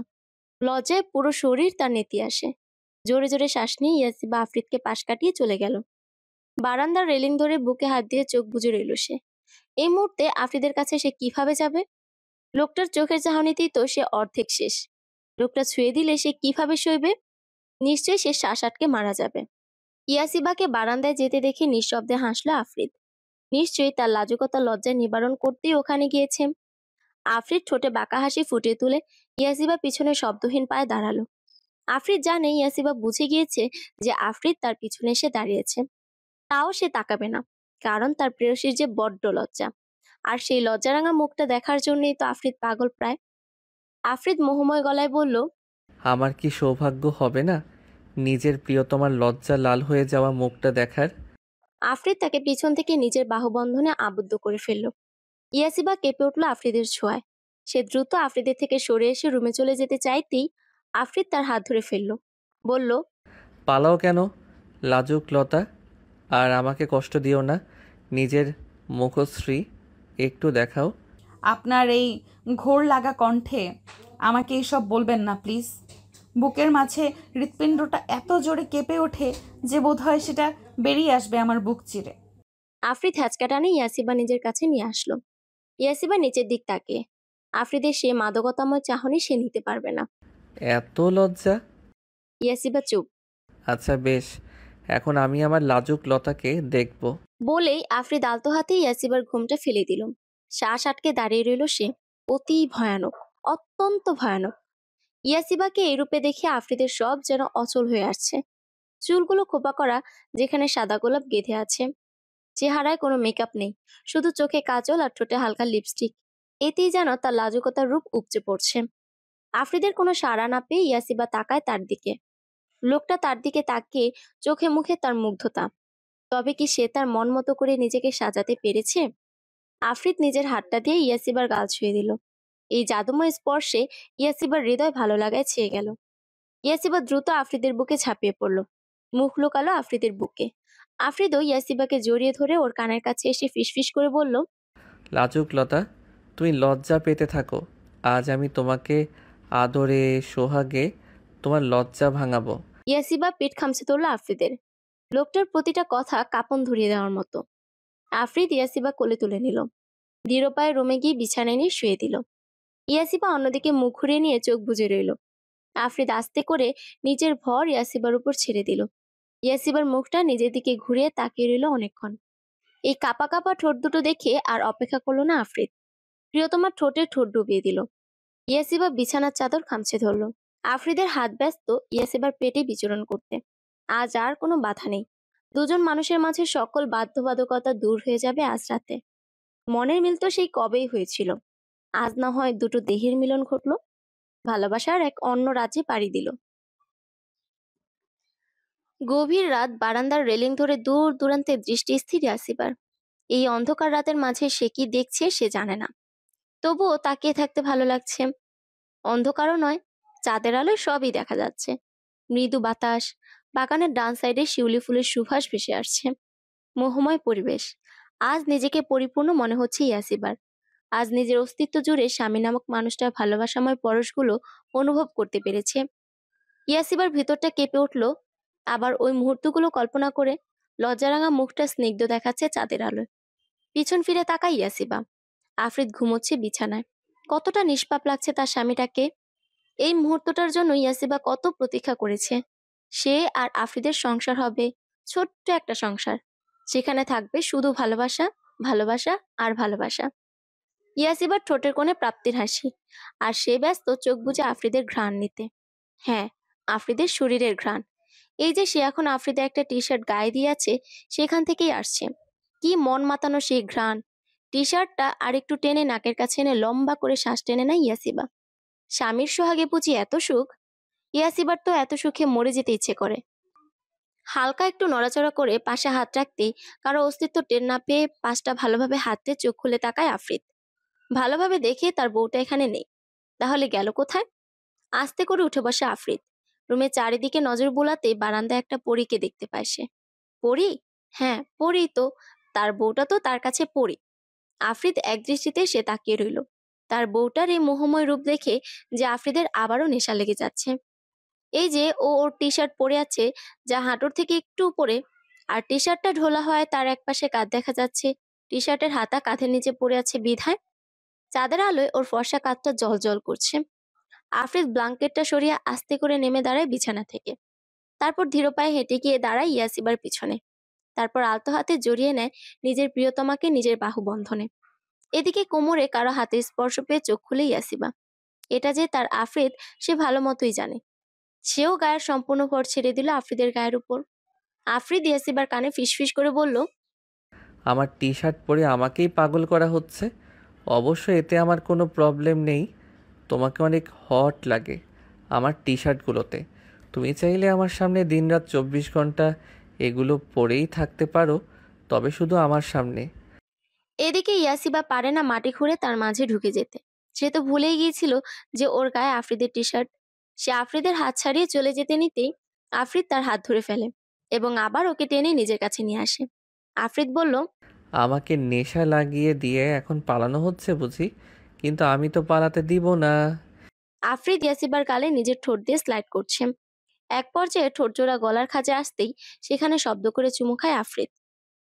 Speaker 1: লজ্জায় পুরো শরীর তার নেতি আসে। জোরে জোরে শ্বাস নিয়ে ইয়াসিবা আফ্রিদকে পাশ কাটিয়ে চলে গেল। বারান্দার রেলিং ধরে বুকে হাত দিয়ে চোখ বুজে রইল সে। এই মুহূর্তে আফ্রিদের কাছে সে কিভাবে যাবে? লোকটার চোখের চাহনিতেই তো সে অর্ধেক শেষ। লোকটা ছুঁয়ে দিলে সে কিভাবে সইবে? নিশ্চয়ই সে শ্বাস আটকে মারা যাবে। ইয়াসিবাকে বারান্দায় যেতে দেখে নিঃশব্দে হাসলো আফ্রিদ। নিশ্চয়ই তার লাজুকতা লজ্জা নিবারণ করতেই ওখানে গিয়েছে। আফ্রিদ ঠোঁটে বাঁকা হাসি ফুটিয়ে তুলে ইয়াসিবা পিছনে শব্দহীন পায়ে দাঁড়ালো। আফ্রিদ জানে ইয়াসিবা বুঝে গিয়েছে যে আফ্রিদ তার পিছনে এসে দাঁড়িয়েছে। তাও সে তাকাবে না, কারণ তার প্রেয়সীর যে বড্ড লজ্জা। আর সেই লজ্জারাঙা মুখটা দেখার জন্যই তো আফ্রিদ পাগল প্রায়। আফ্রিদ মোহময় গলায় বলল,
Speaker 2: আমার কি সৌভাগ্য হবে না নিজের প্রিয়তমার লজ্জা লাল হয়ে যাওয়া মুখটা দেখার?
Speaker 1: আফ্রিদ তাকে পিছন থেকে নিজের বাহুবন্ধনে আবদ্ধ করে ফেলল। ইয়াসিবা কেঁপে উঠল আফ্রিদের ছোঁয়ায়। সে দ্রুত আফ্রিদের থেকে সরে এসে রুমে চলে যেতে চাইতেই আফ্রিদ তার হাত ধরে ফেলল। বলল,
Speaker 2: পালাও কেন লাজুক লতা? আর আমাকে কষ্ট দিও না, নিজের মুখশ্রী একটু দেখাও।
Speaker 3: আপনার এই ঘোর লাগা কণ্ঠে আমাকে এইসব বলবেন না প্লিজ। বুকের মাঝে হৃৎপিণ্ডটা এত জোরে কেঁপে ওঠে যে বোধহয় সেটা বেরিয়ে আসবে আমার বুক চিরে।
Speaker 1: আফ্রিদ হ্যাচকা টানে ইয়াসিবা নিজের কাছে নিয়ে আসলো। ইয়াসিবা নিচের দিক তাকিয়ে। আফ্রিদের সে মাদকতাময় চাহনি সে নিতে পারবে না।
Speaker 2: এত লজ্জা?
Speaker 1: ইয়াসিবা চুপ।
Speaker 2: আচ্ছা বেশ, এখন আমি আমার লাজুক লতাকে দেখব।
Speaker 1: বলেই আফ্রিদ আলতো হাতে ইয়াসিবার ঘুমটা ফেলে দিল। শ্বাস আটকে দাঁড়িয়ে রইল সে। অতি ভয়ানক, অত্যন্ত ভয়ানক। ইয়াসিবাকে এই রূপে দেখে আফ্রিদের সব যেন অচল হয়ে আসছে। চুলগুলো খোপা করা, যেখানে সাদা গোলাপ গেঁথে আছে। চেহারায় কোনো মেকআপ নেই, শুধু চোখে কাজল আর ঠোঁটে হালকা লিপস্টিক। এতেই যেন তার লাজুকতার রূপ উপচে পড়ছে। আফ্রিদের কোনো সাড়া না পেয়ে ইয়াসিবা তাকায় তার দিকে। লোকটা তার দিকে তাকিয়ে চোখে মুখে তার মুগ্ধতা। তবে কি সে তার মন মতো করে নিজেকে সাজাতে পেরেছে? আফ্রিদ নিজের হাতটা দিয়ে ইয়াসিবার গাল ছুঁয়ে দিল। এই জাদুময় স্পর্শে ইয়াসিবার হৃদয় ভালো লাগায় ছেয়ে গেল। ইয়াসিবা দ্রুত আফ্রিদের বুকে ঝাঁপিয়ে পড়ল, মুখ লুকালো আফ্রিদের বুকে। আফ্রিদও ইয়াসিবাকে জড়িয়ে ধরে ওর কানের কাছে এসে ফিসফিস করে বলল,
Speaker 2: লাজুক লতা, তুমি লজ্জা পেতে থাকো। আজ আমি তোমাকে আদরে সোহাগে তোমার লজ্জা ভাঙাবো।
Speaker 1: ইয়াসিবা পিঠ খামছে ধরল আফ্রিদের। লোকটার প্রতিটা কথা কাঁপন ধরিয়ে দেওয়ার মতো। আফ্রিদ ইয়াসিবা কোলে তুলে নিল। দৃঢ় পায়ে রুমে গিয়ে বিছানায় নিয়ে শুয়ে দিল। ইয়াসিবা অন্যদিকে মুখ ঘুরিয়ে নিয়ে চোখ বুজে রইল। আফ্রিদ আস্তে করে নিজের ভর ইয়াসিবার উপর ছেড়ে দিল। ইয়াসিবার মুখটা নিজের দিকে ঘুরিয়ে তাকিয়ে রইল অনেকক্ষণ। এই কাপা কাপা ঠোঁট দুটো দেখে আর অপেক্ষা করলো না আফ্রিদ। প্রিয়তমার ঠোঁটে ঠোঁট ডুবিয়ে দিল। ইয়াসিবা বিছানার চাদর খামছে ধরল। আফ্রিদের হাত ব্যস্ত ইয়াসিবার পেটে বিচরণ করতে। আজ আর কোনো বাধা নেই। দুজন মানুষের মাঝে সকল বাধ্যবাধকতা দূর হয়ে যাবে আজ রাতে। মনের মিল তো সেই কবেই হয়েছিল। আজ না হয় দুটো দেহের মিলন ঘটলো। ভালোবাসার এক অন্য রাজ্যে পাড়ি দিল। গভীর রাত, বারান্দার রেলিং ধরে দূর দূরান্তে দৃষ্টি স্থির ইয়াসিবার। এই অন্ধকার রাতের মাঝে সে কি দেখছে সে জানে না, তবুও তাকিয়ে থাকতে ভালো লাগছে। অন্ধকারও নয়, চাঁদের আলোয় সবই দেখা যাচ্ছে। মৃদু বাতাস, বাগানের ডান সাইডে শিউলি ফুলের সুবাস ভেসে আসছে। মোহময় পরিবেশ। আজ নিজেকে পরিপূর্ণ মনে হচ্ছে ইয়াসিবার। আজ নিজের অস্তিত্ব জুড়ে স্বামী নামক মানুষটার ভালোবাসাময় পরশগুলো অনুভব করতে পেরেছে। ইয়াসিবার ভিতরটা কেঁপে উঠল আবার ওই মুহূর্তগুলো কল্পনা করে। লজ্জারাঙা মুখটা স্নিগ্ধ দেখাচ্ছে চাঁদের আলোয়। পিছন ফিরে তাকায় ইয়াসিবা। আফ্রিদ ঘুমোচ্ছে বিছানায়। কতটা নিষ্পাপ লাগছে তার স্বামীটাকে। এই মুহূর্তটার জন্য ইয়াসিবা কত প্রতীক্ষা করেছে। সে আর আফ্রিদের সংসার হবে, ছোট্ট একটা সংসার, সেখানে থাকবে শুধু ভালোবাসা, ভালোবাসা আর ভালোবাসা। ইয়াসিবার ঠোঁটের কোণে প্রাপ্তির হাসি, আর সে ব্যস্ত চোখ বুজে আফ্রিদের ঘ্রাণ নিতে। হ্যাঁ, আফ্রিদের শরীরের ঘ্রাণ। এই যে সে এখন আফ্রিদের একটা টি শার্ট গায়ে দিয়ে আছে, সেখান থেকেই আসছে। কি মন মাতানো সেই ঘ্রাণ। টি শার্টটা আরেকটু টেনে নাকের কাছে এনে লম্বা করে শ্বাস টেনে নেয় ইয়াসিবা। স্বামীর সোহাগে বুঝি এত সুখ। ইয়াসিবার তো এত সুখে মরে যেতে ইচ্ছে করে। হালকা একটু নড়াচড়া করে পাশে হাত রাখতেই কারো অস্তিত্ব টের না পেয়ে পাশটা ভালোভাবে হাতে চোখ খুলে তাকায় আফ্রিদ। ভালোভাবে দেখে তার বউটা এখানে নেই। তাহলে গেল কোথায়? আস্তে করে উঠে বসে আফ্রিদ। রুমের চারিদিকে নজর বুলাতে বারান্দায় একটা পরীকে দেখতে পায় সে। পরী? হ্যাঁ, পরী তো। তার বউটা তো তার কাছে পরী। আফ্রিদ একদৃষ্টিতে সে তাকিয়ে রইল। তার বউটার এই মোহময় রূপ দেখে যে আফ্রিদের আবারও নেশা লেগে যাচ্ছে। এই যে ওর টি শার্ট পরে আছে, যা হাঁটুর থেকে একটু উপরে, আর টি শার্টটা ঢোলা হয় তার একপাশে কাঁধ দেখা যাচ্ছে। টি শার্টের হাতা কাঁধের নিচে পড়ে আছে বিধায় চাঁদের আলোয় ওর ফর্সা কাঁধটা জল করছে। আফ্রিদ ব্লাঙ্কেটটা সরিয়ে আস্তে করে নেমে দাঁড়ায় বিছানা থেকে। তারপর ধীর পায়ে হেঁটে গিয়ে দাঁড়ায় ইয়াসিবার পিছনে। তারপর আলতো হাতে জড়িয়ে নেয় নিজের প্রিয়তমাকে নিজের বাহু বন্ধনে। এদিকে কোমরে কারো হাতে স্পর্শ পেয়ে চোখ খুলে ইয়াসিবা। এটা যে তার আফ্রিদ সে ভালো মতোই জানে। সেও গায়ের সম্পূর্ণ ভর ছেড়ে দিল আফ্রিদের গায়ের উপর। আফ্রিদ ইয়াসিবার কানে ফিসফিস করে বলল,
Speaker 2: আমার টি শার্ট পরে আমাকেই পাগল করা হচ্ছে। অবশ্য এতে আমার কোনো প্রবলেম নেই। তোমাকে অনেক হট লাগে আমার টি শার্টগুলোতে। তুমি চাইলে আমার সামনে দিনরাত 24 ঘন্টা এগুলো পরেই থাকতে পারো, তবে শুধু আমার সামনে।
Speaker 1: এদিকে ইয়াসিবা পারে না মাটি খুঁড়ে তার মাঝে ঢুকে যেতে। সে তো ভুলেই গিয়েছিল যে ওর গায়ে আফ্রিদের টি শার্ট। সে আফ্রিদের হাত ছাড়িয়ে চলে যেতে নিতেই আফ্রিদ তার হাত ধরে ফেলে এবং আবার ওকে টেনে নিজের কাছে নিয়ে আসে। আফ্রিদ বলল,
Speaker 2: আমাকে নেশা লাগিয়ে দিয়ে এখন পালানো হচ্ছে বুঝি? কিন্তু আমি তো পালাতে দিব না।
Speaker 1: আফ্রিদ ইয়াসিবার গালে নিজের ঠোঁট দিয়ে স্লাইড করছে। এক পর্যায়ে ঠোঁট জোড়া গলার খাঁজে আসতেই সেখানে শব্দ করে চুমু খায় আফ্রিদ।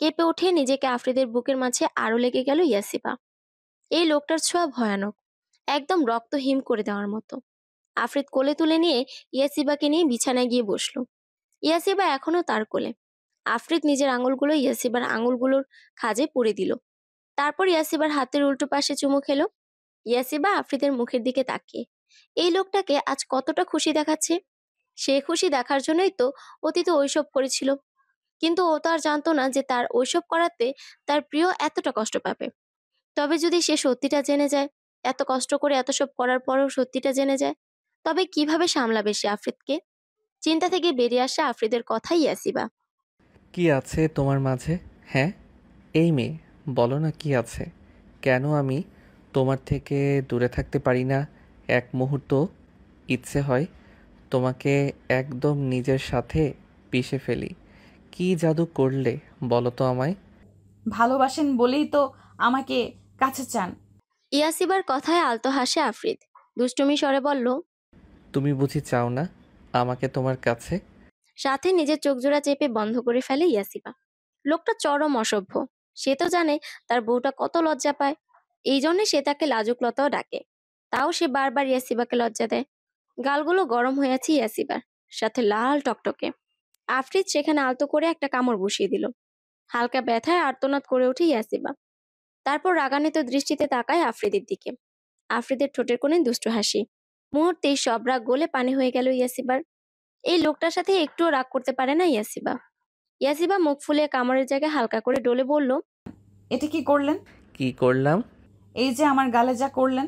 Speaker 1: কেঁপে উঠে নিজেকে আফ্রিদের বুকের মাঝে আরো লেগে গেল ইয়াসিবা। এই লোকটার ছোঁয়া ভয়ানক, একদম রক্ত হিম করে দেওয়ার মতো। আফ্রিদ কোলে তুলে নিয়ে ইয়াসিবাকে নিয়ে বিছানায় গিয়ে বসলো। ইয়াসিবা এখনো তার কোলে। আফ্রিদ নিজের আঙুলগুলো ইয়াসিবার আঙুলগুলোর খাঁজে পুরে দিল। তারপর ইয়াসিবার হাতের উল্টো পাশে চুমু খেলো। ইয়াসিবা আফ্রিদের মুখের দিকে তাকিয়ে এই লোকটাকে আজ কতটা খুশি দেখাচ্ছে। সে খুশি দেখার জন্যই তো অতীতে ওইসব করেছিল। কিন্তু ও তো আর জানতো না যে তার ওইসব করাতে তার প্রিয় এতটা কষ্ট পাবে। তবে যদি সে সত্যিটা জেনে যায়, এত কষ্ট করে এত সব করার পরেও সত্যিটা জেনে যায়, তবে কিভাবে সামলাবে সে আফ্রিদকে? চিন্তা থেকে বেরিয়ে আসে আফ্রিদের কথাই ইয়াসিবা।
Speaker 2: কি আছে তোমার মাঝে? হ্যাঁ, এই মেয়ে, বলো না কি আছে? কেন আমি তোমার থেকে দূরে থাকতে পারি না এক মুহূর্ত? ইচ্ছে হয় তোমাকে একদম নিজের সাথে পিষে ফেলি। কি জাদু করলে বলো তো আমায়?
Speaker 3: ভালোবাসেন বলেই তো আমাকে কাছে চান।
Speaker 1: ইয়াসিবার কথায় আলতো হাসে আফ্রিদ। দুষ্টুমি স্বরে বলল,
Speaker 2: তুমি বুঝি চাও না আমাকে তোমার কাছে?
Speaker 1: সাথে নিজের চোখ জোড়া চেপে বন্ধ করে ফেলে ইয়াসিবা। লোকটা চরম অসভ্য। সে তো জানে তার বউটা কত লজ্জা পায়। এই জন্য সে তাকে লাজুক লতাও ডাকে। তাও সে বারবার ইয়াসিবাকে লজ্জা দেয়। গালগুলো গরম হয়ে আছে ইয়াসিবার, সাথে লাল টকটকে। আফ্রিদ সেখানে আলতো করে একটা কামড় বসিয়ে দিল। হালকা ব্যথায় আর্তনাদ করে ওঠে ইয়াসিবা। তারপর রাগান্বিত দৃষ্টিতে তাকায় আফ্রিদের দিকে। আফ্রিদের ঠোঁটের কোণে দুষ্টু হাসি। মুহূর্তেই সব রাগ গলে পানি হয়ে গেল ইয়াসিবার। এই লোকটার সাথে একটুও রাগ করতে পারে না ইয়াসিবা। ইয়াসিবা মুখ ফুলিয়ে কামড়ের জায়গায় হালকা করে ডলে বলল,
Speaker 3: এটা কি করলেন?
Speaker 2: কি করলাম?
Speaker 3: এই যে আমার গালে যা করলেন।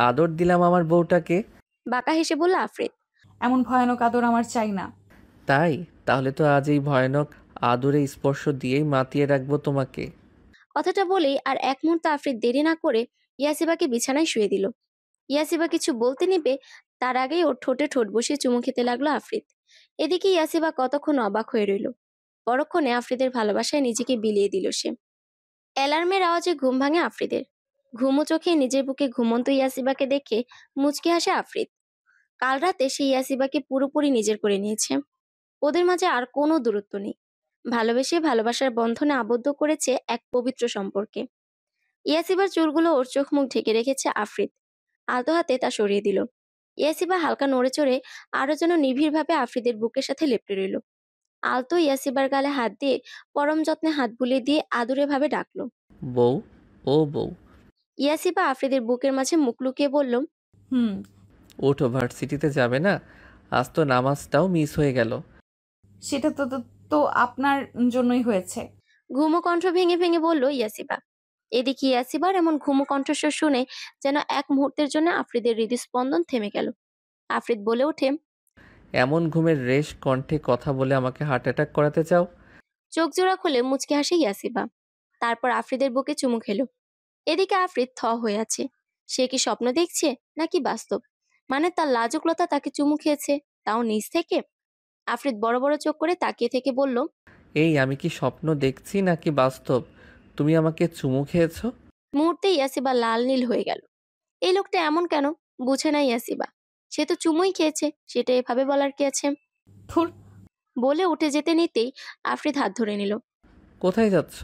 Speaker 2: আদর দিলাম আমার বউটাকে।
Speaker 1: বাঁকা হেসে বলল আফ্রিদ।
Speaker 3: এমন ভয়ানক আদর আমার চাই না।
Speaker 2: তাই? তাহলে তো আজ এই ভয়ানক আদরে স্পর্শ দিয়েই মাতিয়ে রাখবো তোমাকে।
Speaker 1: কথাটা বলেই আর এক মুহূর্ত আফ্রিদ দেরি না করে ইয়াসিবাকে বিছানায় শুয়ে দিল। ইয়াসিবা কিছু বলতে নিবে তার আগেই ওর ঠোঁটে ঠোঁট বসিয়ে চুমু খেতে লাগলো আফ্রিদ। এদিকে ইয়াসিবা কতক্ষণ অবাক হয়ে রইল। পরক্ষণে আফ্রিদের ভালোবাসায় নিজেকে বিলিয়ে দিল সে। অ্যালার্মের আওয়াজে ঘুম ভাঙে আফ্রিদের। ঘুমো চোখে নিজের বুকে ঘুমন্ত ইয়াসিবাকে দেখে মুচকি হাসে আফ্রিদ। কাল রাতে সে ইয়াসিবাকে পুরোপুরি নিজের করে নিয়েছে। ওদের মাঝে আর কোনো দূরত্ব নেই। ভালোবেসে ভালোবাসার বন্ধনে আবদ্ধ করেছে এক পবিত্র সম্পর্কে। ইয়াসিবার চুলগুলো ওর চোখ মুখ ঢেকে রেখেছে আফ্রিদ। আলতো হাতে তা সরিয়ে দিল। ইয়াসিবা হালকা নড়ে চড়ে আরো যেন নিবিড়ভাবে আফ্রিদের বুকের সাথে লেপ্টে রইল। আলতো ইয়াসিবার গালে হাত দিয়ে পরম যত্নে হাত বুলিয়ে দিয়ে আদুরে ভাবে ডাকলো।
Speaker 2: বউ, ও বউ।
Speaker 1: ইয়াসিবা আফ্রিদের বুকের মাঝে মুখ লুকিয়ে বলল,
Speaker 3: হুম।
Speaker 2: ওঠো, ভার্সিটিতে যাবে না? আজ তো নামাজটাও মিস হয়ে গেল।
Speaker 3: সেটা তো তো তো আপনার জন্যই হয়েছে।
Speaker 1: ঘুমো কণ্ঠ ভেঙে ভেঙে বলল ইয়াসিবা। এদিকে ইয়াসিবার এমন ঘুমো কণ্ঠস্বর শুনে যেন এক মুহূর্তের জন্য আফ্রিদের হৃদস্পন্দন থেমে গেল। আফ্রিদ বলে ওঠে,
Speaker 2: এমন ঘুমের রেশ কণ্ঠে কথা বলে আমাকে হার্ট অ্যাটাক করাতে চাও?
Speaker 1: চোখ জোড়া খুলে মুচকে হাসে ইয়াসিবা। তারপর আফ্রিদের বুকে চুমু খেলো। এদিকে আফ্রিদ থ হয়ে আছে। সে কি স্বপ্ন দেখছে নাকি বাস্তব? মানে তার লাজুকলতা তাকে চুমু খেয়েছে, তাও নিজ থেকে। আফ্রিদ বড় বড় চোখ করে তাকিয়ে থেকে বলল,
Speaker 2: এই আমি কি স্বপ্ন দেখছি নাকি বাস্তব? তুমি আমাকে চুমু খেয়েছো?
Speaker 1: মুহূর্তে ইয়াসিবা লাল নীল হয়ে গেল। এই লোকটা এমন কেন? বুঝে না ইয়াসিবা। সে তো চুমুই খেয়েছে, সেটা এভাবে বলার কি আছে?
Speaker 3: থুর।
Speaker 1: বলে উঠে যেতে নিতেই আফ্রিদ হাত ধরে নিল।
Speaker 2: কোথায় যাচ্ছ?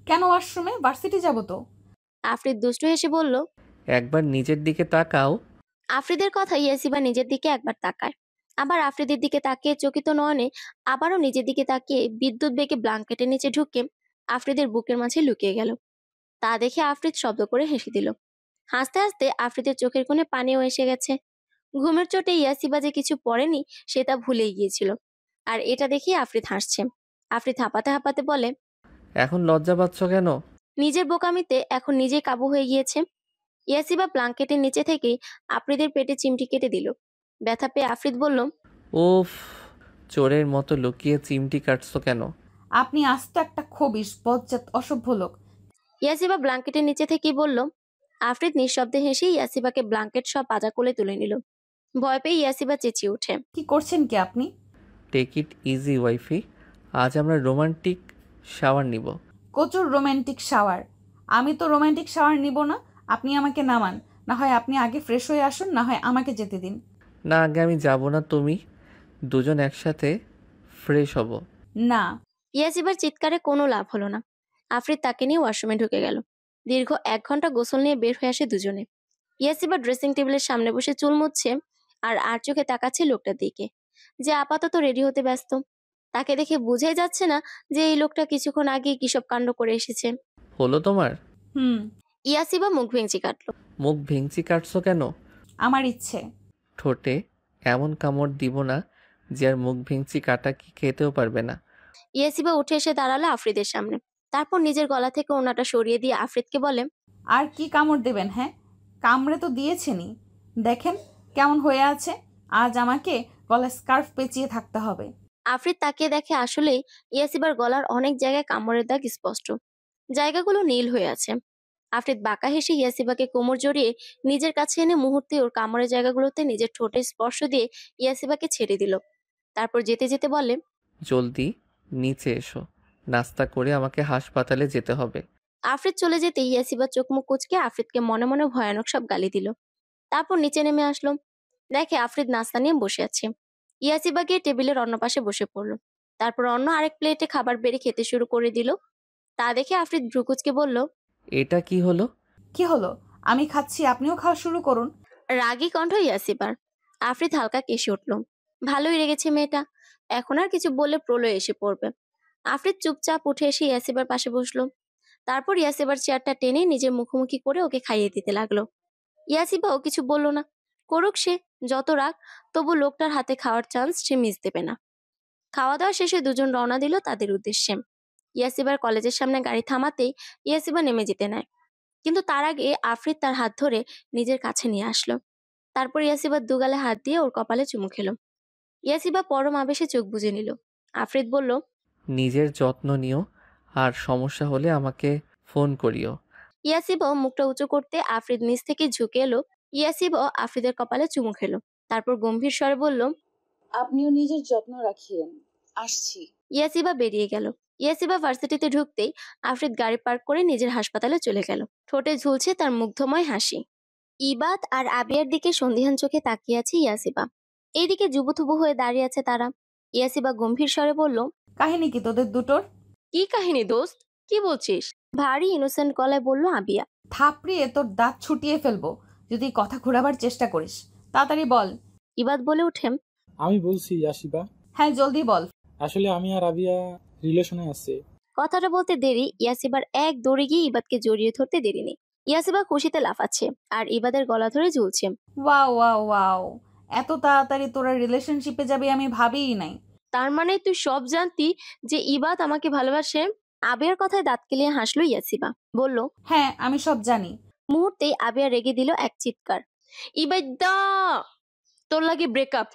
Speaker 3: কেন ওয়াশরুমে? ভার্সিটি যাব তো।
Speaker 1: আফ্রিদ দুষ্টু হেসে বলল।
Speaker 2: একবার নিজের দিকে তাকাও।
Speaker 1: আফ্রিদের কথা ইয়াসিবা নিজের দিকে একবার তাকায়, আবার আফ্রিদের দিকে তাকিয়ে চকিত নয়নে আবারও নিজের দিকে তাকিয়ে বিদ্যুৎ বেগে ব্ল্যাঙ্কেটের নিচে ঢুকে আফ্রিদের বুকের মাঝে লুকিয়ে গেল। তা দেখে আফ্রিদ শব্দ করে হেসে দিল। হাসতে হাসতে আফ্রিদের চোখের কোণে পানিও এসে গেছে। ঘুমের চোটে ইয়াসিবা যে কিছু পড়েনি সেটা ভুলেই গিয়েছিল। আর এটা দেখে আফ্রিদ হাসছে। আফ্রিদ হাঁপাতে হাঁপাতে বলে,
Speaker 2: এখন লজ্জা পাচ্ছ কেন?
Speaker 1: নিজের বোকামিতে এখন নিজে কাবু হয়ে গিয়েছে। ইয়াসিবা ব্ল্যাঙ্কেটের নিচে থেকেই আফ্রিদের পেটে চিমটি কেটে দিল। ব্যথা পেয়ে আফ্রিদ বলল,
Speaker 2: উফ, চোরের মতো লুকিয়ে চিমটি কাটছো কেন?
Speaker 3: আপনি আস্ত একটা খবিশ, বজ্জাত, অসভ্য লোক।
Speaker 1: ইয়াসিবা ব্ল্যাঙ্কেটের নিচে থেকেই বলল। আফ্রিদ নিঃশব্দে হেসে ইয়াসিবাকে ব্ল্যাঙ্কেট সব পাজা কোলে তুলে নিল। ভয় পেয়ে ইয়াসিবা চেঁচিয়ে ওঠে।
Speaker 3: কি করছেন কি আপনি?
Speaker 2: টেক ইট ইজি ওয়াইফি, আজ আমরা রোমান্টিক শাওয়ার নিব।
Speaker 3: প্রচুর রোমান্টিক শাওয়ার? আমি তো রোমান্টিক শাওয়ার নিব না। আপনি আমাকে নামান। না হয় আপনি আগে ফ্রেশ হয়ে আসুন, না হয় আমাকে যেতে দিন।
Speaker 2: না, আগে আমি যাব না, তুমি দুজন একসাথে ফ্রেশ হব।
Speaker 3: না।
Speaker 1: ইয়াসিবার চিৎকারে কোনো লাভ হলো না। আফ্রিদ তাকে নিয়ে ওয়াশরুমে ঢুকে গেল। দীর্ঘ 1 ঘন্টা গোসল নিয়ে বের হয়ে আসে দুজনে। ইয়াসিবা ড্রেসিং টেবিলের সামনে বসে চুল মুছছে আর চোখে তাকাচ্ছে লোকটার দিকে, যে আপাতত রেডি হতে ব্যস্ত। তাকে দেখে বুঝাই যাচ্ছে না যে এই লোকটা কিছুক্ষণ আগে কিসব কাণ্ড করে এসেছে।
Speaker 2: হলো তোমার?
Speaker 3: হুম।
Speaker 1: ইয়াসিবা মুখ ভেঙচি কাটলো।
Speaker 2: মুখ ভেঙচি কাটছো কেন?
Speaker 3: আমার ইচ্ছে।
Speaker 2: ঠোঁটে এমন কামড় দিব না যে আর মুখ ভেঙচি কাটা কি খেতেও পারবে না।
Speaker 1: ইয়াসিবা উঠে এসে দাঁড়ালো আফ্রিদের সামনে। তারপর নিজের গলা থেকে ওনাটা সরিয়ে দিয়ে আফ্রিদকে বলে,
Speaker 3: আর কি কামড় দেবেন? হ্যাঁ, কামড়ে তো দিয়েছেনই। দেখেন কেমন হয়ে আছে। আজ আমাকে গলায় স্কার্ফ পেঁচিয়ে থাকতে হবে।
Speaker 1: আফ্রিদ তাকিয়ে দেখে আসলেই ইয়াসিবার গলার অনেক জায়গায় কামড়ের দাগ স্পষ্ট। জায়গাগুলো নীল হয়ে আছে। আফ্রিদ বাঁকা হেসে ইয়াসিবাকে কোমর জড়িয়ে নিজের কাছে এনে মুহূর্তে ওর কামড়ের জায়গাগুলোতে নিজের ঠোঁটের স্পর্শ দিয়ে ইয়াসিবাকে ছেড়ে দিল। তারপর যেতে যেতে বলে,
Speaker 2: জলদি নিচে এসো, নাস্তা করে আমাকে হাসপাতালে যেতে হবে।
Speaker 1: আফ্রিদ চলে যেতে ইয়াসিবা চোখ মুখ কুঁচকে আফ্রিদকে মনে মনে ভয়ানক সব গালি দিল। তারপর নিচে নেমে আসলো। দেখে আফ্রিদ নাস্তা নিয়ে বসে আছে। ইয়াসিবা গিয়ে টেবিলের অন্য পাশে বসে পড়লো। তারপর অন্য আরেক প্লেটে খাবার বেড়ে খেতে শুরু করে দিল। তা দেখে আফ্রিদ ভ্রু কুঁচকে বলল,
Speaker 2: এটা কি হলো?
Speaker 3: কি হলো? আমি খাচ্ছি, আপনিও খাওয়া শুরু করুন।
Speaker 1: রাগী কণ্ঠ ইয়াসিবার। আফ্রিদ হালকা কেসে উঠল। ভালোই রেগেছে মেয়েটা। এখন আর কিছু বললে প্রলয় এসে পড়বে। আফ্রিদ চুপচাপ উঠে এসে ইয়াসিবার পাশে বসলো। তারপর ইয়াসিবার চেয়ারটা টেনে নিজের মুখোমুখি করে ওকে খাইয়ে দিতে লাগলো। ইয়াসিবাও কিছু বলল না। করুক সে যত রাগ, তবু লোকটার হাতে খাওয়ার চান্স সে মিস দেবে না। খাওয়া দাওয়া শেষে দুজন রওনা দিল তাদের উদ্দেশ্যে। ইয়াসিবার কলেজের সামনে গাড়ি থামাতেই ইয়াসিবা নেমে যেতে নেয়, কিন্তু তার আগে আফ্রিদ তার হাত ধরে নিজের কাছে নিয়ে আসলো। তারপর ইয়াসিবার দুগালে হাত দিয়ে ওর কপালে চুমু খেলো। ইয়াসিবা পরম আবেশে চোখ বুজে নিল। আফ্রিদ বলল,
Speaker 2: নিজের যত্ন নিও, আর সমস্যা হলে আমাকে ফোন করিও।
Speaker 1: ইয়াসিবাও মুখটা উঁচু করতে আফ্রিদ নিচ থেকে ঝুঁকে এলো। ইয়াসিবাও আফ্রিদের কপালে চুমু খেলো। তারপর গম্ভীর স্বরে বলল,
Speaker 8: আপনিও নিজের যত্ন রাখিয়েন, আসছি।
Speaker 1: ইয়াসিবা বেরিয়ে গেল। ইয়াসিবা ভার্সিটিতে ঢুকতেই আফ্রিদ গাড়ি পার্ক করে নিজের হাসপাতালে চলে গেল। ঠোঁটে ঝুলছে তার মুগ্ধময় হাসি। ইবাদ আর আবিয়ার দিকে সন্দিহান চোখে তাকিয়ে আছে ইয়াসিবা। এইদিকে জুবুথুবু হয়ে দাঁড়িয়ে আছে তারা। ইয়াসিবা গম্ভীর স্বরে বলল,
Speaker 3: কাহিনী কি তোদের দুটোর?
Speaker 1: কি কাহিনী দোস্ত, কি বলছিস? ভারী ইনোসেন্ট গলায় বলল আবিয়া।
Speaker 3: থাপড়িয়ে তোর দাঁত ছুটিয়ে ফেলবো যদি কথা ঘোরাবার চেষ্টা করিস। তাড়াতাড়ি বল।
Speaker 1: ইবাদ বলে ওঠেন।
Speaker 6: আমি বলছি ইয়াশিবা,
Speaker 3: হ্যাঁ জলদি বল।
Speaker 6: আসলে আমি আর রাবিয়া রিলেশনে আছে।
Speaker 1: কথাটা বলতে দেরি ইয়াসিবার এক দৌড়ে গিয়ে ইবাদকে জড়িয়ে ধরতে দেরি নেই। ইয়াসিবা খুশিতে লাফাচ্ছে আর ইবাদের গলা ধরে ঝুলছে।
Speaker 3: ওয়াও ওয়াও ওয়াও, এত তাড়াতাড়ি তোরা রিলেশনশিপে যাবে আমি ভাবিই নাই।
Speaker 1: তার মানে তুই সব জানতি যে ইবাদ আমাকে ভালোবাসে? আবিয়ার কথায় দাঁত কেলিয়ে হাসলো ইয়াসিবা, বলল।
Speaker 3: হ্যাঁ আমি সব জানি।
Speaker 1: মুহূর্তেই আবিয়া রেগে দিল এক চিৎকার। ইবাইদা, তোর লাগে ব্রেকআপ?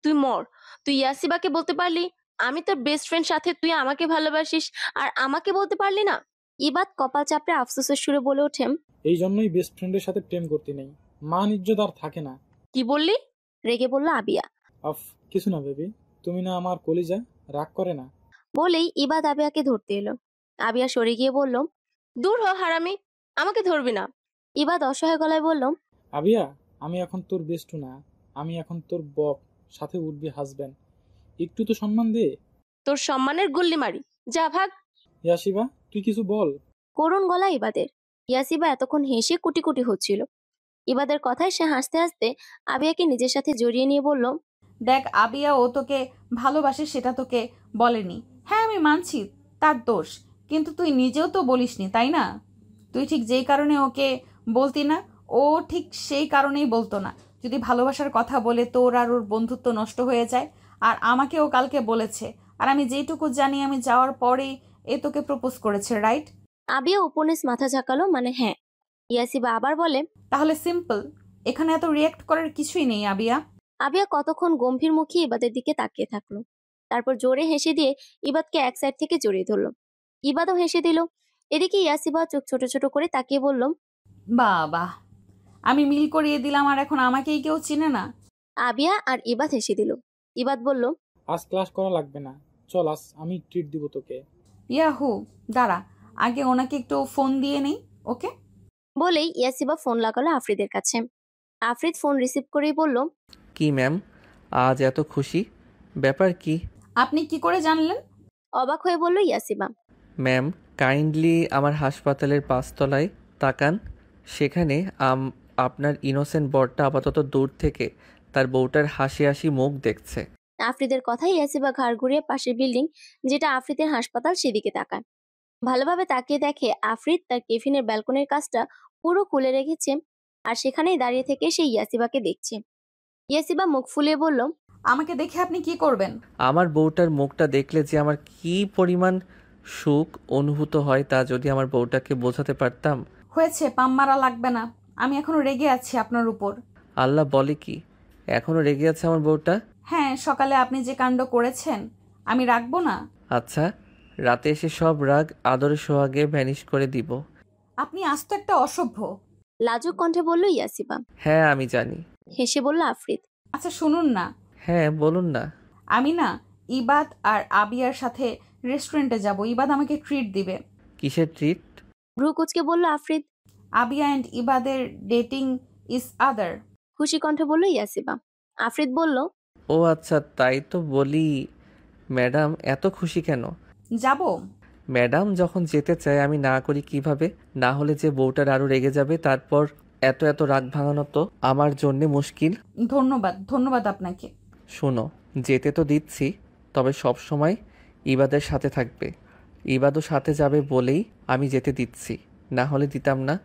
Speaker 1: তুই মর। তুই ইয়াসিবাকে বলতে পারলি আমি তোর বেস্ট ফ্রেন্ড, সাথে তুই আমাকে ভালোবাসিস আর আমাকে বলতে পারলি না? ইবাদ কপাল চাপড়ে আফসোসের সুরে বলে ওঠেন।
Speaker 6: এই জন্যই বেস্ট ফ্রেন্ডের সাথে প্রেম করতে নেই, মান ইজ্জত আর থাকে না।
Speaker 1: কি বললি? রেগে বলল আবিয়া।
Speaker 6: অফ কিছু না বেবি, তুমি না আমার কলিজা, রাগ করে না।
Speaker 1: বলেই ইবাদ আবিয়াকে ধরতে এলো। আবিয়া সরে গিয়ে বলল, দূর হ হারামি, আমাকে ধরবি না। ইবাদ অসহায় গলায় বলল,
Speaker 6: আবিয়া, আমি এখন তোর বেস্টু না, আমি এখন তোর বক, সাথে উঠবি হাজব্যান্ড, একটু তো সম্মান দে।
Speaker 1: তোর সম্মানের গুল্লি মারি, যা ভাগ।
Speaker 6: ইয়াশিবা তুই কিছু বল।
Speaker 1: করুণ গলা ইবাদের। ইয়াসিবা এতক্ষণ হেসে কুটি কুটি হচ্ছিল। ইবাদের কথায় সে হাসতে হাসতে আবিয়াকে নিজের সাথে জড়িয়ে নিয়ে বলল,
Speaker 3: দেখ আবিয়া ও তোকে ভালোবাসে সেটা তোকে বলেনি। হ্যাঁ আমি মানছি তার দোষ, কিন্তু তুই নিজেও তো বলিসনি তাই না? তুই ঠিক যেই কারণে ওকে বলতি না, ও ঠিক সেই কারণেই বলতো না। যদি ভালোবাসার কথা বলে তোর আর ওর বন্ধুত্ব নষ্ট হয়ে যায়। আর আমাকে ও কালকে বলেছে, আর আমি যেটুকু জানি আমি যাওয়ার পরেই এ তোকে প্রপোজ করেছে, রাইট?
Speaker 1: আবিয়া উপন্যাস মাথা ঝাঁকালো, মানে হ্যাঁ। ইয়াসিবা আবার বলে,
Speaker 3: তাহলে সিম্পল, এখানে এত রিয়েক্ট করার কিছুই নেই আবিয়া।
Speaker 1: আবিয়া কতক্ষণ গম্ভীর মুখে ইবাদের দিকে তাকিয়ে থাকলো। তারপর জোরে হেসে দিয়ে ইবাদকে এক সাইড থেকে জড়িয়ে ধরলো। ইবাদও হেসে দিল। এদিকে ইয়াসিবা চোখ ছোট ছোট করে তাকিয়ে বলল,
Speaker 3: বাহ, আমি মিল করিয়ে দিলাম আর এখন আমাকেই কেউ চিনে না।
Speaker 1: আবিয়া আর ইবাদ হেসে দিল। ইবাদ বলল,
Speaker 6: আজ ক্লাস করা লাগবে না, চল আজ আমি ট্রিট দিব তোকে।
Speaker 3: ইয়াহু, দাঁড়া, আগে ওনাকে একটু ফোন দিয়ে নেই। ওকে।
Speaker 1: বলেই ইয়াসিবা ফোন লাগালো আফ্রিদের কাছে। আফ্রিদ ফোন রিসিভ করেই বলল,
Speaker 2: কি ম্যাম, আজ এত খুশি, ব্যাপার কি?
Speaker 3: আপনি কি করে জানলেন?
Speaker 1: অবাক হয়ে বলল ইয়াসিবা।
Speaker 2: ম্যাম, কাইন্ডলি আমার হাসপাতালের 5 তলায় তাকান। সেখানে আপনার ইনোসেন্ট বরটা আপাতত দূর থেকে তার বউটার হাসি হাসি মুখ দেখছে।
Speaker 1: আফ্রিদের কথাই ইয়াসিবা ঘাড় ঘুরিয়ে পাশের বিল্ডিং, যেটা আফ্রিদের হাসপাতাল, সেদিকে তাকায়। ভালোভাবে তাকিয়ে দেখে আফ্রিদ তার কেফিনের ব্যালকনির কাজটা পুরো খুলে রেখেছে আর সেখানেই দাঁড়িয়ে থেকে সে ইয়াসিবাকে দেখছে। ইয়াসিবা মুখ ফুলিয়ে বলল,
Speaker 3: আমাকে দেখে আপনি কি করবেন?
Speaker 2: আমার বউটার মুখটা দেখলে যে আমার কি পরিমাণ সুখ অনুভূত হয় তা যদি আমার বউটাকে বোঝাতে পারতাম।
Speaker 3: হয়েছে, পাম মারা লাগবে না। আমি এখনো রেগে আছি আপনার উপর।
Speaker 2: আল্লাহ বলে কি, এখনো রেগে আছে আমার বউটা?
Speaker 3: হ্যাঁ, সকালে আপনি যে কাণ্ড করেছেন আমি রাখবো না।
Speaker 2: আচ্ছা, রাতে এসে সব রাগ আদরের সোহাগে ভ্যানিশ করে দিব।
Speaker 3: আপনি আস্ত একটা অসভ্য।
Speaker 1: লাজুক কণ্ঠে বলল ইয়াসিবা।
Speaker 2: হ্যাঁ আমি জানি।
Speaker 1: হেসে বলল আফ্রিদ।
Speaker 3: আচ্ছা শুনুন না,
Speaker 2: হ্যাঁ বলুন না।
Speaker 3: আমি না ইবাদ আর আবিয়ার সাথে রেস্টুরেন্টে যাব। ইবাদ আমাকে ট্রিট দিবে।
Speaker 2: কিসের ট্রিট?
Speaker 1: ভ্রু কুচকে বলল আফ্রিদ।
Speaker 3: আবিয়া অ্যান্ড ইবাদের ডেটিং ইজ আদার।
Speaker 1: খুশি কণ্ঠে বলল ইয়াসিবা। আফ্রিদ বলল,
Speaker 2: ও আচ্ছা, তাই তো বলি ম্যাডাম এত খুশি কেন?
Speaker 3: যাব।
Speaker 2: ম্যাডাম যখন যেতে চায় আমি না করি কিভাবে? না হলে যে বউটার আরো রেগে যাবে, তারপর এত এত রাগ ভাঙানো তো আমার জন্যে মুশকিল।
Speaker 3: ধন্যবাদ, ধন্যবাদ আপনাকে।
Speaker 2: শোনো, যেতে তো দিচ্ছি, তবে সব সময় ইবাদের সাথে থাকবে। ইবাদও সাথে যাবে বলেই আমি যেতে দিচ্ছি, না হলে দিতাম না।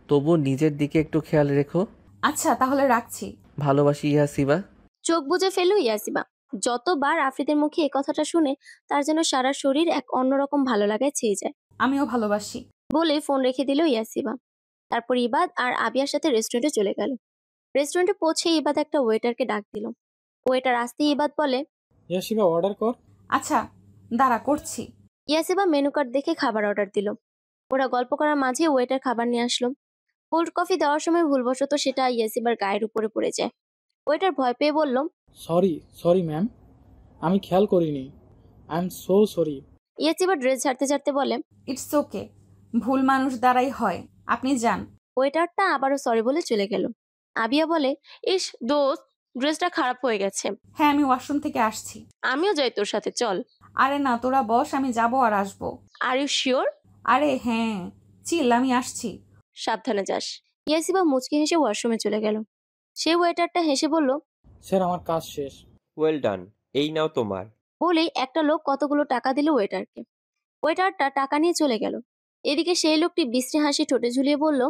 Speaker 2: তবু নিজের দিকে একটু খেয়াল রেখো।
Speaker 3: আচ্ছা তাহলে রাখছি।
Speaker 2: ভালোবাসি ইয়াসিবা।
Speaker 1: চোখ বুজে ফেলল ইয়াসিবা। যতবার আফ্রিদের মুখে এই কথাটা শুনে তার যেন সারা শরীর এক অন্যরকম ভালো লাগায় ছেয়ে যায়।
Speaker 3: আমিও ভালোবাসি।
Speaker 1: বলে ফোন রেখে দিল ইয়াসিবা। তারপর ইবাদ আর আবিয়ার সাথে রেস্টুরেন্টে চলে গেল। রেস্টুরেন্টে পৌঁছে ইবাদ একটা ওয়েটারকে ডাক দিল। ওয়েটার আসতেই ইবাদ বলে,
Speaker 6: ইয়াশিবা অর্ডার কর।
Speaker 3: আচ্ছা দাঁড়া, করছি।
Speaker 1: ইয়াসিবা মেনু কার্ড দেখে খাবার অর্ডার দিল। ওরা গল্প করার মাঝে ওয়েটার খাবার নিয়ে আসলো। কোল্ড কফি দেওয়ার সময় ভুলবশত সেটা ইয়াসিবার গায়ের উপরে পড়ে যায়। ওয়েটার ভয় পেয়ে বলল,
Speaker 6: সরি ম্যাম, আমি খেয়াল করিনি, I am so sorry.
Speaker 1: Yasiba dress ঝাড়তে ঝাড়তে বলে,
Speaker 3: ইটস ওকে, ভুল মানুষ দ্বারাই হয়, আপনি যান।
Speaker 1: ওয়েটারটা আবারও সরি বলে চলে গেল। আবিয়া বলে, ইস দোস্ত, ড্রেসটা খারাপ হয়ে গেছে।
Speaker 3: হ্যাঁ আমি ওয়াশরুম থেকে আসছি।
Speaker 1: আমিও যাই তোর সাথে, চল।
Speaker 3: আরে না, তোরা বস, আমি যাব আর আসবো।
Speaker 1: Are you sure?
Speaker 3: আরে হ্যাঁ, চিল, আমি আসছি।
Speaker 1: সাবধানে যাস। ইয়াসিবা মুচকি হেসে ওয়াশরুমে চলে গেল। সে ওয়েটারটা হেসে বলল,
Speaker 6: স্যার আমার কাজ শেষ।
Speaker 9: ওয়েল ডান, এই নাও তোমার।
Speaker 1: বলেই একটা লোক কতগুলো টাকা দিল ওয়েটারকে। ওয়েটারটা টাকা নিয়ে চলে গেল। এদিকে সেই লোকটি বিশ্রী হাসি ঠোঁটে ঝুলিয়ে বলল,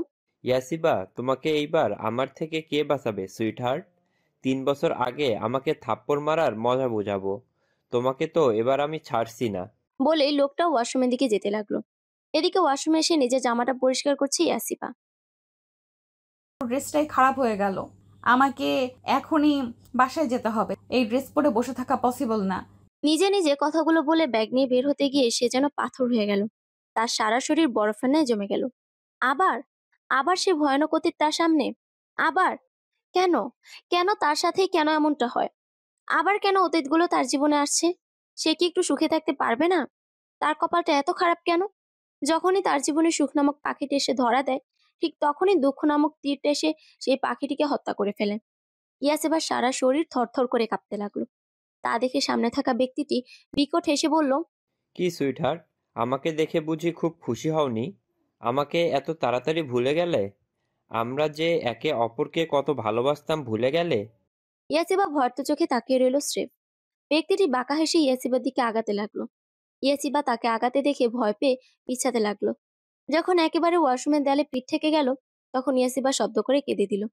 Speaker 9: ইয়াসিবা, তোমাকে এইবার আমার থেকে কে বাঁচাবে সুইট হার্ট? 3 বছর আগে আমাকে থাপ্পড় মারার মজা বোঝাবো। তোমাকে তো এবার আমি ছাড়ছি না।
Speaker 1: বলেই লোকটা ওয়াশরুমের দিকে যেতে লাগলো। এদিকে ওয়াশরুমে এসে নিজের জামাটা পরিষ্কার করছে ইয়াসিবা।
Speaker 3: ড্রেসটাই খারাপ হয়ে গেল। আমাকে এখনই বাসায় যেতে হবে। এই ড্রেস পরে বসে থাকা পসিবল না।
Speaker 1: নিজে নিজে কথাগুলো বলে ব্যাগ নিয়ে বের হতে গিয়ে সে যেন পাথর হয়ে গেল। তার সারা শরীর বরফের ন্যায় জমে গেল। আবার আবার সে ভয়ানক অতীত তার সামনে। আবার কেন কেন তার সাথেই কেন এমনটা হয়? আবার কেন অতীতগুলো তার জীবনে আসছে? সে কি একটু সুখে থাকতে পারবে না? তার কপালটা এত খারাপ কেন? যখনই তার জীবনে সুখ নামক পাখিটি এসে ধরা দেয়, ঠিক তখনই দুঃখ নামক তীরটা এসে সেই পাখিটিকে হত্যা করে ফেলে। ইয়াসিবার সারা শরীর থরথর করে কাঁপতে লাগলো। তা দেখে সামনে থাকা ব্যক্তিটি বিকট হেসে বলল,
Speaker 9: কি সুইট হার্ট, আমাকে দেখে বুঝি খুব খুশি হওনি? আমাকে এত তাড়াতাড়ি ভুলে গেলে? আমরা যে একে অপরকে কত ভালোবাসতাম ভুলে গেলে?
Speaker 1: ইয়াসিবা ভয়ত চোখে তাকিয়ে রইল স্রেফ। ব্যক্তিটি বাঁকা হেসে ইয়াসিবার দিকে আগাতে লাগলো। ইয়াসিবা তাকে আগাতে দেখে ভয় পেয়ে পিছাতে লাগলো। যখন একেবারে ওয়াশরুমের দেয়ালে পিঠ থেকে গেল, তখন ইয়াসিবা শব্দ করে কেঁদে দিল।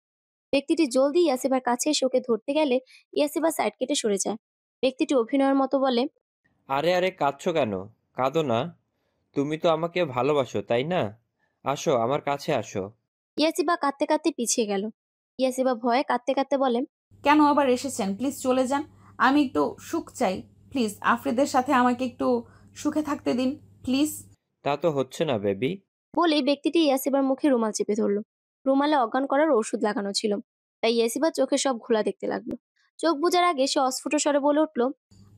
Speaker 1: ব্যক্তিটি জলদি ইয়াসিবার কাছে এসে ওকে ধরতে গেলে ইয়াসিবা সাইড কেটে সরে যায়। ব্যক্তিটি অভিনয়ের মতো বলে,
Speaker 9: আরে আরে, কাঁদছো কেন? কাঁদো না। তুমি তো আমাকে ভালোবাসো, তাই না? আসো, আমার কাছে আসো।
Speaker 1: ইয়াসিবা কাঁদতে কাঁদতে পিছিয়ে গেল। ইয়াসিবা ভয়ে কাঁদতে কাঁদতে বলে,
Speaker 3: কেন আবার এসেছেন? প্লিজ চলে যান। আমি একটু সুখ চাই। প্লিজ আফ্রিদের সাথে আমাকে একটু সুখে থাকতে দিন প্লিজ।
Speaker 9: তা তো হচ্ছে না বেবি।
Speaker 1: বলেই ব্যক্তিটি ইয়াসিবার মুখে রুমাল চেপে ধরলো। রুমালে অজ্ঞান করার ওষুধ লাগানো ছিল, তাই ইয়াসিবা চোখে সব ঘোলা দেখতে লাগলো। চোখ বুজার আগে সে অস্ফুট স্বরে বলে উঠল,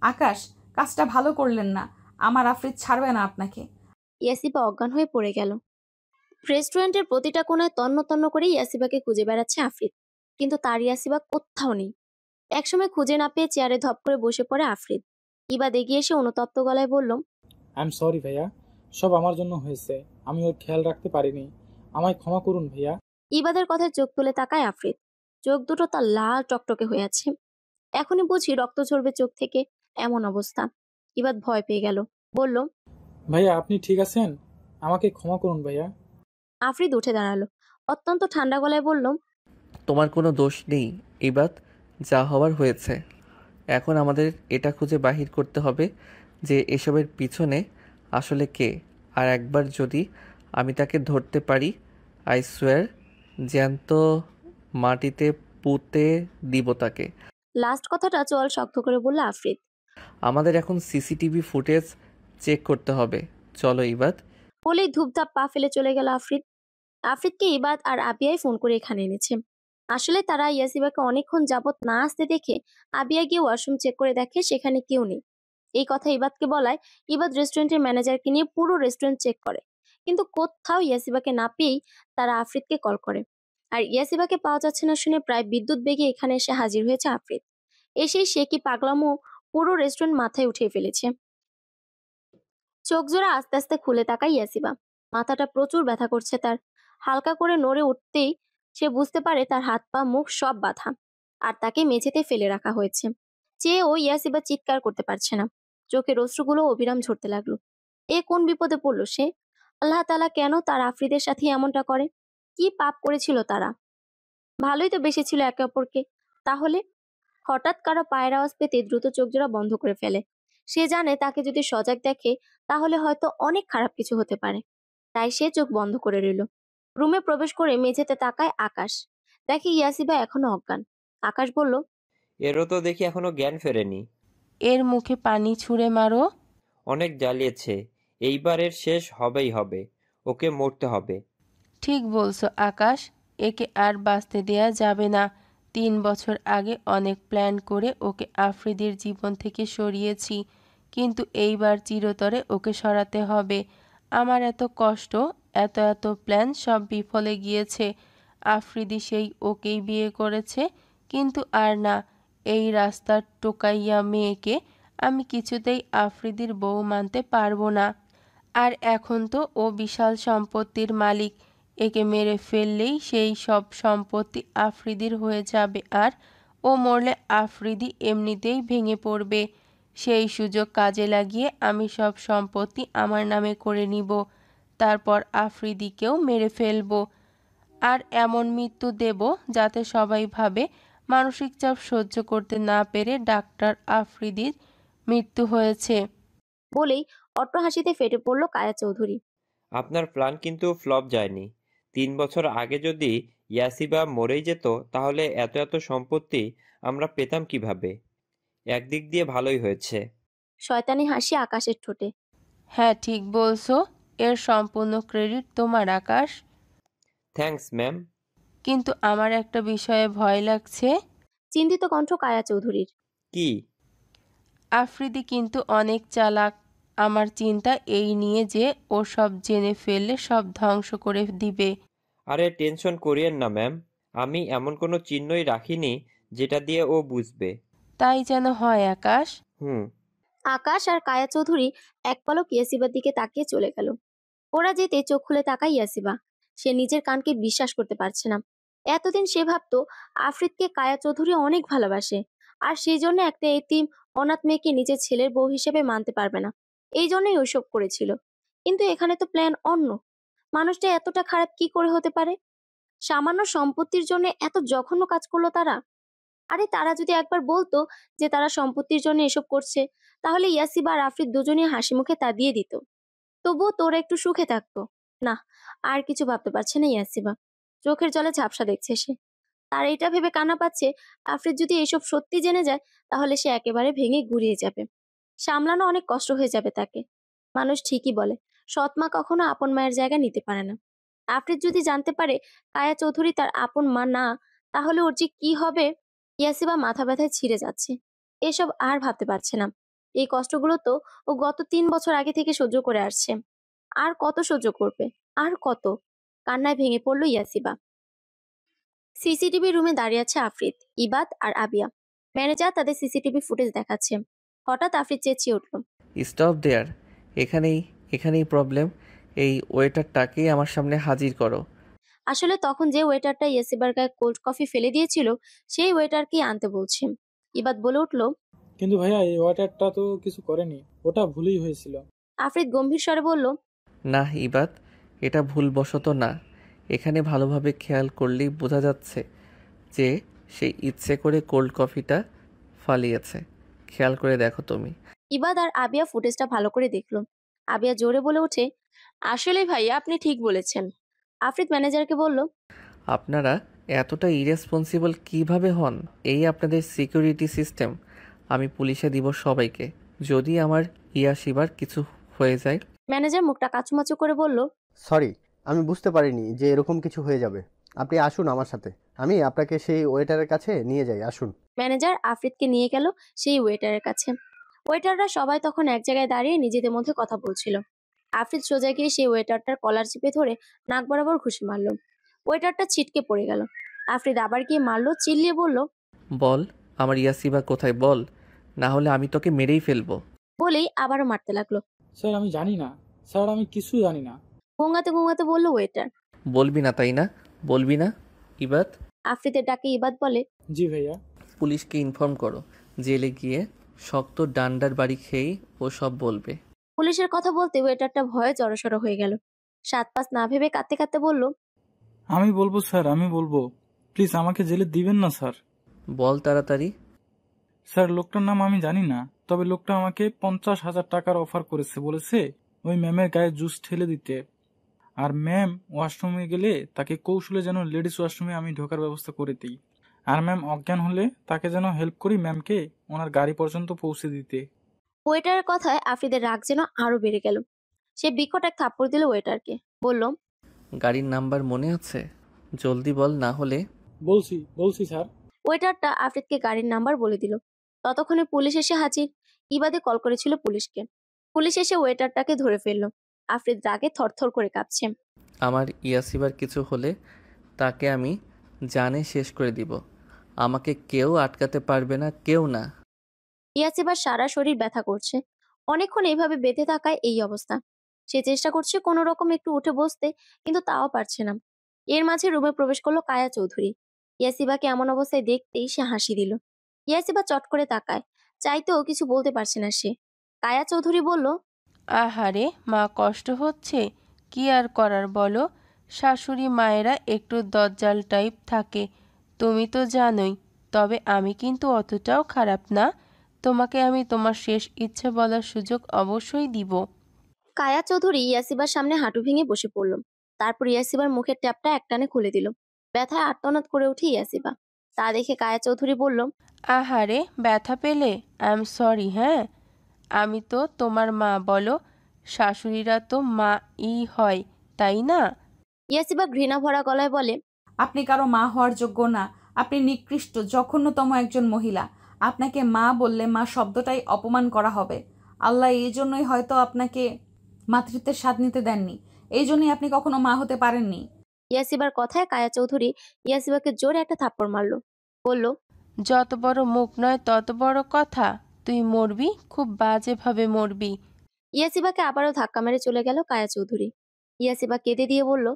Speaker 3: আকাশ, কাজটা ভালো করলেন না। আমার আফ্রিদ ছাড়বে না আপনাকে।
Speaker 1: ইয়াসিবা অজ্ঞান হয়ে পড়ে গেল। রেস্টুরেন্টের প্রতিটা কোণায় তন্ন তন্ন করে ইয়াসিবাকে খুঁজে বেড়াচ্ছে আফ্রিদ, কিন্তু তার ইয়াসিবা কোথাও নেই। একসময় খুঁজে না পেয়ে চেয়ারে ধপ করে বসে পড়ে আফ্রিদ। ইবাদ এগিয়ে এসে অনুতপ্ত গলায় বলল,
Speaker 6: আই এম সরি ভাইয়া, সব আমার জন্য হয়েছে, আমি ওর খেয়াল রাখতে পারিনি, আমায় ক্ষমা করুন ভাইয়া।
Speaker 1: ইবাদের কথায় চোখ তুলে তাকায় আফ্রিদ। চোখ দুটো তার লাল টকটকে হয়ে আছে। এখনই বুঝি রক্ত ঝরবে চোখ থেকে, এমন অবস্থা। ইবাদ ভয় পেয়ে গেল, বলল,
Speaker 6: ভাইয়া আপনি ঠিক আছেন? আমাকে ক্ষমা করুন ভাইয়া।
Speaker 1: আফ্রিদ উঠে দাঁড়ালো। অত্যন্ত ঠান্ডা গলায় বলল,
Speaker 2: তোমার কোনো দোষ নেই ইবাদ, যা হওয়ার হয়েছে। এখন আমাদের এটা খুঁজে বাহির করতে হবে যে এসবের পিছনে আসলে কে। আর একবার যদি আমি তাকে ধরতে পারি, আই সোয়ার জ্যান্ত মাটিতে পুঁতে দিব তাকে।
Speaker 1: লাস্ট কথাটা চোয়াল শক্ত করে বলল আফ্রিদ।
Speaker 2: আমাদের এখন সিসিটিভি ফুটেজ চেক করতে হবে, চলো ইবাদ।
Speaker 1: বলেই ধূপধাপ পা ফেলে চলে গেল আফ্রিদ। আফ্রিদকে ইবাদ আর আবিয়াই ফোন করে এখানে এনেছে। আসলে তারা ইয়াসিবাকে অনেকক্ষণ যাবত না আসতে দেখে আবিয়া গিয়ে ওয়াশরুম চেক করে দেখে সেখানে কেউ নেই। এই কথা ইবাদকে বলায় ইবাদ রেস্টুরেন্টের ম্যানেজারকে নিয়ে পুরো রেস্টুরেন্ট চেক করে, কিন্তু কোথাও ইয়াসিবাকে না পেয়েই তারা আফ্রিদকে কল করে। আর ইয়াসিবাকে পাওয়া যাচ্ছে না শুনে প্রায় বিদ্যুৎ বেগে এখানে এসে হাজির হয়েছে আফ্রিদ। এসেই সে কি পাগলামো পুরো রেস্টুরেন্ট মাথায় উঠিয়ে ফেলেছে। চোখ জোড়া আস্তে আস্তে খুলে তাকায় ইয়াসিবা। মাথাটা প্রচুর ব্যথা করছে তার। হালকা করে নড়ে উঠতেই সে বুঝতে পারে তার হাত পা মুখ সব বাঁধা, আর তাকে মেঝেতে ফেলে রাখা হয়েছে। চেয়েও ইয়াসিবা চিৎকার করতে পারছে না। চোখের অশ্রুগুলো অবিরাম ঝরতে লাগলো। এ কোন বিপদে পড়লো সে? আল্লাহ তাআলা কেন তার আফ্রিদের সাথে এমনটা করে? কি পাপ করেছিল তারা? ভালোই তো বেসেছিল একে অপরকে। তাহলে হঠাৎ কারো পায়ের আওয়াজ পেতে দ্রুত চোখ জোড়া বন্ধ করে ফেলে। সে জানে তাকে যদি সজাগ দেখে তাহলে হয়তো অনেক খারাপ কিছু হতে পারে। তাই সে চোখ বন্ধ করে রইল। রুমে প্রবেশ করে মেঝেতে তাকায় আকাশ। দেখে ইয়াসিবা এখনো অজ্ঞান। আকাশ বলল,
Speaker 9: এরও তো দেখি এখনো জ্ঞান ফেরেনি।
Speaker 5: এর মুখে পানি ছুঁড়ে মারো।
Speaker 9: অনেক জ্বালিয়েছে, এইবার এর শেষ হবেই হবে। ওকে মরতে হবে।
Speaker 5: ঠিক বলছো আকাশ, একে আর বাঁচতে দেয়া যাবে না। 3 বছর আগে অনেক প্ল্যান করে ওকে আফ্রিদির জীবন থেকে সরিয়েছি, কিন্তু এইবার চিরতরে ওকে সরাতে হবে। আমার এত কষ্ট, এত এত প্ল্যান সব বিফলে গিয়েছে। আফ্রিদি সেই ওকেই বিয়ে করেছে, কিন্তু আর না, এই রাস্তার টোকাইয়া মেয়েকে আমি কিছুতেই আফ্রিদির বউ মানতে পারবো না। আর এখন তো ও বিশাল সম্পত্তির মালিক, একে মেরে ফেললেই সেই সব সম্পত্তি আফ্রিদির হয়ে যাবে, আর ও মরলে আফ্রিদি এমনিতেই ভেঙে পড়বে। সেই সুযোগ কাজে লাগিয়ে আমি সব সম্পত্তি আমার নামে করে নিব, তারপর আফ্রিদিকেও মেরে ফেলবো। আর এমন মৃত্যু দেব যাতে সবাই ভাবে মানসিক চাপ সহ্য করতে না পেরে ডাক্তার আফ্রিদির মৃত্যু হয়েছে।
Speaker 1: বলেই অট্টহাসিতে ফেটে পড়ল কায়া চৌধুরী।
Speaker 9: আপনার প্ল্যান কিন্তু ফ্লপ যায়নি। 3 বছর আগে যদি ইয়াসিবা মরেই যেত তাহলে এত এত সম্পত্তি আমরা পেতাম কিভাবে? একদিক দিয়ে ভালোই হয়েছে।
Speaker 1: শয়তানি হাসি আকাশের ঠোঁটে।
Speaker 5: হ্যাঁ, ঠিক বলছো। এর সম্পূর্ণ ক্রেডিট তোমার, আকাশ।
Speaker 9: Thanks ma'am.
Speaker 5: কিন্তু আমার একটা বিষয়ে ভয় লাগছে।
Speaker 1: চিন্তিত কণ্ঠ কায়া চৌধুরীর।
Speaker 9: কি?
Speaker 5: আফ্রিদি কিন্তু অনেক চালাক। আমার চিন্তা এই নিয়ে যে ও সব জেনে ফেললে সব ধ্বংস করে দিবে।
Speaker 9: আরে টেনশন করিয়েন না ম্যাম, আমি এমন কোনো চিহ্নই রাখিনি যেটা দিয়ে ও বুঝবে।
Speaker 5: তাই যেন হয়, আকাশ।
Speaker 1: আকাশ আর কায়া চৌধুরী এক পলক ইয়াসিবার দিকে তাকিয়ে চলে গেল। ওরা যেতে চোখ খুলে তাকায় ইয়াসিবা। সে নিজের কানকে বিশ্বাস করতে পারছে না। এতদিন সে ভাবতো আফ্রিদকে কায়া চৌধুরী অনেক ভালোবাসে, আর সেই জন্য একটা এতিম অনাথ মেয়েকে নিজের ছেলের বউ হিসেবে মানতে পারবে না, এই জন্যই ওইসব করেছিল। কিন্তু এখানে তো প্ল্যান অন্য। মানুষটা এতটা খারাপ কি করে হতে পারে? সামান্য সম্পত্তির জন্য এত জঘন্য কাজ করলো তারা। আরে তারা যদি একবার বলতো যে তারা সম্পত্তির জন্য এসব করছে, তাহলে ইয়াসিবা আর আফ্রিদ দুজনেই হাসি মুখে তা দিয়ে দিত, তবুও তোরা একটু সুখে থাকতো। না, আর কিছু ভাবতে পারছে না ইয়াসিবা। চোখের জলে ঝাপসা দেখছে সে। তার এটা ভেবে কান্না পাচ্ছে, আফ্রিদ যদি এসব সত্যি জেনে যায় তাহলে সে একেবারে ভেঙে গুড়িয়ে যাবে। সামলানো অনেক কষ্ট হয়ে যাবে তাকে। মানুষ ঠিকই বলে, সৎ মা কখনো আপন মায়ের জায়গা নিতে পারে না। আফ্রিদ যদি জানতে পারে কায়া চৌধুরী তার আপন মা না, তাহলে ওর যে কি হবে। ইয়াসিবা মাথা ব্যথায় ছিঁড়ে যাচ্ছে। এসব আর ভাবতে পারছে না। এই কষ্টগুলো তো ও গত 3 বছর আগে থেকে সহ্য করে আসছে। আর কত সহ্য করবে, আর কত? কান্নায় ভেঙে পড়ল ইয়াসিবা। সিসিটিভি রুমে দাঁড়িয়ে আছে আফ্রিদ, ইবাদ আর আবিয়া। ম্যানেজার তাদের সিসিটিভি ফুটেজ দেখাচ্ছে। হঠাৎ আফ্রিদ চেঁচিয়ে উঠল,
Speaker 2: স্টপ দেয়ার। এখানেই প্রবলেম। এই ওয়েটারটাকেই আমার সামনে হাজির করো।
Speaker 1: আসলে তখন যে ওয়েটারটা ইয়াসিবার গায়ে কোল্ড কফি ফেলে দিয়েছিল সেই ওয়েটারকেই আনতে বলছে। ইবাদ বলে উঠল,
Speaker 6: কিন্তু ভাইয়া এই ওয়াটারটা তো কিছু করেনি, ওটা ভুলই হয়েছিল।
Speaker 1: আফ্রিদ গম্ভীর স্বরে বলল,
Speaker 2: না ইবাদ, এটা ভুলবশত না। এখানে ভালোভাবে খেয়াল করলেই বোঝা যাচ্ছে যে সে ইচ্ছে করে কোল্ড কফিটা ফালিয়েছে। খেয়াল করে দেখো তুমি।
Speaker 1: ইবাদ আর আবিয়া ফুটেজটা ভালো করে দেখলো। আবিয়া জোরে বলে ওঠে, আসলে ভাইয়া আপনি ঠিক বলেছেন। আফ্রিদ ম্যানেজারকে বলল,
Speaker 2: আপনারা এতটা ইরেসপন্সিবল কিভাবে হন? এই আপনাদের সিকিউরিটি সিস্টেম। আমি পুলিশে দিব সবাইকে যদি আমার ইয়াসিবার কিছু হয়ে যায়।
Speaker 1: ম্যানেজার মুখটা কাচুমাচু করে বলল,
Speaker 7: সরি, আমি বুঝতে পারিনি যে এরকম কিছু হয়ে যাবে। আপনি আসুন আমার সাথে, আমি আপনাকে সেই ওয়েটারের কাছে নিয়ে যাই, আসুন।
Speaker 1: ম্যানেজার আফ্রিদকে নিয়ে গেল সেই ওয়েটারের কাছে। ওয়েটাররা সবাই তখন এক জায়গায় দাঁড়িয়ে নিজেদের মধ্যে কথা বলছিল। আফ্রিদ সোজা গিয়ে সেই ওয়েটারটার কলার চিপে ধরে নাক বরাবর ঘুষি মারল। ওয়েটারটা ছিটকে পড়ে গেল। আফ্রিদ আবার গিয়ে মারলো, চিল্লিয়ে বলল,
Speaker 2: বল আমার ইয়াসিবা কোথায়, বল, না হলে আমি তোকে মেরেই ফেলবো।
Speaker 1: বলেই আবারও মারতে লাগলো।
Speaker 6: স্যার আমি জানি না, স্যার আমি কিছু জানি না।
Speaker 1: গোঙাতে গোঙাতে বলল ওয়েটার।
Speaker 2: বলবি না তাই না? বলবি না? ইবাদ।
Speaker 1: আফ্রিদের ডাকে ইবাদ বলে,
Speaker 6: জি ভাইয়া।
Speaker 2: পুলিশকে ইনফর্ম করো। জেলে গিয়ে শক্ত ডান্ডার বাড়ি খেয়েই ও সব বলবে।
Speaker 1: পুলিশের কথা বলতে ওয়েটারটা ভয়ে জড়সড় হয়ে গেল। 7-5 না ভেবে কাঁদতে কাঁদতে বলল,
Speaker 6: আমি বলবো স্যার, আমি বলবো। প্লিজ আমাকে জেলে দিবেন না স্যার।
Speaker 2: বল তাড়াতাড়ি।
Speaker 6: স্যার লোকটার নাম আমি জানি না, তবে লোকটা আমাকে 50,000 টাকার অফার করেছে, বলেছে ওই ম্যামের গায়ে জুস ঠেলে দিতে। আর ম্যাম ওয়াশরুমে গেলে তাকে কৌশলে যেন লেডিস ওয়াশরুমে আমি ঢোকার ব্যবস্থা করে দিই। আর ম্যাম অজ্ঞান হলে তাকে যেন হেল্প করি ম্যামকে ওনার গাড়ি পর্যন্ত পৌঁছে দিতে।
Speaker 1: ওয়েটারের কথায় আফ্রিদের রাগ যেন আরো বেড়ে গেল। সে বিকট এক থাপ্পড় দিল ওয়েটারকে, বলল,
Speaker 2: গাড়ির নাম্বার মনে আছে? জলদি বল, না হলে।
Speaker 6: বলছি স্যার।
Speaker 1: ওয়েটারটা আফ্রিদকে গাড়ির নাম্বার বলে দিল। ততক্ষণে পুলিশ এসে হাজির। ইবাদে কল করেছিল পুলিশকে। পুলিশ এসে ওয়েটারটাকে ধরে ফেললো। আফ্রিদ রাগে থরথর করে কাঁপছে।
Speaker 2: আমার ইয়াসিবার কিছু হলে তাকে আমি জানে শেষ করে দিব। আমাকে কেউ আটকাতে পারবে না, কেউ না।
Speaker 1: ইয়াসিবার সারা শরীর ব্যথা করছে। অনেকক্ষণ এইভাবে বেঁধে থাকায় এই অবস্থা। সে চেষ্টা করছে কোনো রকম একটু উঠে বসতে, কিন্তু তাও পারছে না। এর মাঝে রুমে প্রবেশ করলো কায়া চৌধুরী। ইয়াসিবাকে এমন অবস্থায় দেখতেই সে হাসি দিল। ইয়াসিবা চট করে তাকায়, চাইতেও কিছু বলতে পারছে না সে। কায়া চৌধুরী বলল,
Speaker 5: আহারে মা, কষ্ট হচ্ছে? কি আর করার বলো, শাশুড়ি মায়েরা একটু দজ্জাল টাইপ থাকে, তুমি তো জানোই। তবে আমি কিন্তু অতটাও খারাপ না, তোমাকে আমি তোমার শেষ ইচ্ছে বলার সুযোগ অবশ্যই দিব।
Speaker 1: কায়া চৌধুরী ইয়াসিবার সামনে হাঁটু ভেঙে বসে পড়ল। তারপর ইয়াসিবার মুখের ট্যাপটা একটানে খুলে দিল। ব্যথায় আর্তনাদ করে উঠে ইয়াসিবা। তা দেখে কায়া চৌধুরী বলল,
Speaker 5: আহারে, ব্যথা পেলে? I am sorry. হ্যাঁ, আমি তো তোমার মা, বলো। শাশুড়িরা তো মা ই হয়, তাই না?
Speaker 1: ইয়াসিবা ঘৃণা ভরা গলায় বলে,
Speaker 3: আপনি কারো মা হওয়ার যোগ্য না। আপনি নিকৃষ্ট জঘন্যতম একজন মহিলা। আপনাকে মা বললে মা শব্দটাই অপমান করা হবে। আল্লাহ এই জন্যই হয়তো আপনাকে মাতৃত্বের স্বাদ নিতে দেননি। এই জন্যই আপনি কখনো মা হতে পারেননি।
Speaker 1: ইয়াসিবার কথায় কায়া চৌধুরী ইয়াসিবাকে জোরে একটা থাপ্পড় মারল। বলল,
Speaker 5: যত বড় মুখ নয় তত বড় কথা। তুই মরবি, খুব বাজেভাবে মরবি।
Speaker 1: ইয়াসিবাকে আবারও ধাক্কা মেরে চলে গেল কায়া চৌধুরী। ইয়াসিবা কেঁদে দিয়ে বলল,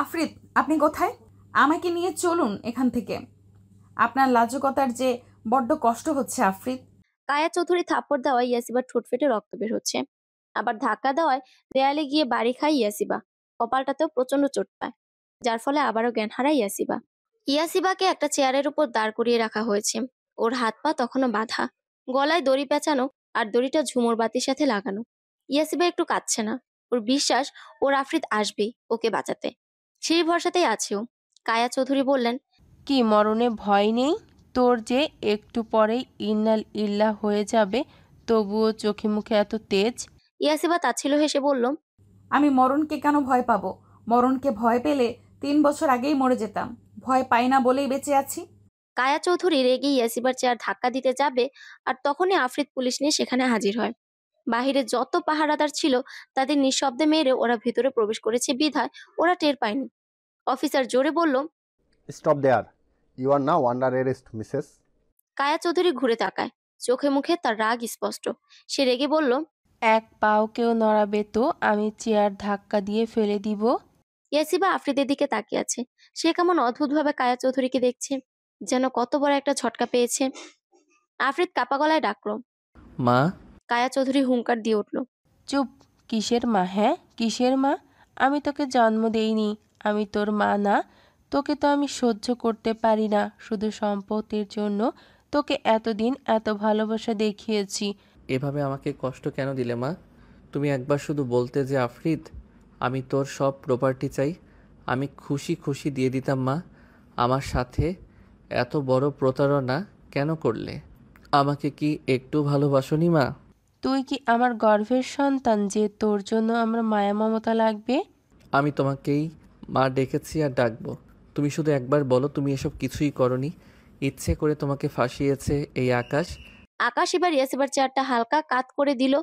Speaker 3: আফরিদ, আপনি কোথায়? আমাকে নিয়ে চলুন এখান থেকে। আপনার লাজুকতার যে বড্ড কষ্ট হচ্ছে আফরিদ।
Speaker 1: কায়া চৌধুরী থাপ্পড় দেওয়ায় ইয়াসিবার ঠোঁট ফেটে রক্ত বের হচ্ছে। আবার ধাক্কা দেওয়ায় দেয়ালে গিয়ে বাড়ি খায় ইয়াসিবা। কপালটাতেও প্রচন্ড চোট পায়, যার ফলে আবারও জ্ঞান হারায় ইয়াসিবা। ইয়াসিবাকে একটা চেয়ারের উপর দাঁড় করিয়ে রাখা হয়েছে। ওর হাত পা তখনও বাঁধা, গলায় দড়ি পেঁচানো, আর দড়িটা ঝুমুর বাতির সাথে লাগানো। ইয়াসিবা একটু কাঁদছে না। ওর বিশ্বাস ওর আফরিদ আসবেই ওকে বাঁচাতে। সেই ভরসাতেই আছে ও। কায়া চৌধুরী বললেন,
Speaker 5: কি মরণে ভয় নেই তোর? যে একটু পরেই ইন্নাল ইল্লাহ হয়ে যাবে, তবুও চোখে মুখে এত তেজ।
Speaker 1: ইয়াসিবা তাচ্ছিল্য হেসে বলল,
Speaker 3: আমি মরণকে কেন ভয় পাবো? মরণকে ভয় পেলে 3 বছর আগেই মরে যেতাম। ভয় পাই না বলেই বেঁচে আছি।
Speaker 1: কায়া চৌধুরী রেগে ইয়াসিবার চেয়ার ধাক্কা দিতে যাবে, আর তখনই আফরিদ পুলিশ নিয়ে সেখানে হাজির হয়। বাহিরে যত পাহারাদার ছিল তাদের নিঃশব্দে মেরে ওরা ভিতরে প্রবেশ করেছে বিধায় ওরা টের পায়নি। অফিসার জোরে বলল,
Speaker 7: stop there, you are now under arrest Mrs.
Speaker 1: Kaya Chowdhury ঘুরে তাকায়। চোখে মুখে তার রাগ স্পষ্ট। সে রেগে বলল,
Speaker 5: এক পাও কেউ নড়াবে তো আমি চেয়ার ধাক্কা দিয়ে ফেলে দিব।
Speaker 1: ইয়াসিবা আফরিদের দিকে তাকিয়ে আছে। সে কেমন অদ্ভুতভাবে কায়া চৌধুরীকে দেখছে, যেন কত বড় একটা ঝটকা পেয়েছে। আফরিদ কাপা গলায় ডাকলো।
Speaker 2: মা।
Speaker 1: কায়া চৌধুরী হুঙ্কার দিয়ে উঠল,
Speaker 5: চুপ! কিসের মা? হ্যাঁ, কিসের মা? আমি তোকে জন্ম দেইনি, আমি তোর মা না। তোকে তো আমি সহ্য করতে পারি না, শুধু সম্পত্তির জন্য তোকে এতদিন এত ভালোবাসা দেখিয়েছি।
Speaker 2: এভাবে আমাকে কষ্ট কেন দিলে মা? তুমি একবার শুধু বলতে যে আফরিদ, আমি তোর সব প্রপার্টি চাই, আমি খুশি খুশি দিয়ে দিতাম মা। আমার সাথে এত বড় প্রতারণা কেন করলে? আমাকে কি একটু ভালোবাসোনি মা?
Speaker 5: তুই কি আমার গর্ভের সন্তান যে তোর জন্য আমার মায়া মমতা লাগবে?
Speaker 2: আমি তোমাকেই মা ডেকেছি আর ডাকবো। তুমি শুধু একবার বলো তুমি এসব কিছুই করনি। ইচ্ছে করে তোমাকে ফাঁসিয়েছে এই আকাশ।
Speaker 1: আকাশ এবার ইয়াসিবার চেয়ারটা হালকা কাত করে দিল,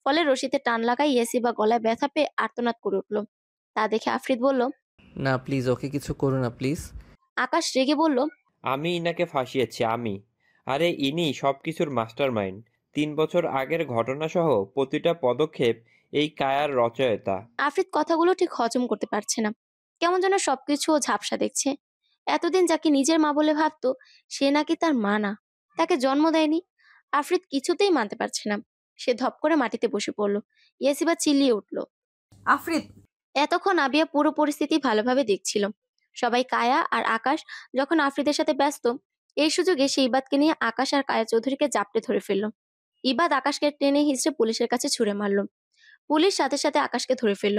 Speaker 1: ফলে রশিতে টান লাগায় ইয়াসিবা গলায় ব্যথা পেয়ে আর্তনাদ করে উঠল। তা দেখে আফরিদ বলল,
Speaker 2: না প্লিজ, ওকে কিছু করো না প্লিজ।
Speaker 1: আকাশ রেগে বলল,
Speaker 9: আমি ইনাকে ফাঁসিয়েছি, আমি। আরে ইনি সবকিছুর মাস্টার মাইন্ড। 3 বছর আগের ঘটনা সহ প্রতিটা পদক্ষেপ এই কায়ার রচয়িতা।
Speaker 1: আফরিদ কথাগুলো ঠিক হজম করতে পারছে না। কেমন যেন সবকিছু ও ঝাপসা দেখছে। এতদিন যাকে নিজের মা বলে ভাবতো, সে নাকি তার মা না, তাকে জন্ম দেয়নি। আফরিদ কিছুতেই মানতে পারছে না। সে ধপ করে মাটিতে বসে পড়ল। ইয়াসিবা চিল্লিয়ে উঠল।
Speaker 3: আফরিদ,
Speaker 1: এতক্ষণ আবিয়া পুরো পরিস্থিতি ভালোভাবে দেখছিল। সবাই কায়া আর আকাশ যখন আফরিদের সাথে ব্যস্ত, এই সুযোগে সে ইবাদকে নিয়ে আকাশ আর কায়া চৌধুরীকে জাপটে ধরে ফেলল। ইবাদ আকাশকে টেনে হিঁচড়ে পুলিশের কাছে ছুড়ে মারল। পুলিশ সাথে সাথে আকাশকে ধরে ফেলল।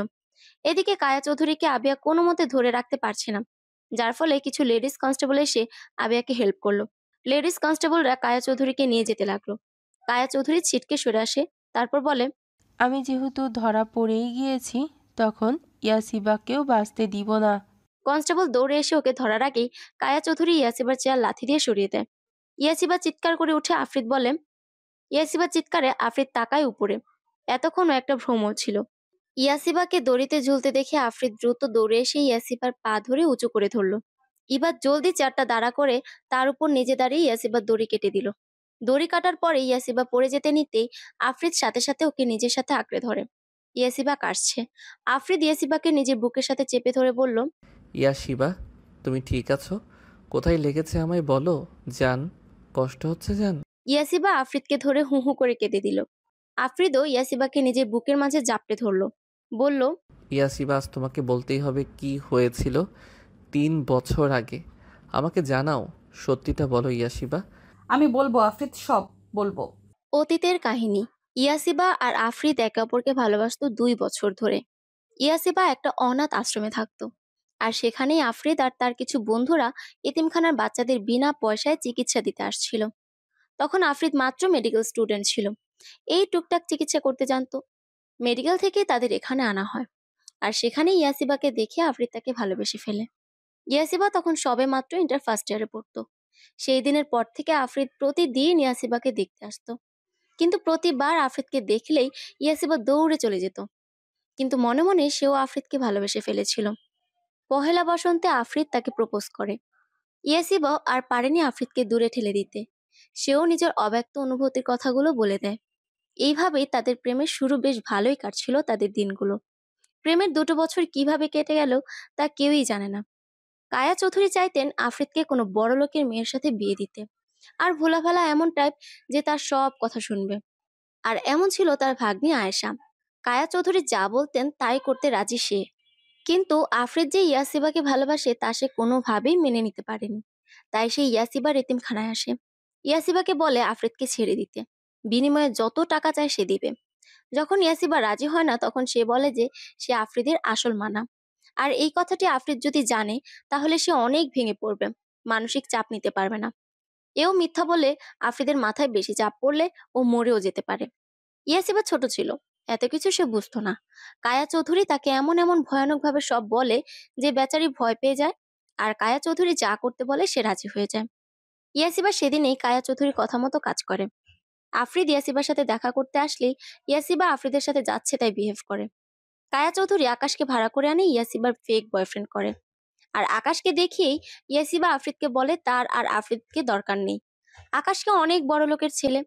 Speaker 1: এদিকে কায়া চৌধুরীকে আবিয়া কোনো মতে ধরে রাখতে পারছে না, যার ফলে কিছু লেডিস কনস্টেবল এসে আবিয়াকে হেল্প করলো। লেডিস কনস্টেবলরা কায়া চৌধুরীকে নিয়ে যেতে লাগলো। কায়া চৌধুরী ছিটকে সরে আসে, তারপর বলে,
Speaker 5: আমি যেহেতু ধরা পড়েই গিয়েছি, তখন ইয়াসিবাকেও বাঁচতে দিব না।
Speaker 1: কনস্টেবল দৌড়ে এসে ওকে ধরার আগেই কায়া চৌধুরী ইয়াসিবার চেয়ার লাথি দিয়ে সরিয়ে দেয়। ইয়াসিবা চিৎকার করে উঠে আফরিদ বলে, ইয়াসিবার চিৎকারে আফরিদ তাকায় উপরে। এতক্ষণও একটা ভ্রম ছিল। ইয়াসিবাকে দড়িতে ঝুলতে দেখে আফরিদ দ্রুত দৌড়ে এসে ইয়াসিবার পা ধরে উঁচু করে ধরল। ইবাদ জলদি চেয়ারটা দাঁড়া করে তার উপর নিজে দাঁড়িয়ে ইয়াসিবার দড়ি কেটে দিল। দড়ি কাটার পরে ইয়াসিবা পড়ে যেতে নিতেই আফরিদ সাথে সাথে ওকে নিজের সাথে আঁকড়ে ধরে। ইয়াসিবা কাশছে। আফরিদ ইয়াসিবাকে নিজের বুকের সাথে চেপে ধরে বলল,
Speaker 2: ইয়াশিবা, তুমি ঠিক আছো? কোথায় লেগেছে আমায় বলো। জান, কষ্ট হচ্ছে জান?
Speaker 1: ইয়াসিবা আফরিদকে ধরে হু হু করে কেঁদে দিল। আফরিদও ইয়াসিবাকে নিজের বুকের মাঝে জাপটে ধরল। বলল,
Speaker 2: ইয়াশিবা, আজ তোমাকে বলতেই হবে কি হয়েছিল 3 বছর আগে। আমাকে জানাও, সত্যিটা বলো ইয়াশিবা।
Speaker 3: আমি বলবো আফরিদ, সব বলবো।
Speaker 1: অতীতের কাহিনী। ইয়াসিবা আর আফরিদ একে অপরকে ভালোবাসতো 2 বছর ধরে। ইয়াসিবা একটা অনাথ আশ্রমে থাকতো, আর সেখানেই আফরিদ আর তার কিছু বন্ধুরা এতিমখানার বাচ্চাদের বিনা পয়সায় চিকিৎসা দিতে আসছিল। তখন আফরিদ মাত্র মেডিকেল স্টুডেন্ট ছিল, এই টুকটাক চিকিৎসা করতে জানতো। মেডিকেল থেকে তাদের এখানে আনা হয়, আর সেখানে ইয়াসিবাকে দেখে আফরিদ তাকে ভালোবেসে ফেলে। ইয়াসিবা তখন সবে মাত্র ইন্টার ফার্স্ট ইয়ারে পড়তো। সেই দিনের পর থেকে আফরিদ প্রতিদিন ইয়াসিবাকে দেখতে আসতো, কিন্তু প্রতিবার আফরিদকে দেখলেই ইয়াসিবা দৌড়ে চলে যেত। কিন্তু মনে মনে সেও আফরিদকে ভালোবেসে ফেলেছিল। পহেলা বসন্তে আফরিদ তাকে প্রপোজ করে। ইয়াসিবা আর পারেনি আফরিদকে দূরে ঠেলে দিতে। সেও নিজের অব্যক্ত অনুভূতির কথাগুলো বলে দেয়। এইভাবেই তাদের প্রেমের শুরু। বেশ ভালোই কাটছিল তাদের দিনগুলো। প্রেমের 2 বছর কিভাবে কেটে গেল তা কেউই জানে না। কায়া চৌধুরী চাইতেন আফরিদকে কোনো বড় লোকের মেয়ের সাথে বিয়ে দিতে, আর ভোলাভালা এমন টাইপ যে তার সব কথা শুনবে। আর এমন ছিল তার ভাগ্নি আয়েশা। কায়া চৌধুরী যা বলতেন তাই করতে রাজি সে। কিন্তু আফরিদ যে ইয়াসিবাকে ভালোবাসে তা সে কোনোভাবেই মেনে নিতে পারেনি। তাই সে ইয়াসিবার এতিমখানায় আসে। ইয়াসিবাকে বলে আফরিদকে ছেড়ে দিতে, বিনিময়ে যত টাকা চায় সে দিবে। যখন ইয়াসিবা রাজি হয় না, তখন সে বলে যে সে আফরিদের আসল মানা। আর এই কথাটি আফরিদ যদি জানে তাহলে সে অনেক ভেঙে পড়বে, মানসিক চাপ নিতে পারবে না। এও মিথ্যা বলে আফরিদের মাথায় বেশি চাপ পড়লে ও মরেও যেতে পারে। ইয়াসিবা ছোট ছিল, এত কিছু সে বুঝতো না। কায়া চৌধুরী তাকে এমন এমন ভয়ানক ভাবে সব বলে যে বেচারি ভয় পেয়ে যায়। আর কায়া চৌধুরী যা করতে বলে সে রাজি হয়ে যায়। ইয়াসিবা সেদিনেই কায়া চৌধুরীর কথা মতো কাজ করে। আফরিদ ইয়াসিবার সাথে দেখা করতে আসলেই ইয়াসিবা আফরিদের সাথে যাচ্ছে তাই বিহেভ করে। কায়া চৌধুরী আকাশকে ভাড়া করে আনে ইয়াসিবার ফেক বয়ফ্রেন্ড করে। আর আকাশকে দেখিয়েই ইয়াসিবা আফরিদকে বলে তার আর আফরিদকে দরকার নেই। আকাশকে অনেক বড় লোকের ছেলে,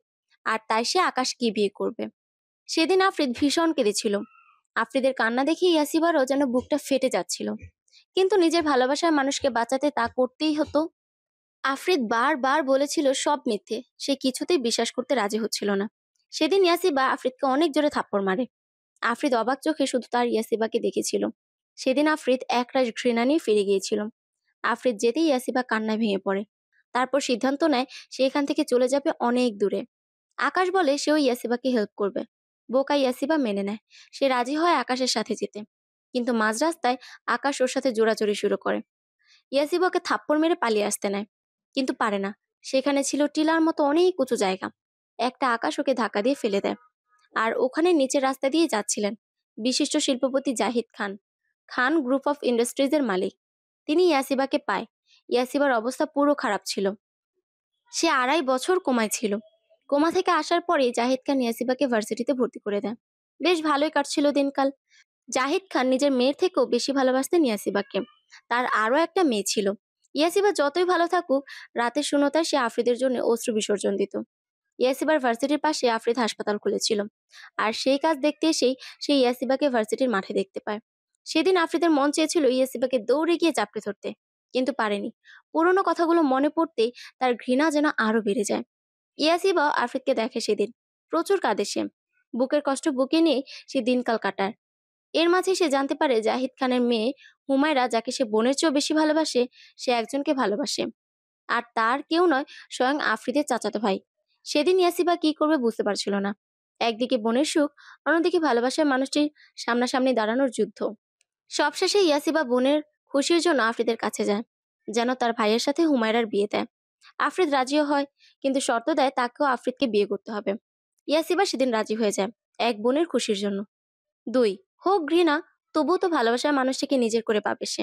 Speaker 1: আর তাই সে আকাশকে বিয়ে করবে। সেদিন আফরিদ ভীষণ কেঁদেছিল। আফরিদের কান্না দেখে ইয়াসিবারও যেন বুকটা ফেটে যাচ্ছিল, কিন্তু নিজের ভালোবাসার মানুষকে বাঁচাতে তা করতেই হতো। আফরিদ বারবার বলেছিল সব মিথ্যে, সে কিছুতেই বিশ্বাস করতে রাজি হচ্ছিল না। সেদিন ইয়াসিবা আফরিদকে অনেক জোরে থাপ্পড় মারে। আফরিদ অবাক চোখে শুধু তার ইয়াসিবাকে দেখেছিল। সেদিন আফরিদ একরাশ ঘৃণা নিয়ে ফিরে গিয়েছিল। আফরিদ যেতেই ইয়াসিবা কান্নায় ভেঙে পড়ে। তারপর সিদ্ধান্ত নেয় সে এখান থেকে চলে যাবে অনেক দূরে। আকাশ বলে সেও ইয়াসিবাকে হেল্প করবে। বোকা ইয়াসিবা মেনে নেয়। সে রাজি হয় আকাশের সাথে যেতে, কিন্তু মাঝ রাস্তায় আকাশ ওর সাথে জোরাজোরি শুরু করে। ইয়াসিবাকে থাপ্পড় মেরে পালিয়ে আসতে নেয়, কিন্তু পারে না। সেখানে ছিল টিলার মতো অনেক উঁচু জায়গা। একটা আকাশ ওকে ধাক্কা দিয়ে ফেলে দেয়। আর ওখানে নিচের রাস্তা দিয়ে যাচ্ছিলেন বিশিষ্ট শিল্পপতি জাহিদ খান। খান গ্রুপ অফ ইন্ডাস্ট্রিজের মালিক। তিনি ইয়াসিবাকে পায়। ইয়াসিবার অবস্থা পুরো খারাপ ছিল। সে 2.5 বছর কোমায় ছিল। কোমা থেকে আসার পরে জাহিদ খান ইয়াসিবাকে ভার্সিটিতে ভর্তি করে দেয়। বেশ ভালোই কাটছিল দিনকাল। জাহিদ খান নিজের মেয়ের থেকেও বেশি ভালোবাসতেন ইয়াসিবাকে। তার আরো একটা মেয়ে ছিল। ইয়াসিবা যতই ভালো থাকুক, রাতের শূন্যতায় সে আফ্রিদের জন্য অশ্রু বিসর্জন দিত। ইয়াসিবার ভার্সিটির পাশে আফ্রিদ হাসপাতাল খুলেছিল, আর সেই কাজ দেখতে এসেই সে ইয়াসিবাকে ভার্সিটির মাঠে দেখতে পায়। সেদিন আফ্রিদের মন চেয়েছিল ইয়াসিবাকে দৌড়ে গিয়ে চাপড়ে ধরতে, কিন্তু পারেনি। পুরোনো কথাগুলো মনে পড়তেই তার ঘৃণা যেন আরো বেড়ে যায়। ইয়াসিবা আফ্রিদকে দেখে সেদিন, প্রচুর কাঁদে সে। বুকের কষ্ট বুকে নিয়ে সে দিনকাল কাটায়। এর মাঝে সে জানতে পারে জাহিদ খানের মেয়ে হুমায়রা, যাকে সে বোনের চেয়েও বেশি ভালোবাসে, সে একজনকে ভালোবাসে। আর তার কেউ নয়, স্বয়ং আফ্রিদের চাচাতো ভাই। সেদিন ইয়াসিবা কি করবে বুঝতে পারছিল না। একদিকে বোনের সুখ, অন্যদিকে ভালোবাসার মানুষটির সামনাসামনি দাঁড়ানোর যুদ্ধ। সবশেষে ইয়াসিবা বোনের খুশির জন্য আফ্রিদের কাছে যায়, যেন তার ভাইয়ের সাথে হুমায়রার বিয়ে দেয়। আফ্রিদ রাজিও হয়, কিন্তু শর্ত দেয় তাকেও আফ্রিদকে বিয়ে করতে হবে। ইয়াসিবা সেদিন রাজি হয়ে যায়, এক বোনের খুশির জন্য। 2, হোক ঘৃণা, তবুও তো ভালোবাসার মানুষটিকে নিজের করে পাবে সে।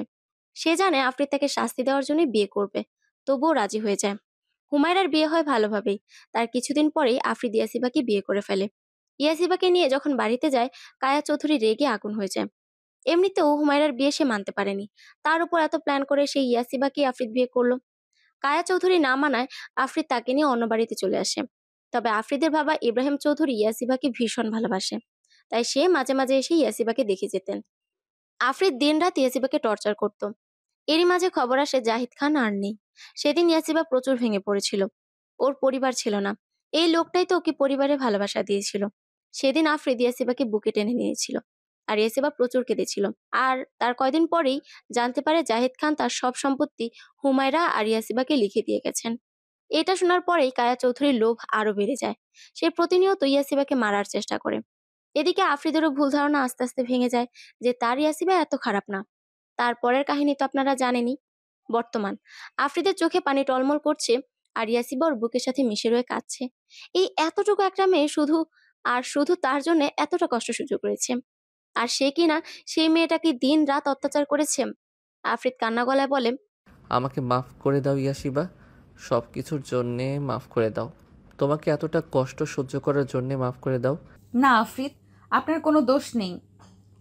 Speaker 1: সে জানে আফ্রিদ তাকে শাস্তি দেওয়ার জন্যই বিয়ে করবে, তবুও রাজি হয়ে যায়। হুমায়রার বিয়ে হয় ভালোভাবেই। তার কিছুদিন পরেই আফ্রিদ ইয়াসিবাকে বিয়ে করে ফেলে। ইয়াসিবাকে নিয়ে যখন বাড়িতে যায়, কায়া চৌধুরী রেগে আগুন হয়ে যায়। এমনিতেও হুমায়রার বিয়ে সে মানতে পারেনি, তার উপর এত প্ল্যান করে সেই ইয়াসিবাকে আফ্রিদ বিয়ে করলো। কায়া চৌধুরী না মানায় আফ্রিদ তাকে নিয়ে অন্য বাড়িতে চলে আসে। তবে আফ্রিদের বাবা ইব্রাহিম চৌধুরী ইয়াসিবাকে ভীষণ ভালোবাসে, তাই সে মাঝে মাঝে এসে ইয়াসিবাকে দেখে যেতেন। আফ্রিদ দিনরাত ইয়াসিবাকে টর্চার করত। এরই মাঝে খবর আসে জাহিদ খান আর নেই। সেদিন ইয়াসিবা প্রচুর ভেঙে পড়েছিল। ওর পরিবার ছিল না, এই লোকটাই তো ওকে পরিবারে ভালোবাসা দিয়েছিল। সেদিন আফ্রিদ ইয়াসিবাকে বুকে টেনে নিয়েছিল, আর ইয়াসিবা প্রচুর কেঁদেছিল। আর তার কয়দিন পরেই জানতে পারে জাহিদ খান তার সব সম্পত্তি হুমায়রা আর ইয়াসিবাকে লিখে দিয়ে গেছেন। এটা শোনার পরেই কায়া চৌধুরীর লোভ আরো বেড়ে যায়। সে প্রতিনিয়ত ইয়াসিবাকে মারার চেষ্টা করে। এদিকে আফ্রিদেরও ভুল ধারণা আস্তে আস্তে ভেঙে যায় যে তার ইয়াসিবা এত খারাপ না। তারপরের কাহিনী তো আপনারা জানেনই। বর্তমান আফ্রিদের চোখে পানি টলমল করছে, আর ইয়াসিবা ওর বুকের সাথে মিশে রয়ে কাঁদছে। এই এতটুকু একটা মেয়ে শুধু তার জন্য এতটা কষ্ট সহ্য করেছে, আর সে কিনা সেই মেয়েটাকে দিন রাত অত্যাচার করেছে। আফ্রিদ কান্না গলায় বলে,
Speaker 2: আমাকে মাফ করে দাও ইয়াসিবা, সব কিছুর জন্যে মাফ করে দাও। তোমাকে এতটা কষ্ট সহ্য করার জন্যে মাফ করে দাও।
Speaker 3: না আফ্রিদ, আপনার কোনো দোষ নেই।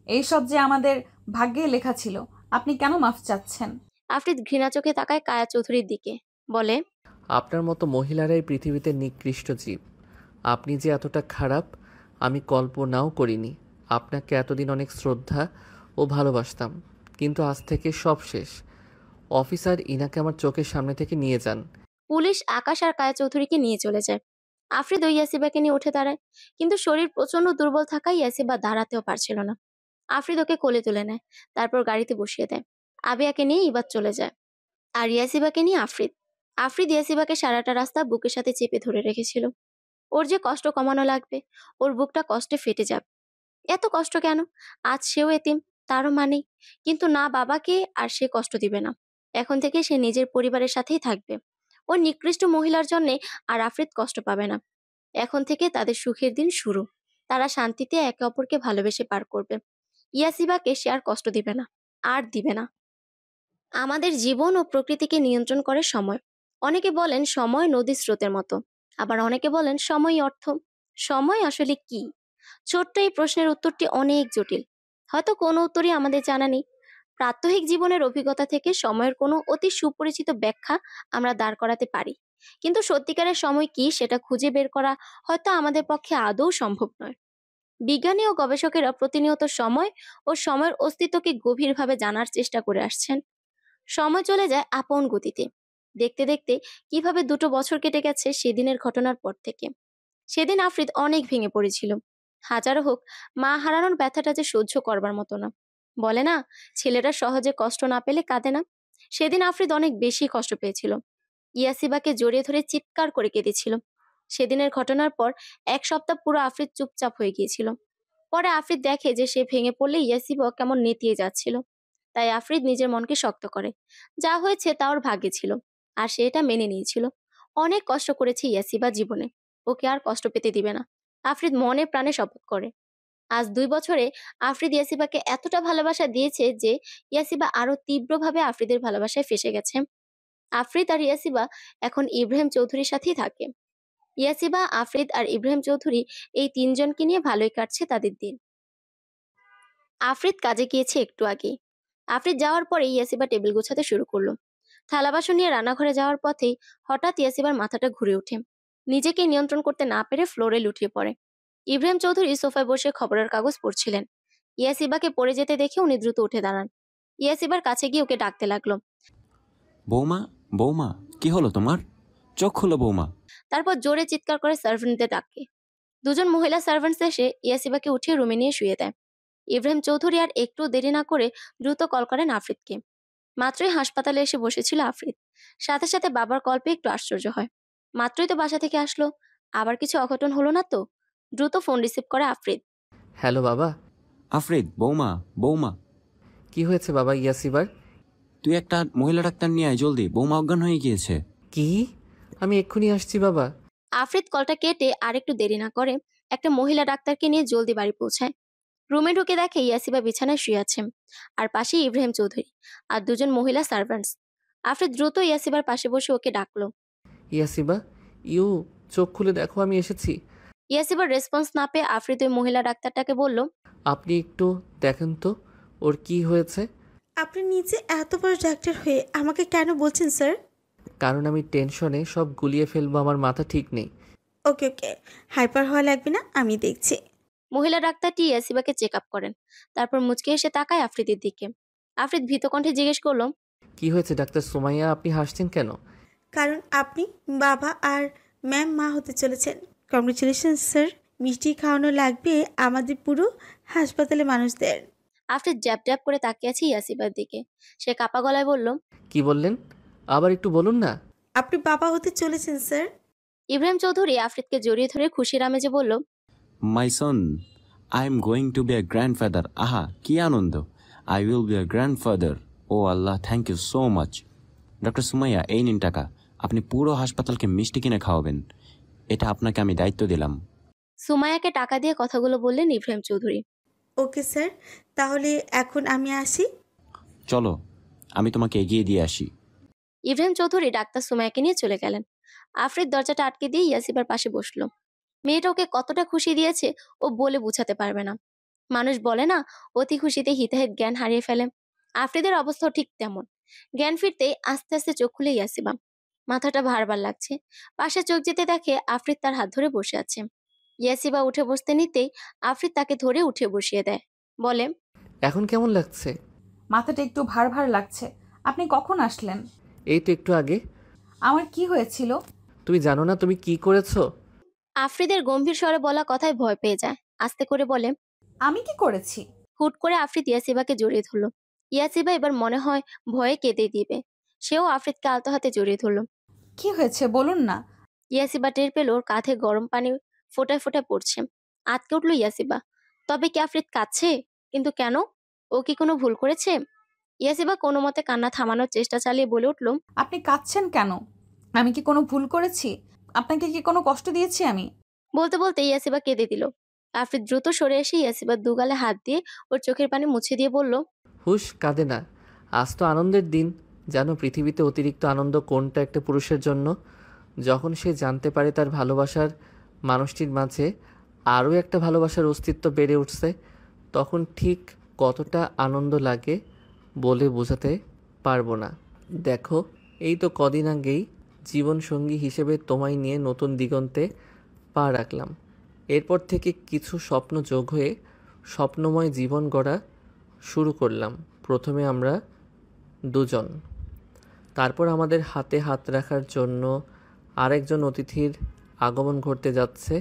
Speaker 3: এইসব যে আমাদের ভাগ্যে লেখা ছিল। আপনি কেন মাফ চাচ্ছেন?
Speaker 1: আফ্রিদ ঘৃণা চোখে তাকায় কায়া চৌধুরীর দিকে, বলে,
Speaker 2: আপনার মতো মহিলারাই পৃথিবীতে নিকৃষ্ট জীব। আপনি যে এতটা খারাপ আমি কল্পনাও করিনি। আপনাকে এতদিন অনেক শ্রদ্ধা ও ভালোবাসতাম, কিন্তু আজ থেকে সব শেষ। অফিসার ইনাকে আমার চোখের সামনে থেকে নিয়ে যান।
Speaker 1: পুলিশ আকাশ আর কায়া চৌধুরীকে নিয়ে চলে যায়। আফ্রিদ ওই ইয়াসিবাকে নিয়ে উঠে দাঁড়ায়, কিন্তু শরীর প্রচন্ড দুর্বল থাকায় ইয়াসিবা দাঁড়াতেও পারছিল না। আফ্রিদ ওকে কোলে তুলে নেয়, তারপর গাড়িতে বসিয়ে দেয়। আবিয়াকে নিয়ে ইবাদ চলে যায়, আর ইয়াসিবাকে নিয়ে আফ্রিদ ইয়াসিবাকে সারাটা রাস্তা বুকের সাথে চেপে ধরে রেখেছিল। ওর যে কষ্ট কমানো লাগবে, ওর বুকটা কষ্টে ফেটে যাবে। এত কষ্ট কেন? আজ সেও এতিম, তারও মানে, কিন্তু না বাবাকে আর সে কষ্ট দিবে না। এখন থেকে সে নিজের পরিবারের সাথেই থাকবে। ওই নিকৃষ্ট মহিলার জন্যে আর আফ্রিদ কষ্ট পাবে না। এখন থেকে তাদের সুখের দিন শুরু। তারা শান্তিতে একে অপরকে ভালোবেসে পার করবে। ইয়াসিবাকে সে আর কষ্ট দিবে না, আর দিবে না। আমাদের জীবন ও প্রকৃতিকে নিয়ন্ত্রণ করে সময়। অনেকে বলেন সময় নদীর স্রোতের মতো, আবার অনেকে বলেন সময়ই অর্থ। সময় আসলে কি? ছোট্ট এই প্রশ্নের উত্তরটি অনেক জটিল। হয়তো কোনো উত্তরই আমাদের জানা নেই। প্রাত্যহিক জীবনের অভিজ্ঞতা থেকে সময়ের কোনো অতি সুপরিচিত ব্যাখ্যা আমরা দাঁড় করাতে পারি, কিন্তু সত্যিকারের সময় কি সেটা খুঁজে বের করা হয়তো আমাদের পক্ষে আদৌ সম্ভব নয়। বিজ্ঞানী ও গবেষকেরা প্রতিনিয়ত সময় ও সময়ের অস্তিত্বকে গভীরভাবে জানার চেষ্টা করে আসছেন। সময় চলে যায় আপন গতিতে। দেখতে দেখতে কিভাবে 2 বছর কেটে গেছে সেদিনের ঘটনার পর থেকে। সেদিন আফ্রিদ অনেক ভেঙে পড়েছিল। হাজারো হোক, মা হারানোর ব্যথাটা যে সহ্য করবার মতো না। বলে না, ছেলেরা সহজে কষ্ট না পেলে কাঁদে না। সেদিন আফ্রিদ অনেক বেশি কষ্ট পেয়েছিল। ইয়াসিবাকে জড়িয়ে ধরে চিৎকার করে কেঁদেছিল। সেদিনের ঘটনার পর 1 সপ্তাহ পুরো আফ্রিদ চুপচাপ হয়ে গিয়েছিল। পরে আফ্রিদ দেখে যে সে ভেঙে পড়লে ইয়াসিবা কেমন নেতিয়ে যাচ্ছিল। তাই আফ্রিদ নিজের মনকে শক্ত করে। যা হয়েছে তা ওর ভাগ্যে ছিল, আর সে এটা মেনে নিয়েছিল। অনেক কষ্ট করেছে ইয়াসিবা জীবনে, ওকে আর কষ্ট পেতে দিবে না। আফ্রিদ মনে প্রাণে শপথ করে। আজ 2 বছরে আফ্রিদ ইয়াসিবাকে এতটা ভালোবাসা দিয়েছে যে ইয়াসিবা আরো তীব্রভাবে আফ্রিদের ভালোবাসায় ফেসে গেছে। আফ্রিদ আর ইয়াসিবা এখন ইব্রাহিম চৌধুরীর সাথেই থাকে। ইয়াসিবা, আফ্রিদ আর ইব্রাহিম চৌধুরী এই 3 জনকে নিয়ে ভালোই কাটছে তাদের দিন। আফ্রিদ কাজে গিয়েছে একটু আগেই। আফ্রিদ যাওয়ার পরে ইয়াসিবা টেবিল গোছাতে শুরু করলো। থালা বাসন নিয়ে রান্নাঘরে যাওয়ার পথেই হঠাৎ ইয়াসিবার মাথাটা ঘুরে ওঠে। নিজেকে নিয়ন্ত্রণ করতে না পেরে ফ্লোরে লুটিয়ে পড়ে। ইব্রাহিম চৌধুরী সোফায় বসে খবরের কাগজ পড়ছিলেন। ইয়াসিবাকে পড়ে যেতে দেখে উনি দ্রুত উঠে দাঁড়ান। ইয়াসিবার কাছে গিয়ে ওকে ডাকতে লাগলো।
Speaker 10: বৌমা, বৌমা, কি হলো তোমার? চোখ খুলো বৌমা।
Speaker 1: তারপর জোরে চিৎকার করে সার্ভেন্টদের ডাকে। 2 জন মহিলা সার্ভেন্টস এসে ইয়াসিবাকে উঠিয়ে রুমে নিয়ে শুয়ে দেয়। ইব্রাহিম চৌধুরী আর একটু দেরি না করে দ্রুত কল করেন আফ্রিদকে। মাত্রই হাসপাতালে এসে বসেছিল আফ্রিদ। সাথে সাথে বাবার কল পেয়ে একটু আশ্চর্য হয়। মাত্রই তো বাসা থেকে আসলো, আবার কিছু অঘটন হলো না তো? দ্রুত ফোন রিসিভ করে আফ্রিদ।
Speaker 2: হ্যালো বাবা।
Speaker 10: আফ্রিদ, বৌমা, বৌমা।
Speaker 2: কি হয়েছে বাবা ইয়াসিবার?
Speaker 10: তুই একটা মহিলা ডাক্তার নিয়ে আয় জলদি, বৌমা অজ্ঞান হয়ে গিয়েছে।
Speaker 2: কি? আমি এক্ষুনি আসছি বাবা।
Speaker 1: আফ্রিদ কলটা কেটে আর একটু দেরি না করে একটা মহিলা ডাক্তারকে নিয়ে জলদি বাড়ি পৌঁছায়। রুমে ঢুকে দেখে ইয়াসিবা বিছানায় শুয়ে আছে, আর পাশে ইব্রাহিম চৌধুরী আর 2 জন মহিলা সার্ভেন্টস। আফ্রিদ দ্রুত ইয়াসিবার পাশে বসে ওকে ডাকলো।
Speaker 2: ইয়াসিবা, চোখ খুলে দেখো, আমি এসেছি।
Speaker 1: ইয়াসিবার রেসপন্স না পেয়ে আফ্রিদ ওই মহিলা ডাক্তারটাকে বলল,
Speaker 2: আপনি একটু দেখেন তো ওর কি হয়েছে।
Speaker 11: আপনি নিজে এত বড় ডাক্তার হয়ে আমাকে কেন বলছেন স্যার?
Speaker 2: কারণ আমি টেনশনে সব গুলিয়ে ফেলবো, আমার মাথা ঠিক নেই।
Speaker 11: ওকে ওকে, হাইপার হওয়া লাগবে না, আমি দেখছি।
Speaker 1: মহিলা ডাক্তারটি ইয়াসিবাকে চেক আপ করেন। তারপর মুচকে এসে তাকায় আফ্রিদের দিকে। আফ্রিদ ভীত কণ্ঠে জিজ্ঞেস করলো,
Speaker 2: কি হয়েছে ডাক্তার সুমাইয়া, আপনি হাসছেন কেন?
Speaker 11: কারণ আপনি বাবা আর ম্যাম মা হতে চলেছেন। Congratulation sir. মিষ্টি খাওয়ানো লাগবে আমাদের পুরো হাসপাতালে মানুষদের।
Speaker 1: আফ্রিদ জ্যাপ জ্যাপ করে তাকিয়ে আছে ইয়াসিবার দিকে। সে কাপা গলায় বলল,
Speaker 2: কি বললেন? আবার একটু বলুন না।
Speaker 11: আপনি বাবা হতে চলেছেন স্যার।
Speaker 1: ইব্রাহিম চৌধুরী আফ্রিদকে জড়িয়ে ধরে খুশির আমেজে বলল,
Speaker 10: my son, I am going to be a grandfather. আহা, কি আনন্দ! I will be a grandfather. ও Allah, thank you so much. Doctor Sumaiya, এই নিন টাকা। আপনি পুরো হাসপাতালকে মিষ্টি কিনে খাওয়াবেন। এটা আপনাকে আমি দায়িত্ব দিলাম।
Speaker 1: সুমাইয়াকে টাকা দিয়ে কথাগুলো বললেন ইব্রাহিম চৌধুরী।
Speaker 11: ওকে স্যার, তাহলে এখন আমি আসি।
Speaker 10: চলো, আমি তোমাকে এগিয়ে দিয়ে আসি।
Speaker 1: ইব্রাহিম চৌধুরী ডাক্তার সুমাইয়াকে নিয়ে চলে গেলেন। আফ্রিদ দরজাটা আটকে দিয়ে ইয়াসিবার পাশে বসলো। মেয়েটা ওকে কতটা খুশি দিয়েছে ও বলে বুঝাতে পারবে না। মানুষ বলে না, অতি খুশিতে হিতাহিত জ্ঞান হারিয়ে ফেলে। আফ্রিদের অবস্থাও ঠিক তেমন। জ্ঞান ফিরতেই আস্তে আস্তে চোখ খুলে ইয়াসিবা। মাথাটা ভারবার লাগছে। পাশে চোখ যেতে দেখে আফ্রিদ তার হাত ধরে বসে আছে। ইয়াসিবা উঠে বসতে নিতেই আফ্রিদ তাকে ধরে উঠে বসিয়ে দেয়। বলে,
Speaker 2: এখন কেমন লাগছে?
Speaker 3: মাথাটা একটু ভার ভার লাগছে। আপনি কখন আসলেন?
Speaker 2: এই তো একটু আগে।
Speaker 3: আমার কি হয়েছিল?
Speaker 2: তুমি জানো না তুমি কি করেছো?
Speaker 1: আফ্রিদের গম্ভীর স্বরে বলা কথায় ভয় পেয়ে যায়। আস্তে করে বলে,
Speaker 3: আমি কি করেছি?
Speaker 1: হুট করে আফ্রিদ ইয়াসিবাকে জড়িয়ে ধরলো। ইয়াসিবা এবার মনে হয় ভয়ে কেঁদে দিবে। সেও আফ্রিদকে আলতো হাতে জড়িয়ে ধরলো।
Speaker 3: কি হয়েছে বলুন না।
Speaker 1: ইয়াসিবা টের পেল ওর কাঁধে গরম পানি ফোটায় ফোটায় পড়ছে। আতকে উঠলো ইয়াসিবা। তবে কি আফ্রিদ কাঁদছে? কিন্তু কেন? ও কি কোনো ভুল করেছে? ইয়াসিবা কোনো মতে কান্না থামানোর চেষ্টা চালিয়ে বলে উঠল,
Speaker 3: আপনি কাঁদছেন কেন? আমি কি কোনো ভুল করেছি? আপনাকে কি কোনো কষ্ট দিয়েছি আমি?
Speaker 1: বলতে বলতে ইয়াসিবা কেঁদে দিল। আফ্রিদ দ্রুত সরে এসে ইয়াসিবার দুগালে হাত দিয়ে ওর চোখের পানি মুছে দিয়ে বলল,
Speaker 2: হুশ, কাঁদে না। আজ তো আনন্দের দিন। জানো পৃথিবীতে অতিরিক্ত আনন্দ কোনটা একটা পুরুষের জন্য? যখন সে জানতে পারে তার ভালোবাসার মানুষটির মাঝে আরও একটা ভালোবাসার অস্তিত্ব বেড়ে উঠছে, তখন ঠিক কতটা আনন্দ লাগে বলে বোঝাতে পারবো না। দেখো, এই তো কদিন আগেই জীবনসঙ্গী হিসেবে তোমায় নিয়ে নতুন দিগন্তে পা রাখলাম। এরপর থেকে কিছু স্বপ্ন যোগ হয়ে স্বপ্নময় জীবন গড়া শুরু করলাম। প্রথমে আমরা দুজন, তারপর আমাদের হাতে হাত রাখার জন্য আরেকজন অতিথির আগমন ঘটতে যাচ্ছে।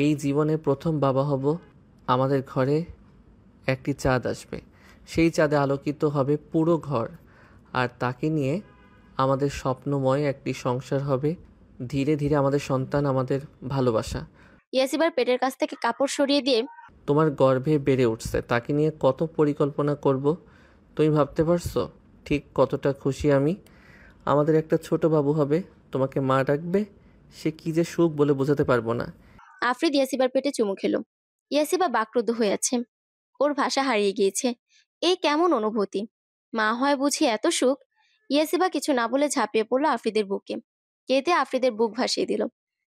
Speaker 2: এই জীবনে প্রথম বাবা হব। আমাদের ঘরে একটি চাঁদ আসবে। সেই চাঁদে আলোকিত হবে পুরো ঘর, আর তাকে নিয়ে আমাদের স্বপ্নময় একটি সংসার হবে। ধীরে ধীরে আমাদের সন্তান, আমাদের ভালোবাসা।
Speaker 1: ইয়াসিবার পেটের কাছ থেকে কাপড় সরিয়ে দিয়ে,
Speaker 2: তোমার গর্ভে বেড়ে উঠছে, তাকে নিয়ে কত পরিকল্পনা করব তুমি ভাবতে পারছো? ঠিক কতটা খুশি আমি। আমাদের একটা ছোট বাবু হবে, তোমাকে মা ডাকবে। সে কি যে সুখ বলে বোঝাতে পারবো না।
Speaker 1: আফ্রিদ ইয়াসিবার পেটে চুমু খেলো। ইয়াসিবা বাকরুদ্ধ হয়ে আছে। ওর ভাষা হারিয়ে গিয়েছে। এই কেমন অনুভূতি? মা হয় বুঝি এত সুখ? ইয়াসিবা কিছু না বলে ঝাঁপিয়ে পড়লো আফ্রিদের বুকে। কেঁদে আফ্রিদের বুক ভাসিয়ে দিল।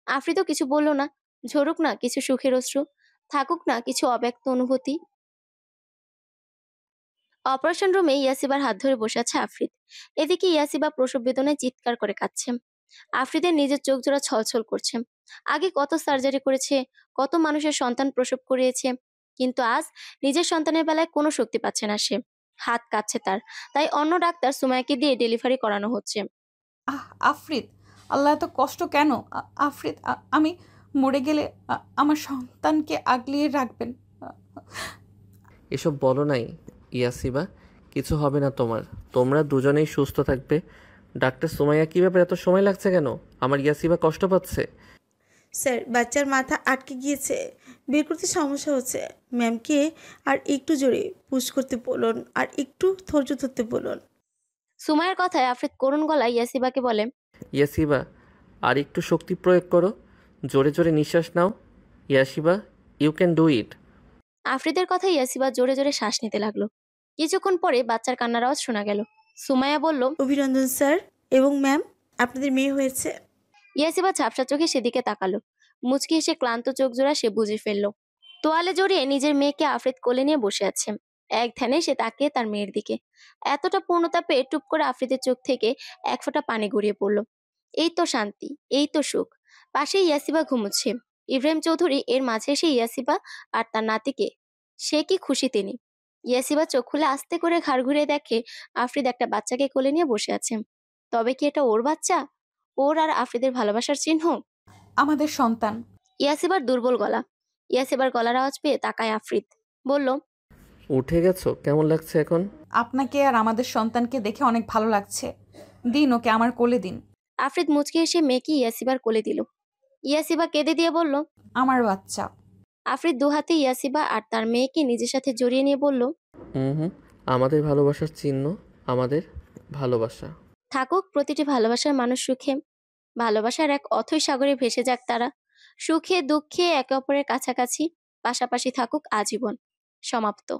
Speaker 1: আফ্রিদও কিছু বলল না। ঝরুক না কিছু সুখের অশ্রু, থাকুক না কিছু অব্যক্ত অনুভূতি। অপারেশন রুমে ইয়াসিবার হাত ধরে বসে আছে আফ্রিদ। এদিকে ইয়াসিবা প্রসব বেদনায় চিৎকার করে কাঁদছে। আফ্রিদের নিজের চোখ জোড়া ছলছল করছে। আগে কত সার্জারি করেছে, কত মানুষের সন্তান প্রসব করিয়েছে, কিন্তু আজ নিজের সন্তানের বেলায় কোনো শক্তি পাচ্ছে না সে। হাত কাঁপছে তার। তাই অন্য ডাক্তার সুমাইয়াকে দিয়ে ডেলিভারি করানো হচ্ছে।
Speaker 3: আফ্রিদ, আল্লাহ এত কষ্ট কেন? আফ্রিদ, আমি মরে গেলে আমার সন্তানকে আগলিয়ে রাখবেন।
Speaker 2: এসব বলো নাই ইয়াসিবা, কিছু হবে না তোমার। তোমরা দুজনেই সুস্থ থাকবে। ডাক্তার সুমাইয়া, কী ব্যাপার, এত সময় লাগছে কেন? আমার ইয়াসিবা কষ্ট পাচ্ছে।
Speaker 11: স্যার, বাচ্চার মাথা আটকে গিয়েছে, বের করতে সমস্যা হচ্ছে। ম্যামকে আর একটু জোরে পুশ করতে বলুন, আর একটু ধৈর্য ধরতে বলুন।
Speaker 1: সুমাইয়ার কথায় আফ্রিদ করুণ গলায় ইয়াসিবাকে বলে,
Speaker 2: ইয়াসিবা, আর একটু শক্তি প্রয়োগ করো, জোরে জোরে নিঃশ্বাস নাও। ইয়াসিবা, ইউ ক্যান ডু ইট।
Speaker 1: আফ্রিদের কথায় ইয়াসিবা জোরে জোরে শ্বাস নিতে লাগলো। কিছুক্ষণ পরে বাচ্চার কান্নার আওয়াজ শোনা গেল। সুমাইয়া বলল,
Speaker 11: অভিনন্দন স্যার এবং ম্যাম, আপনাদের মেয়ে হয়েছে।
Speaker 1: ইয়াসিবা ঝাপসা চোখে সেদিকে তাকালো। মুচকি এসে ক্লান্ত চোখ জোড়া সে বুঝে ফেললো। তোয়ালে জড়িয়ে নিজের মেয়েকে আফ্রিদ কোলে নিয়ে বসে আছে। এক ধ্যানে সে তাকিয়ে তার মেয়ের দিকে। এতটা পূর্ণতা পেয়ে টুপ করে আফ্রিদের চোখ থেকে এক ফোঁটা পানি গড়িয়ে পড়লো। এই তো শান্তি, এই তো সুখ। পাশে ইয়াসিবা ঘুমোচ্ছে। ইব্রাহিম চৌধুরী এর মাঝে এসে ইয়াসিবা আর তার নাতিকে, সে কি খুশি তিনি। ইয়াসিবা চোখ খুলে আস্তে করে ঘাড় ঘুরিয়ে দেখে আফ্রিদ একটা বাচ্চাকে কোলে নিয়ে বসে আছে। তবে কি এটা ওর বাচ্চা? ওর আর আফ্রিদের ভালোবাসার চিহ্ন?
Speaker 3: আমাদের সন্তান।
Speaker 1: ইয়াসিবার দুর্বল গলা। ইয়াসিবার গলার আওয়াজ পেয়ে তাকায় আফ্রিদ, বলল,
Speaker 2: উঠে গেছো? কেমন লাগছে এখন?
Speaker 3: আপনাকে আর আমাদের সন্তানকে দেখে অনেক ভালো লাগছে। দিন ওকে আমার কোলে দিন।
Speaker 1: আফ্রিদ মুচকে এসে মেয়েকে ইয়াসিবার কোলে দিল। ইয়াসিবা কেঁদে দিয়ে বলল,
Speaker 3: আমার বাচ্চা।
Speaker 1: আফ্রিদ দু হাতে ইয়াসিবা আর তার মেয়েকে নিজের সাথে জড়িয়ে নিয়ে বলল,
Speaker 2: হুম, আমাদের ভালোবাসার চিহ্ন, আমাদের ভালোবাসা।
Speaker 1: থাকুক প্রতিটি ভালোবাসার মানুষ সুখে। ভালোবাসার এক অথৈ সাগরে ভেসে যাক তারা। সুখে দুঃখে একে অপরের কাছাকাছি, পাশাপাশি থাকুক আজীবন। সমাপ্ত।